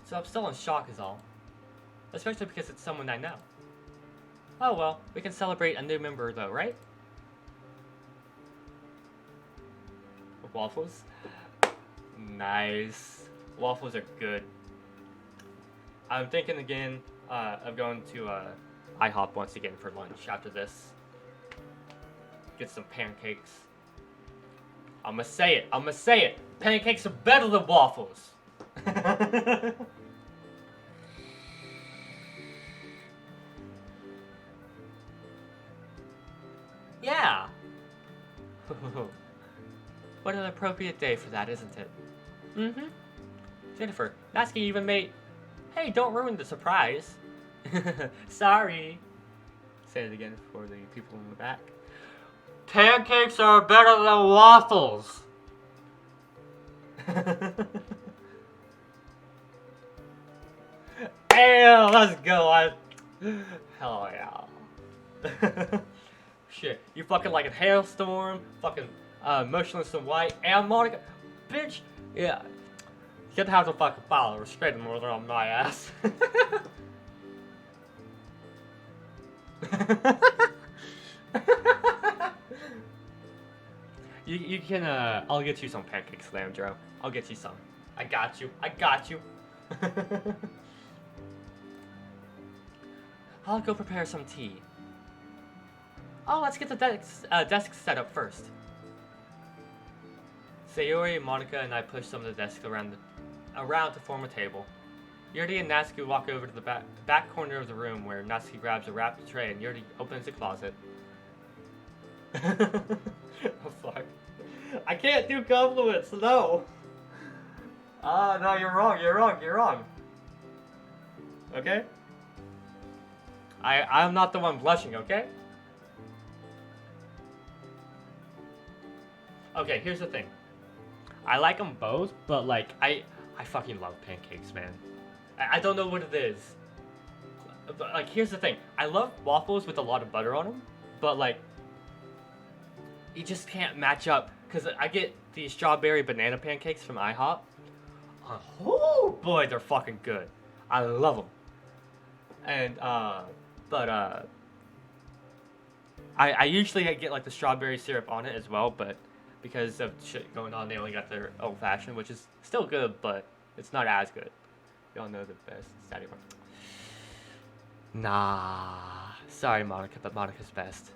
So I'm still in shock is all. especially because it's someone I know. Oh well, we can celebrate a new member though, right? Waffles? Nice. Waffles are good. I'm thinking again of going to IHOP once again for lunch after this. Get some pancakes. I'ma say it. Pancakes are better than waffles. Yeah. What an appropriate day for that, isn't it? Mm-hmm. Jennifer, Natsuki even made... Hey, don't ruin the surprise. Sorry. Say it again for the people in the back. Pancakes are better than waffles. Hey, let's go. Hell yeah. Shit, you fucking like a hailstorm, fucking Motionless in White, and Monica. Bitch, yeah. You'd have to fucking file a restraining order on my ass. you can, I'll get you some pancakes, Landro. I'll get you some. I got you. I'll go prepare some tea. Oh, let's get the desk set up first. Sayori, Monica, and I push some of the desks around to form a table. Yuri and Natsuki walk over to the back corner of the room where Natsuki grabs a wrapped tray and Yuri opens a closet. Oh fuck. I can't do compliments, no! No, you're wrong. Okay? I'm not the one blushing, okay? Okay, here's the thing. I like them both, but like, I fucking love pancakes, man. I don't know what it is. But like, here's the thing. I love waffles with a lot of butter on them, but like, you just can't match up. Because I get these strawberry banana pancakes from IHOP. Oh boy, they're fucking good. I love them. And, I usually get like the strawberry syrup on it as well, but because of shit going on, they only got their old fashioned, which is still good, but it's not as good. Y'all know the best. It's Daddy One. Nah. Sorry, Monica, but Monica's best.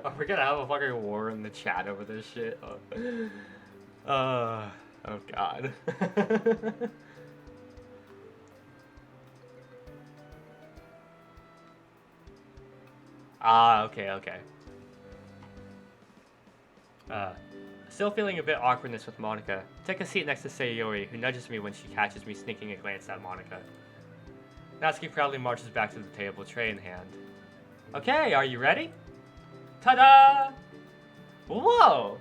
Are we gonna have a fucking war in the chat over this shit? Oh god. Okay. Still feeling a bit awkwardness with Monica. Take a seat next to Sayori, who nudges me when she catches me sneaking a glance at Monica. Natsuki proudly marches back to the table, tray in hand. Okay, are you ready? Ta-da! Whoa!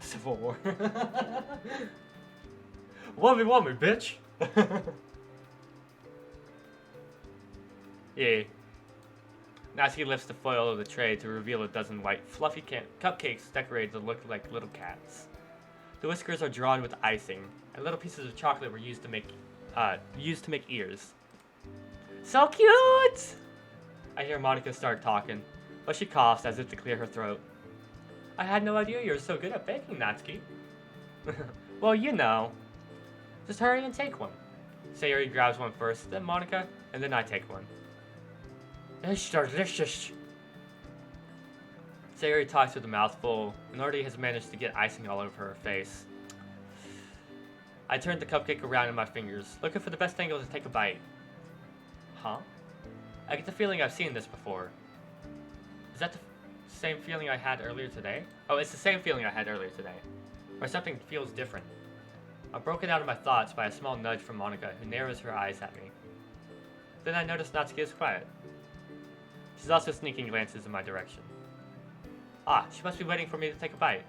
Civil War. 1v1 me, bitch! Yeah. Natsuki lifts the foil of the tray to reveal a dozen white, fluffy cupcakes decorated to look like little cats. The whiskers are drawn with icing, and little pieces of chocolate were used to make ears. So cute! I hear Monica start talking, but she coughs as if to clear her throat. I had no idea you were so good at baking, Natsuki. Well, you know. Just hurry and take one. Sayori grabs one first, then Monica, and then I take one. It's delicious. Sayori talks with a mouthful and already has managed to get icing all over her face. I turn the cupcake around in my fingers, looking for the best angle to take a bite. Huh? I get the feeling I've seen this before. Is that the same feeling I had earlier today? Oh, it's the same feeling I had earlier today. Or something feels different. I'm broken out of my thoughts by a small nudge from Monica, who narrows her eyes at me. Then I notice Natsuki is quiet. She's also sneaking glances in my direction. Ah, she must be waiting for me to take a bite.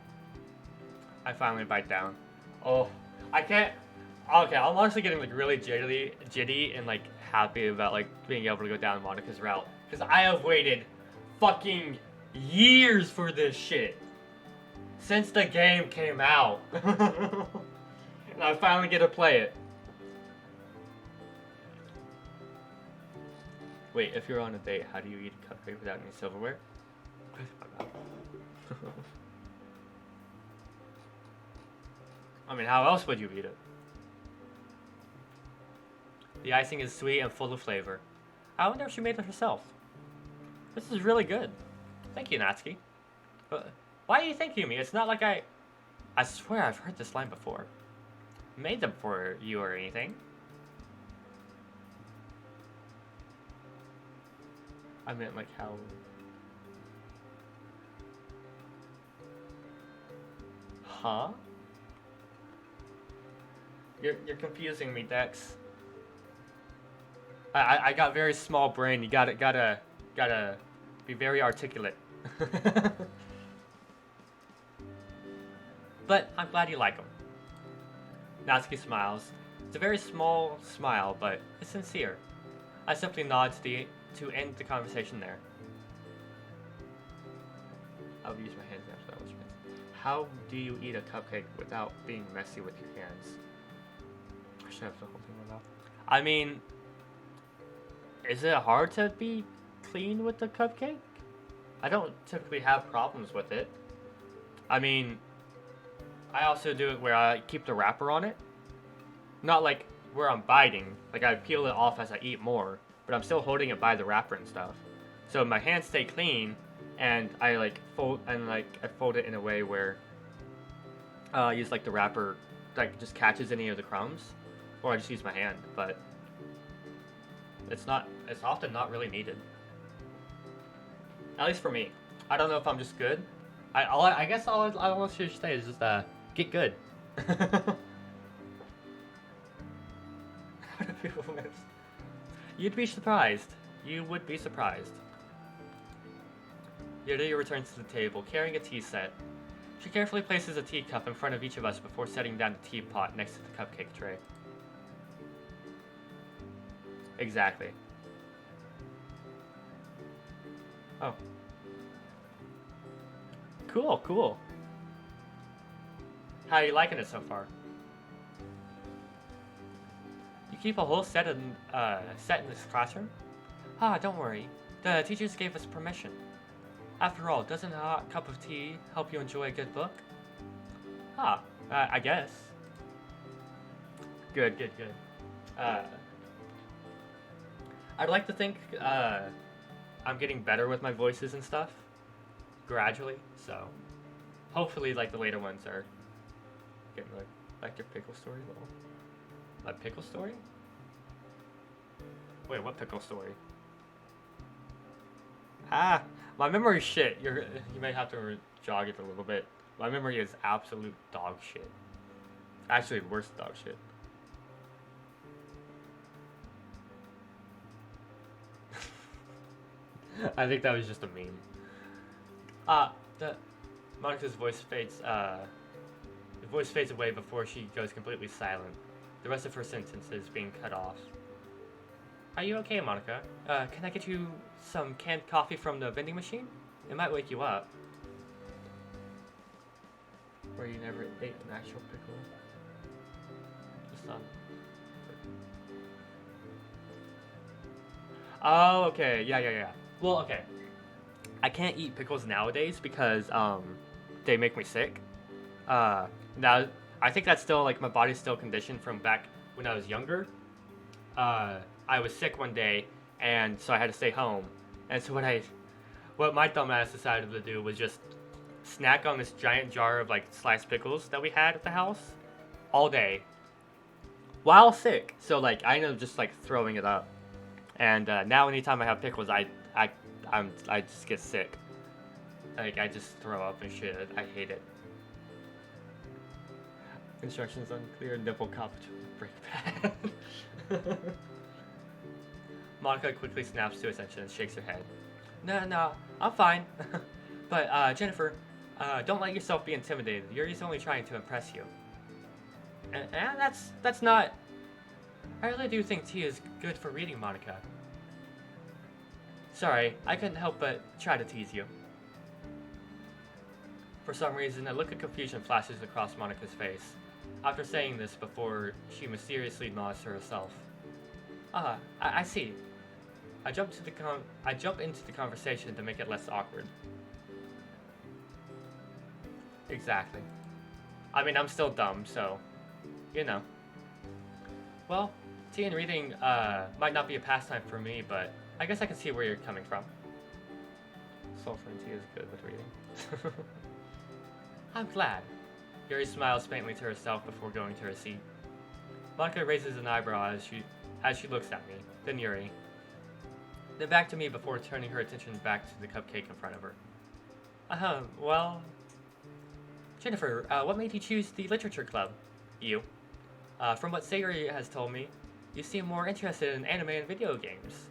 I finally bite down. Oh, I can't... Okay, I'm honestly getting like really jitty and like happy about like being able to go down Monica's route. Because I have waited fucking years for this shit. Since the game came out. And I finally get to play it. Wait, if you're on a date, how do you eat a cupcake without any silverware? I mean, how else would you eat it? The icing is sweet and full of flavor. I wonder if she made it herself. This is really good. Thank you, Natsuki. Why are you thanking me? It's not like I swear I've heard this line before. Made them for you or anything. I meant like how... Huh? You're confusing me, Dex. I got very small brain. You gotta be very articulate. But I'm glad you like them. Natsuki smiles. It's a very small smile, but it's sincere. I simply nod to end the conversation there. I'll use my hands after that. How do you eat a cupcake without being messy with your hands? I should have the whole thing without. I mean, is it hard to be clean with the cupcake? I don't typically have problems with it. I mean, I also do it where I keep the wrapper on it. Not like where I'm biting. Like I peel it off as I eat more, but I'm still holding it by the wrapper and stuff. So my hands stay clean, and I fold it in a way where I use like the wrapper like just catches any of the crumbs, or I just use my hand. But it's often not really needed. At least for me. I don't know if I'm just good. I guess all I should say is just get good. How do people miss? You'd be surprised. You would be surprised. Yuri returns to the table, carrying a tea set. She carefully places a teacup in front of each of us before setting down the teapot next to the cupcake tray. Exactly. Oh. Cool. How are you liking it so far? You keep a whole set in this classroom? Ah, don't worry. The teachers gave us permission. After all, doesn't a hot cup of tea help you enjoy a good book? I guess. Good. I'd like to think I'm getting better with my voices and stuff. Gradually, so hopefully like the later ones are getting like your pickle story level. My pickle story? Wait, what pickle story? My memory is shit. You may have to jog it a little bit. My memory is absolute dog shit. Actually, worse dog shit. I think that was just a meme. Monica's voice fades. The voice fades away before she goes completely silent. The rest of her sentence is being cut off. Are you okay, Monica? Can I get you some canned coffee from the vending machine? It might wake you up. Where you never ate an actual pickle. Just on. Oh, okay. Yeah. Well, okay. I can't eat pickles nowadays because they make me sick. Now I think that's still like my body's still conditioned from back when I was younger. I was sick one day, and so I had to stay home. And so what my dumbass decided to do was just snack on this giant jar of like sliced pickles that we had at the house all day while sick. So like I ended up just like throwing it up. And now anytime I have pickles, I just get sick. Like I just throw up and shit. I hate it. Instructions unclear. Nipple cop to break pad. Monica quickly snaps to attention and shakes her head. No, I'm fine. But Jennifer, don't let yourself be intimidated. Yuri's only trying to impress you. And that's not. I really do think tea is good for reading, Monica. Sorry, I couldn't help but try to tease you. For some reason, a look of confusion flashes across Monica's face. After saying this before, she mysteriously nods to herself. Ah, I see. I jump into the conversation to make it less awkward. Exactly. I mean, I'm still dumb, so, you know. Well, tea and reading might not be a pastime for me, but I guess I can see where you're coming from. Sulfur and tea is good with reading. I'm glad. Yuri smiles faintly to herself before going to her seat. Monica raises an eyebrow as she looks at me, then Yuri. Then back to me before turning her attention back to the cupcake in front of her. Well... Jennifer, what made you choose the literature club? You. From what Sayuri has told me, you seem more interested in anime and video games.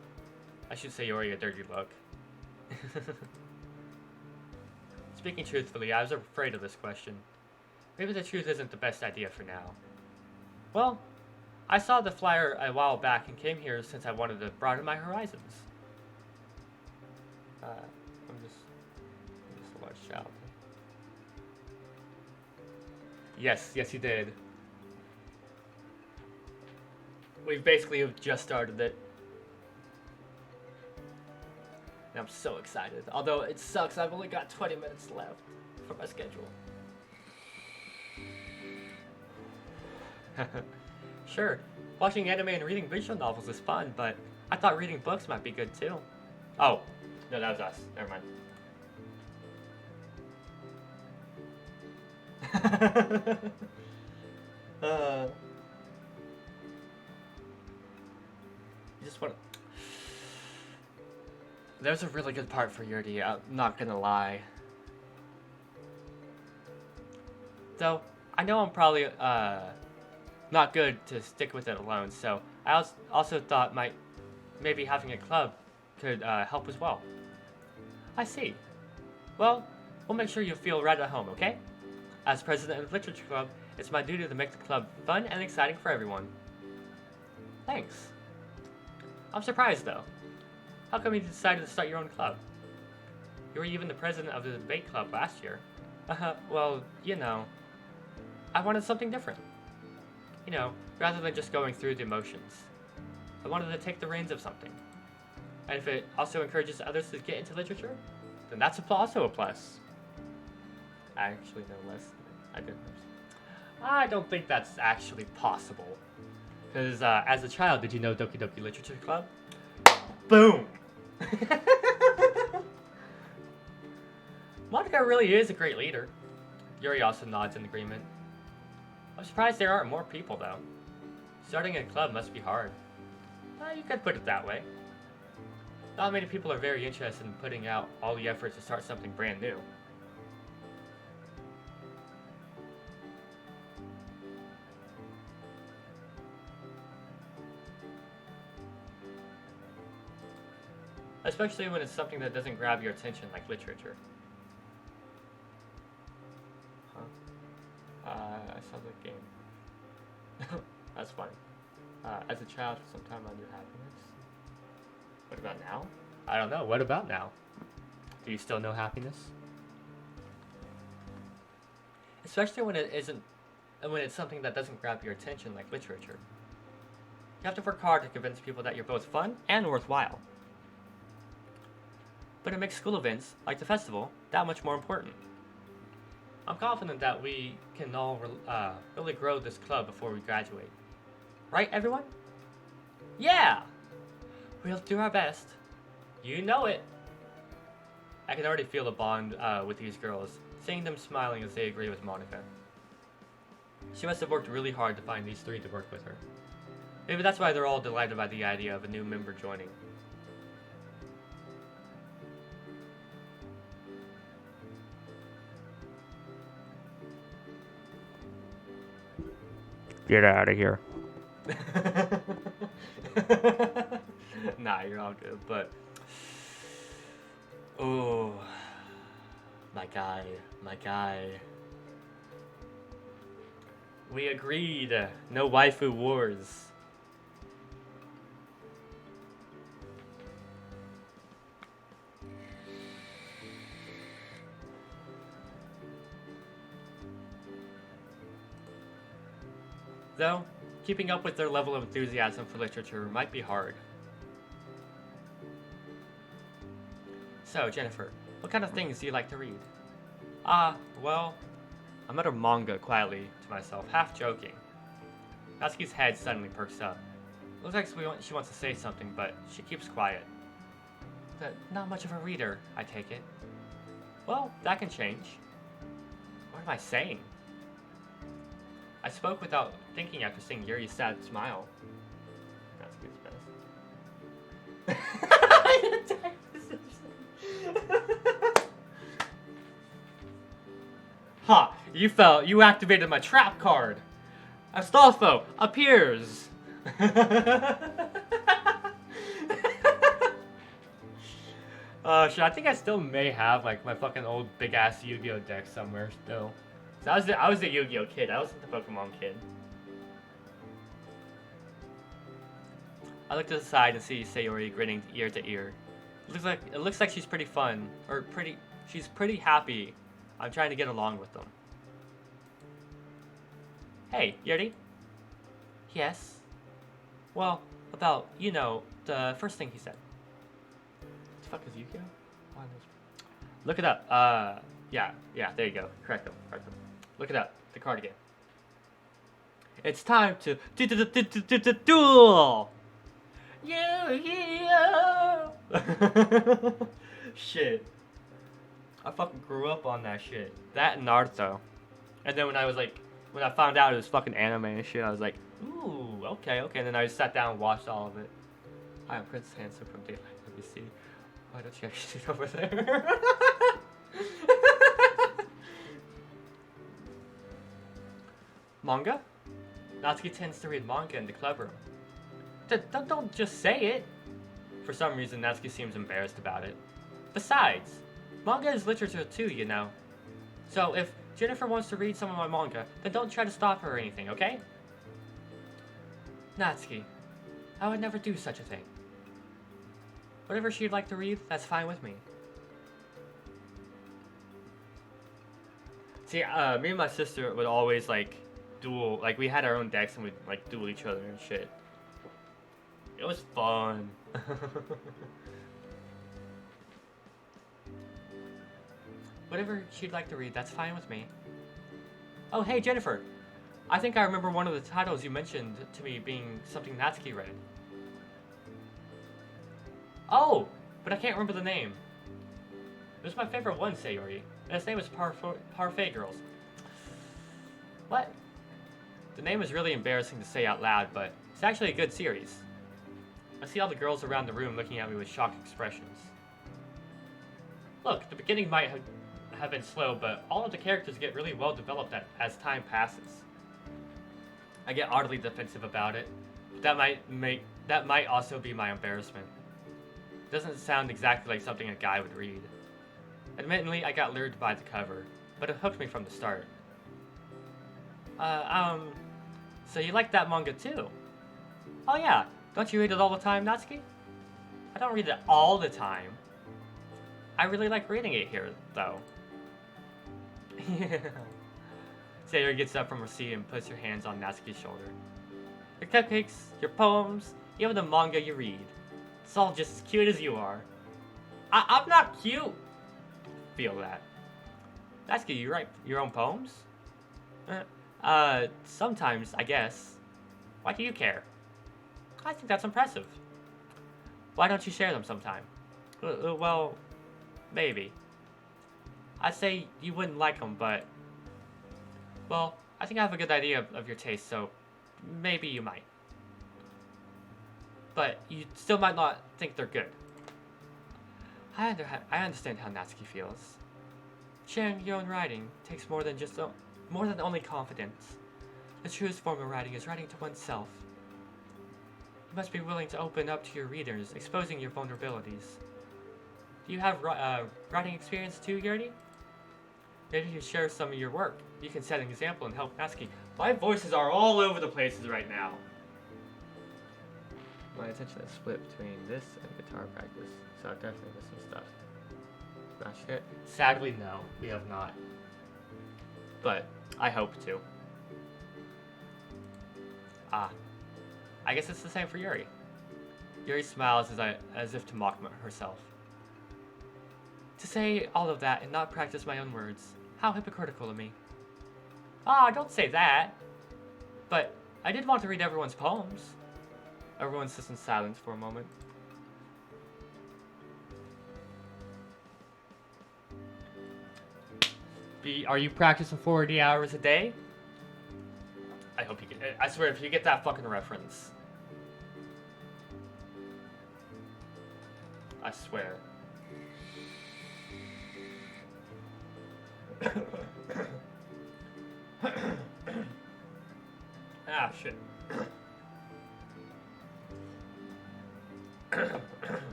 I should say Yuri a dirty look. Speaking truthfully, I was afraid of this question. Maybe the truth isn't the best idea for now. Well, I saw the flyer a while back and came here since I wanted to broaden my horizons. I'm just a large child. Yes, you did. We basically have just started it. And I'm so excited. Although it sucks, I've only got 20 minutes left for my schedule. Sure, watching anime and reading visual novels is fun, but I thought reading books might be good too. Oh, no, that was us. Never mind. You just want to... There's a really good part for Yuri, I'm not gonna lie. Though, I know I'm probably, not good to stick with it alone, so I also thought maybe having a club could help as well. I see. Well, we'll make sure you feel right at home, okay? As president of the Literature Club, it's my duty to make the club fun and exciting for everyone. Thanks. I'm surprised, though. How come you decided to start your own club? You were even the president of the debate club last year. Well, you know, I wanted something different. You know, rather than just going through the motions. I wanted to take the reins of something. And if it also encourages others to get into literature, then that's also a plus. I actually know less than I did. I don't think that's actually possible. Because as a child, did you know Doki Doki Literature Club? Boom! Monica really is a great leader. Yuri also nods in agreement. I'm surprised there aren't more people, though. Starting a club must be hard. You could put it that way. Not many people are very interested in putting out all the effort to start something brand new. Especially when it's something that doesn't grab your attention like literature. I saw the game. That's fine. As a child, sometime I knew happiness. What about now? I don't know. What about now? Do you still know happiness? Especially when it's something that doesn't grab your attention like literature. You have to work hard to convince people that you're both fun and worthwhile. But it makes school events, like the festival, that much more important. I'm confident that we can all really grow this club before we graduate. Right, everyone? Yeah! We'll do our best. You know it! I can already feel the bond with these girls, seeing them smiling as they agree with Monica. She must have worked really hard to find these three to work with her. Maybe that's why they're all delighted by the idea of a new member joining. Get out of here. Nah, you're all good, but... Oh, my guy. We agreed. No waifu wars. Though, keeping up with their level of enthusiasm for literature might be hard. So, Jennifer, what kind of things do you like to read? Well, I muttered manga quietly to myself, half joking. Natsuki's head suddenly perks up. Looks like she wants to say something, but she keeps quiet. Not much of a reader, I take it. Well, that can change. What am I saying? I spoke without thinking after seeing Yuri's sad smile. Natsuki's best. Ha! You activated my trap card! Astolfo appears! Shit, I think I still may have like my fucking old big ass Yu-Gi-Oh deck somewhere still. So I was the Yu-Gi-Oh kid. I wasn't the Pokemon kid. I look to the side and see Sayori grinning ear to ear. It looks like she's pretty fun, or she's pretty happy. I'm trying to get along with them. Hey, Yuri? Yes? Well, about, the first thing he said. What the fuck is Yu-Gi-Oh? Look it up. Yeah, there you go. Correct them. Look it up. The card game. It's time to duel! Yu-Gi-Oh! Shit. I fucking grew up on that shit. That and Naruto. And then when I found out it was fucking anime and shit, I was like, ooh, okay. And then I just sat down and watched all of it. Hi, I'm Prince Handsome from Daylight WC. Why don't you actually sit over there? Manga? Natsuki tends to read manga in the clubroom. Don't just say it. For some reason, Natsuki seems embarrassed about it. Besides, manga is literature too, So if Jennifer wants to read some of my manga, then don't try to stop her or anything, okay? Natsuki, I would never do such a thing. Whatever she'd like to read, that's fine with me. See, me and my sister would always duel, we had our own decks and we'd duel each other and shit. It was fun. Whatever she'd like to read, that's fine with me. Oh, hey, Jennifer. I think I remember one of the titles you mentioned to me being something Natsuki read. Oh, but I can't remember the name. It was my favorite one, Sayori, and its name was Parfait Girls. What? The name is really embarrassing to say out loud, but it's actually a good series. I see all the girls around the room looking at me with shocked expressions. Look, the beginning might have been slow, but all of the characters get really well developed as time passes. I get oddly defensive about it, but that might also be my embarrassment. It doesn't sound exactly like something a guy would read. Admittedly, I got lured by the cover, but it hooked me from the start. So you like that manga too? Oh yeah, don't you read it all the time, Natsuki? I don't read it all the time. I really like reading it here, though. Sayori gets up from her seat and puts her hands on Natsuki's shoulder. Your cupcakes, your poems, even the manga you read. It's all just as cute as you are. I'm not cute! Feel that. Natsuki, you write your own poems? Sometimes, I guess. Why do you care? I think that's impressive. Why don't you share them sometime? Well, maybe. I'd say you wouldn't like them, but... Well, I think I have a good idea of your taste, so maybe you might. But you still might not think they're good. I understand how Natsuki feels. Sharing your own writing takes more than only confidence. The truest form of writing is writing to oneself. You must be willing to open up to your readers, exposing your vulnerabilities. Do you have writing experience too, Yuri? Maybe you share some of your work. You can set an example and help Natsuki. My voices are all over the places right now. My attention is split between this and guitar practice, so I've definitely missed some stuff. Smashed it? Sadly, no, we have not. But I hope to. Ah, I guess it's the same for Yuri. Yuri smiles as if to mock herself. To say all of that and not practice my own words. How hypocritical of me. Ah, don't say that. But I did want to read everyone's poems. Everyone sits in silence for a moment. Are you practicing 40 hours a day? I hope you get. I swear, if you get that fucking reference, I swear. Ah, shit.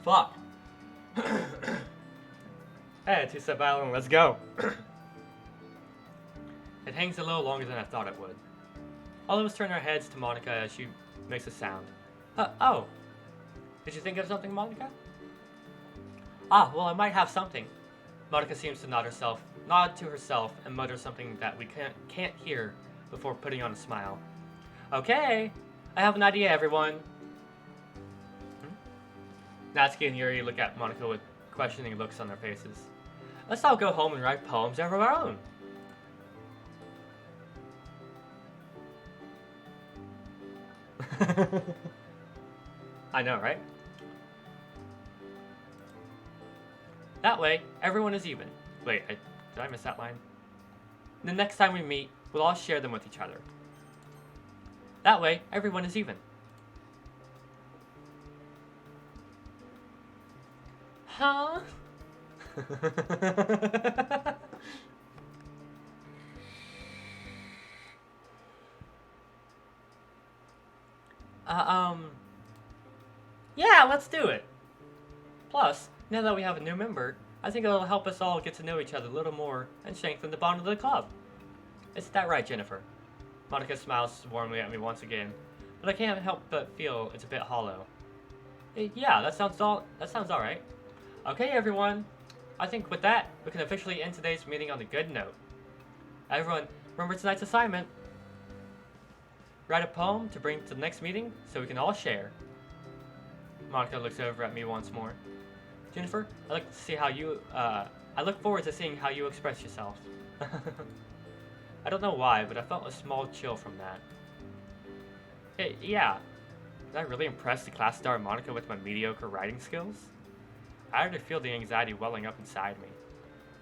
Fuck. Hey, two-step island, let's go. It hangs a little longer than I thought it would. All of us turn our heads to Monica as she makes a sound. Oh. Did you think of something, Monica? Ah, well, I might have something. Monica seems to nod to herself and mutter something that we can't hear before putting on a smile. Okay, I have an idea, everyone. Natsuki and Yuri look at Monica with questioning looks on their faces. Let's all go home and write poems of our own. I know, right? That way, everyone is even. Wait, did I miss that line? The next time we meet, we'll all share them with each other. That way, everyone is even. Huh? Yeah, let's do it. Plus, now that we have a new member, I think it'll help us all get to know each other a little more and strengthen the bond of the club. Isn't that right, Jennifer? Monica smiles warmly at me once again, but I can't help but feel it's a bit hollow. Yeah, that sounds all right. Okay, everyone. I think with that, we can officially end today's meeting on a good note. Everyone, remember tonight's assignment. Write a poem to bring to the next meeting so we can all share. Monica looks over at me once more. Jennifer, I look forward to seeing how you express yourself. I don't know why, but I felt a small chill from that. Yeah. Did I really impress the class star Monica with my mediocre writing skills? I already feel the anxiety welling up inside me.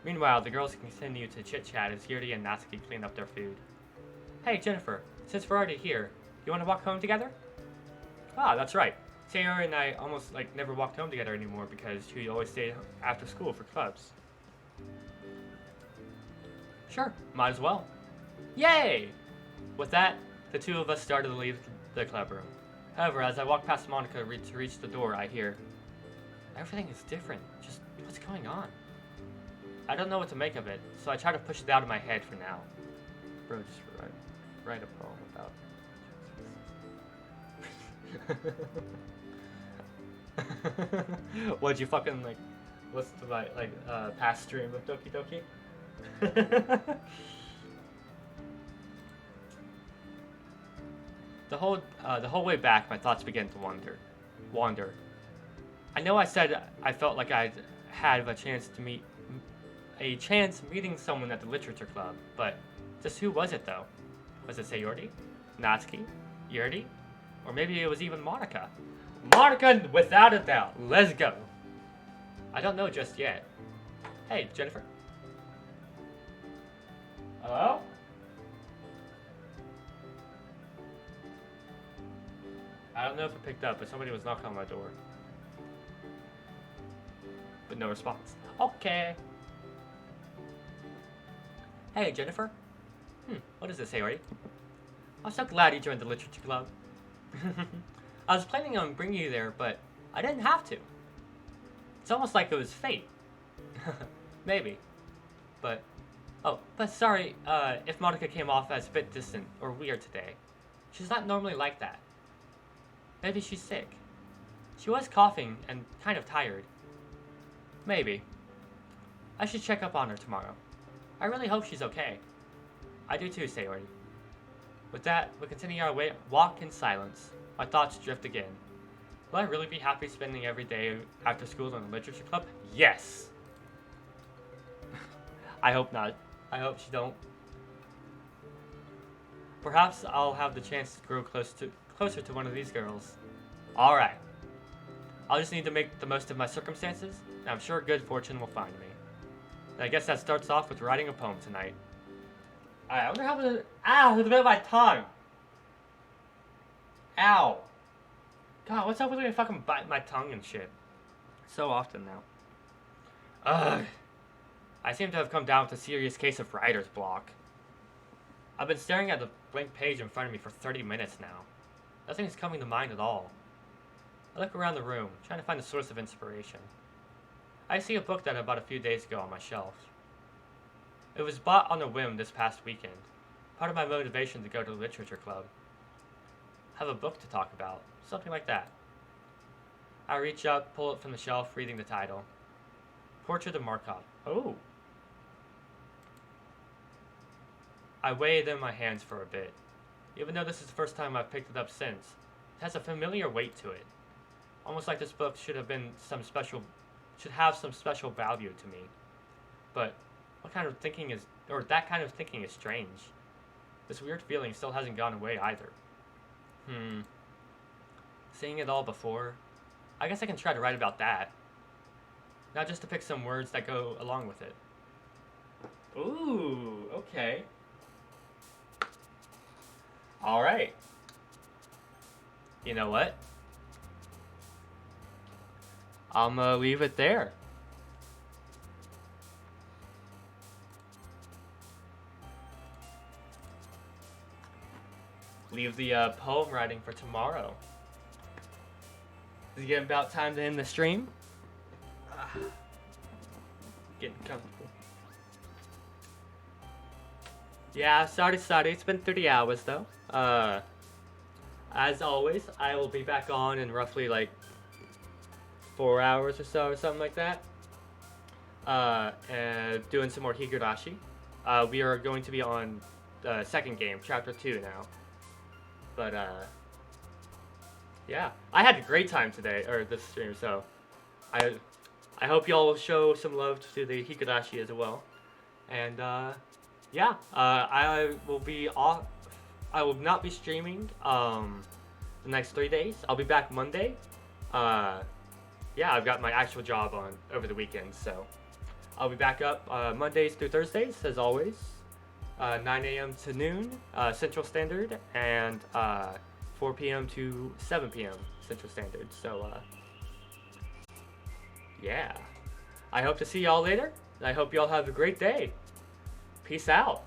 Meanwhile, the girls continue to chit-chat as Yuri and Natsuki clean up their food. Hey, Jennifer, since we're already here, you want to walk home together? Ah, that's right. Sayori and I almost never walked home together anymore because she always stayed after school for clubs. Sure, might as well. Yay! With that, the two of us started to leave the club room. However, as I walk past Monica to reach the door, I hear, everything is different. Just what's going on? I don't know what to make of it, so I try to push it out of my head for now. Bro, just write a poem about. What'd you fucking what's the past stream of Doki Doki? The whole way back, my thoughts began to wander. I know I said I felt like I'd had a chance meeting someone at the literature club, but just who was it though? Was it Sayori? Natsuki? Yuri? Or maybe it was even Monica? Monica, without a doubt. Let's go. I don't know just yet. Hey, Jennifer. Hello? I don't know if it picked up, but somebody was knocking on my door. But no response. Okay. Hey, Jennifer. What is this, Sayori? I'm so glad you joined the literature club. I was planning on bringing you there, but I didn't have to. It's almost like it was fate. Maybe. But sorry if Monica came off as a bit distant or weird today. She's not normally like that. Maybe she's sick. She was coughing and kind of tired. Maybe. I should check up on her tomorrow. I really hope she's okay. I do too, Sayori. With that, we continue our walk in silence. My thoughts drift again. Will I really be happy spending every day after school in a literature club? Yes! I hope not. I hope she don't. Perhaps I'll have the chance to grow closer to one of these girls. Alright. I'll just need to make the most of my circumstances, and I'm sure good fortune will find me. And I guess that starts off with writing a poem tonight. Alright, I wonder how to... Ow! There's a bit of my tongue! Ow! God, what's up with me fucking bite my tongue and shit? So often now. Ugh. I seem to have come down with a serious case of writer's block. I've been staring at the blank page in front of me for 30 minutes now. Nothing's coming to mind at all. I look around the room, trying to find a source of inspiration. I see a book that I bought a few days ago on my shelf. It was bought on a whim this past weekend, part of my motivation to go to the literature club. Have a book to talk about, something like that. I reach up, pull it from the shelf, reading the title. Portrait of Markov. Oh. I weigh it in my hands for a bit. Even though this is the first time I've picked it up since, it has a familiar weight to it. Almost like this book should have some special value to me. But that kind of thinking is strange. This weird feeling still hasn't gone away either. Seeing it all before, I guess I can try to write about that. Not just to pick some words that go along with it. Ooh, okay. Alright. You know what? I'm gonna leave it there. Leave the poem writing for tomorrow. Is it getting about time to end the stream? Getting comfortable. Yeah, sorry. It's been 30 hours though. As always, I will be back on in roughly like 4 hours or so, or something like that. And doing some more Higurashi. We are going to be on the second game, chapter 2 now. But yeah, I had a great time today, or this stream. So I hope y'all will show some love to the Higurashi as well. And yeah, I will be off. I will not be streaming the next 3 days. I'll be back Monday. Yeah, I've got my actual job on over the weekend, so I'll be back up Mondays through Thursdays as always, 9 a.m. to noon Central Standard, and 4 p.m. to 7 p.m. Central Standard. So yeah, I hope to see y'all later. I hope y'all have a great day. Peace out.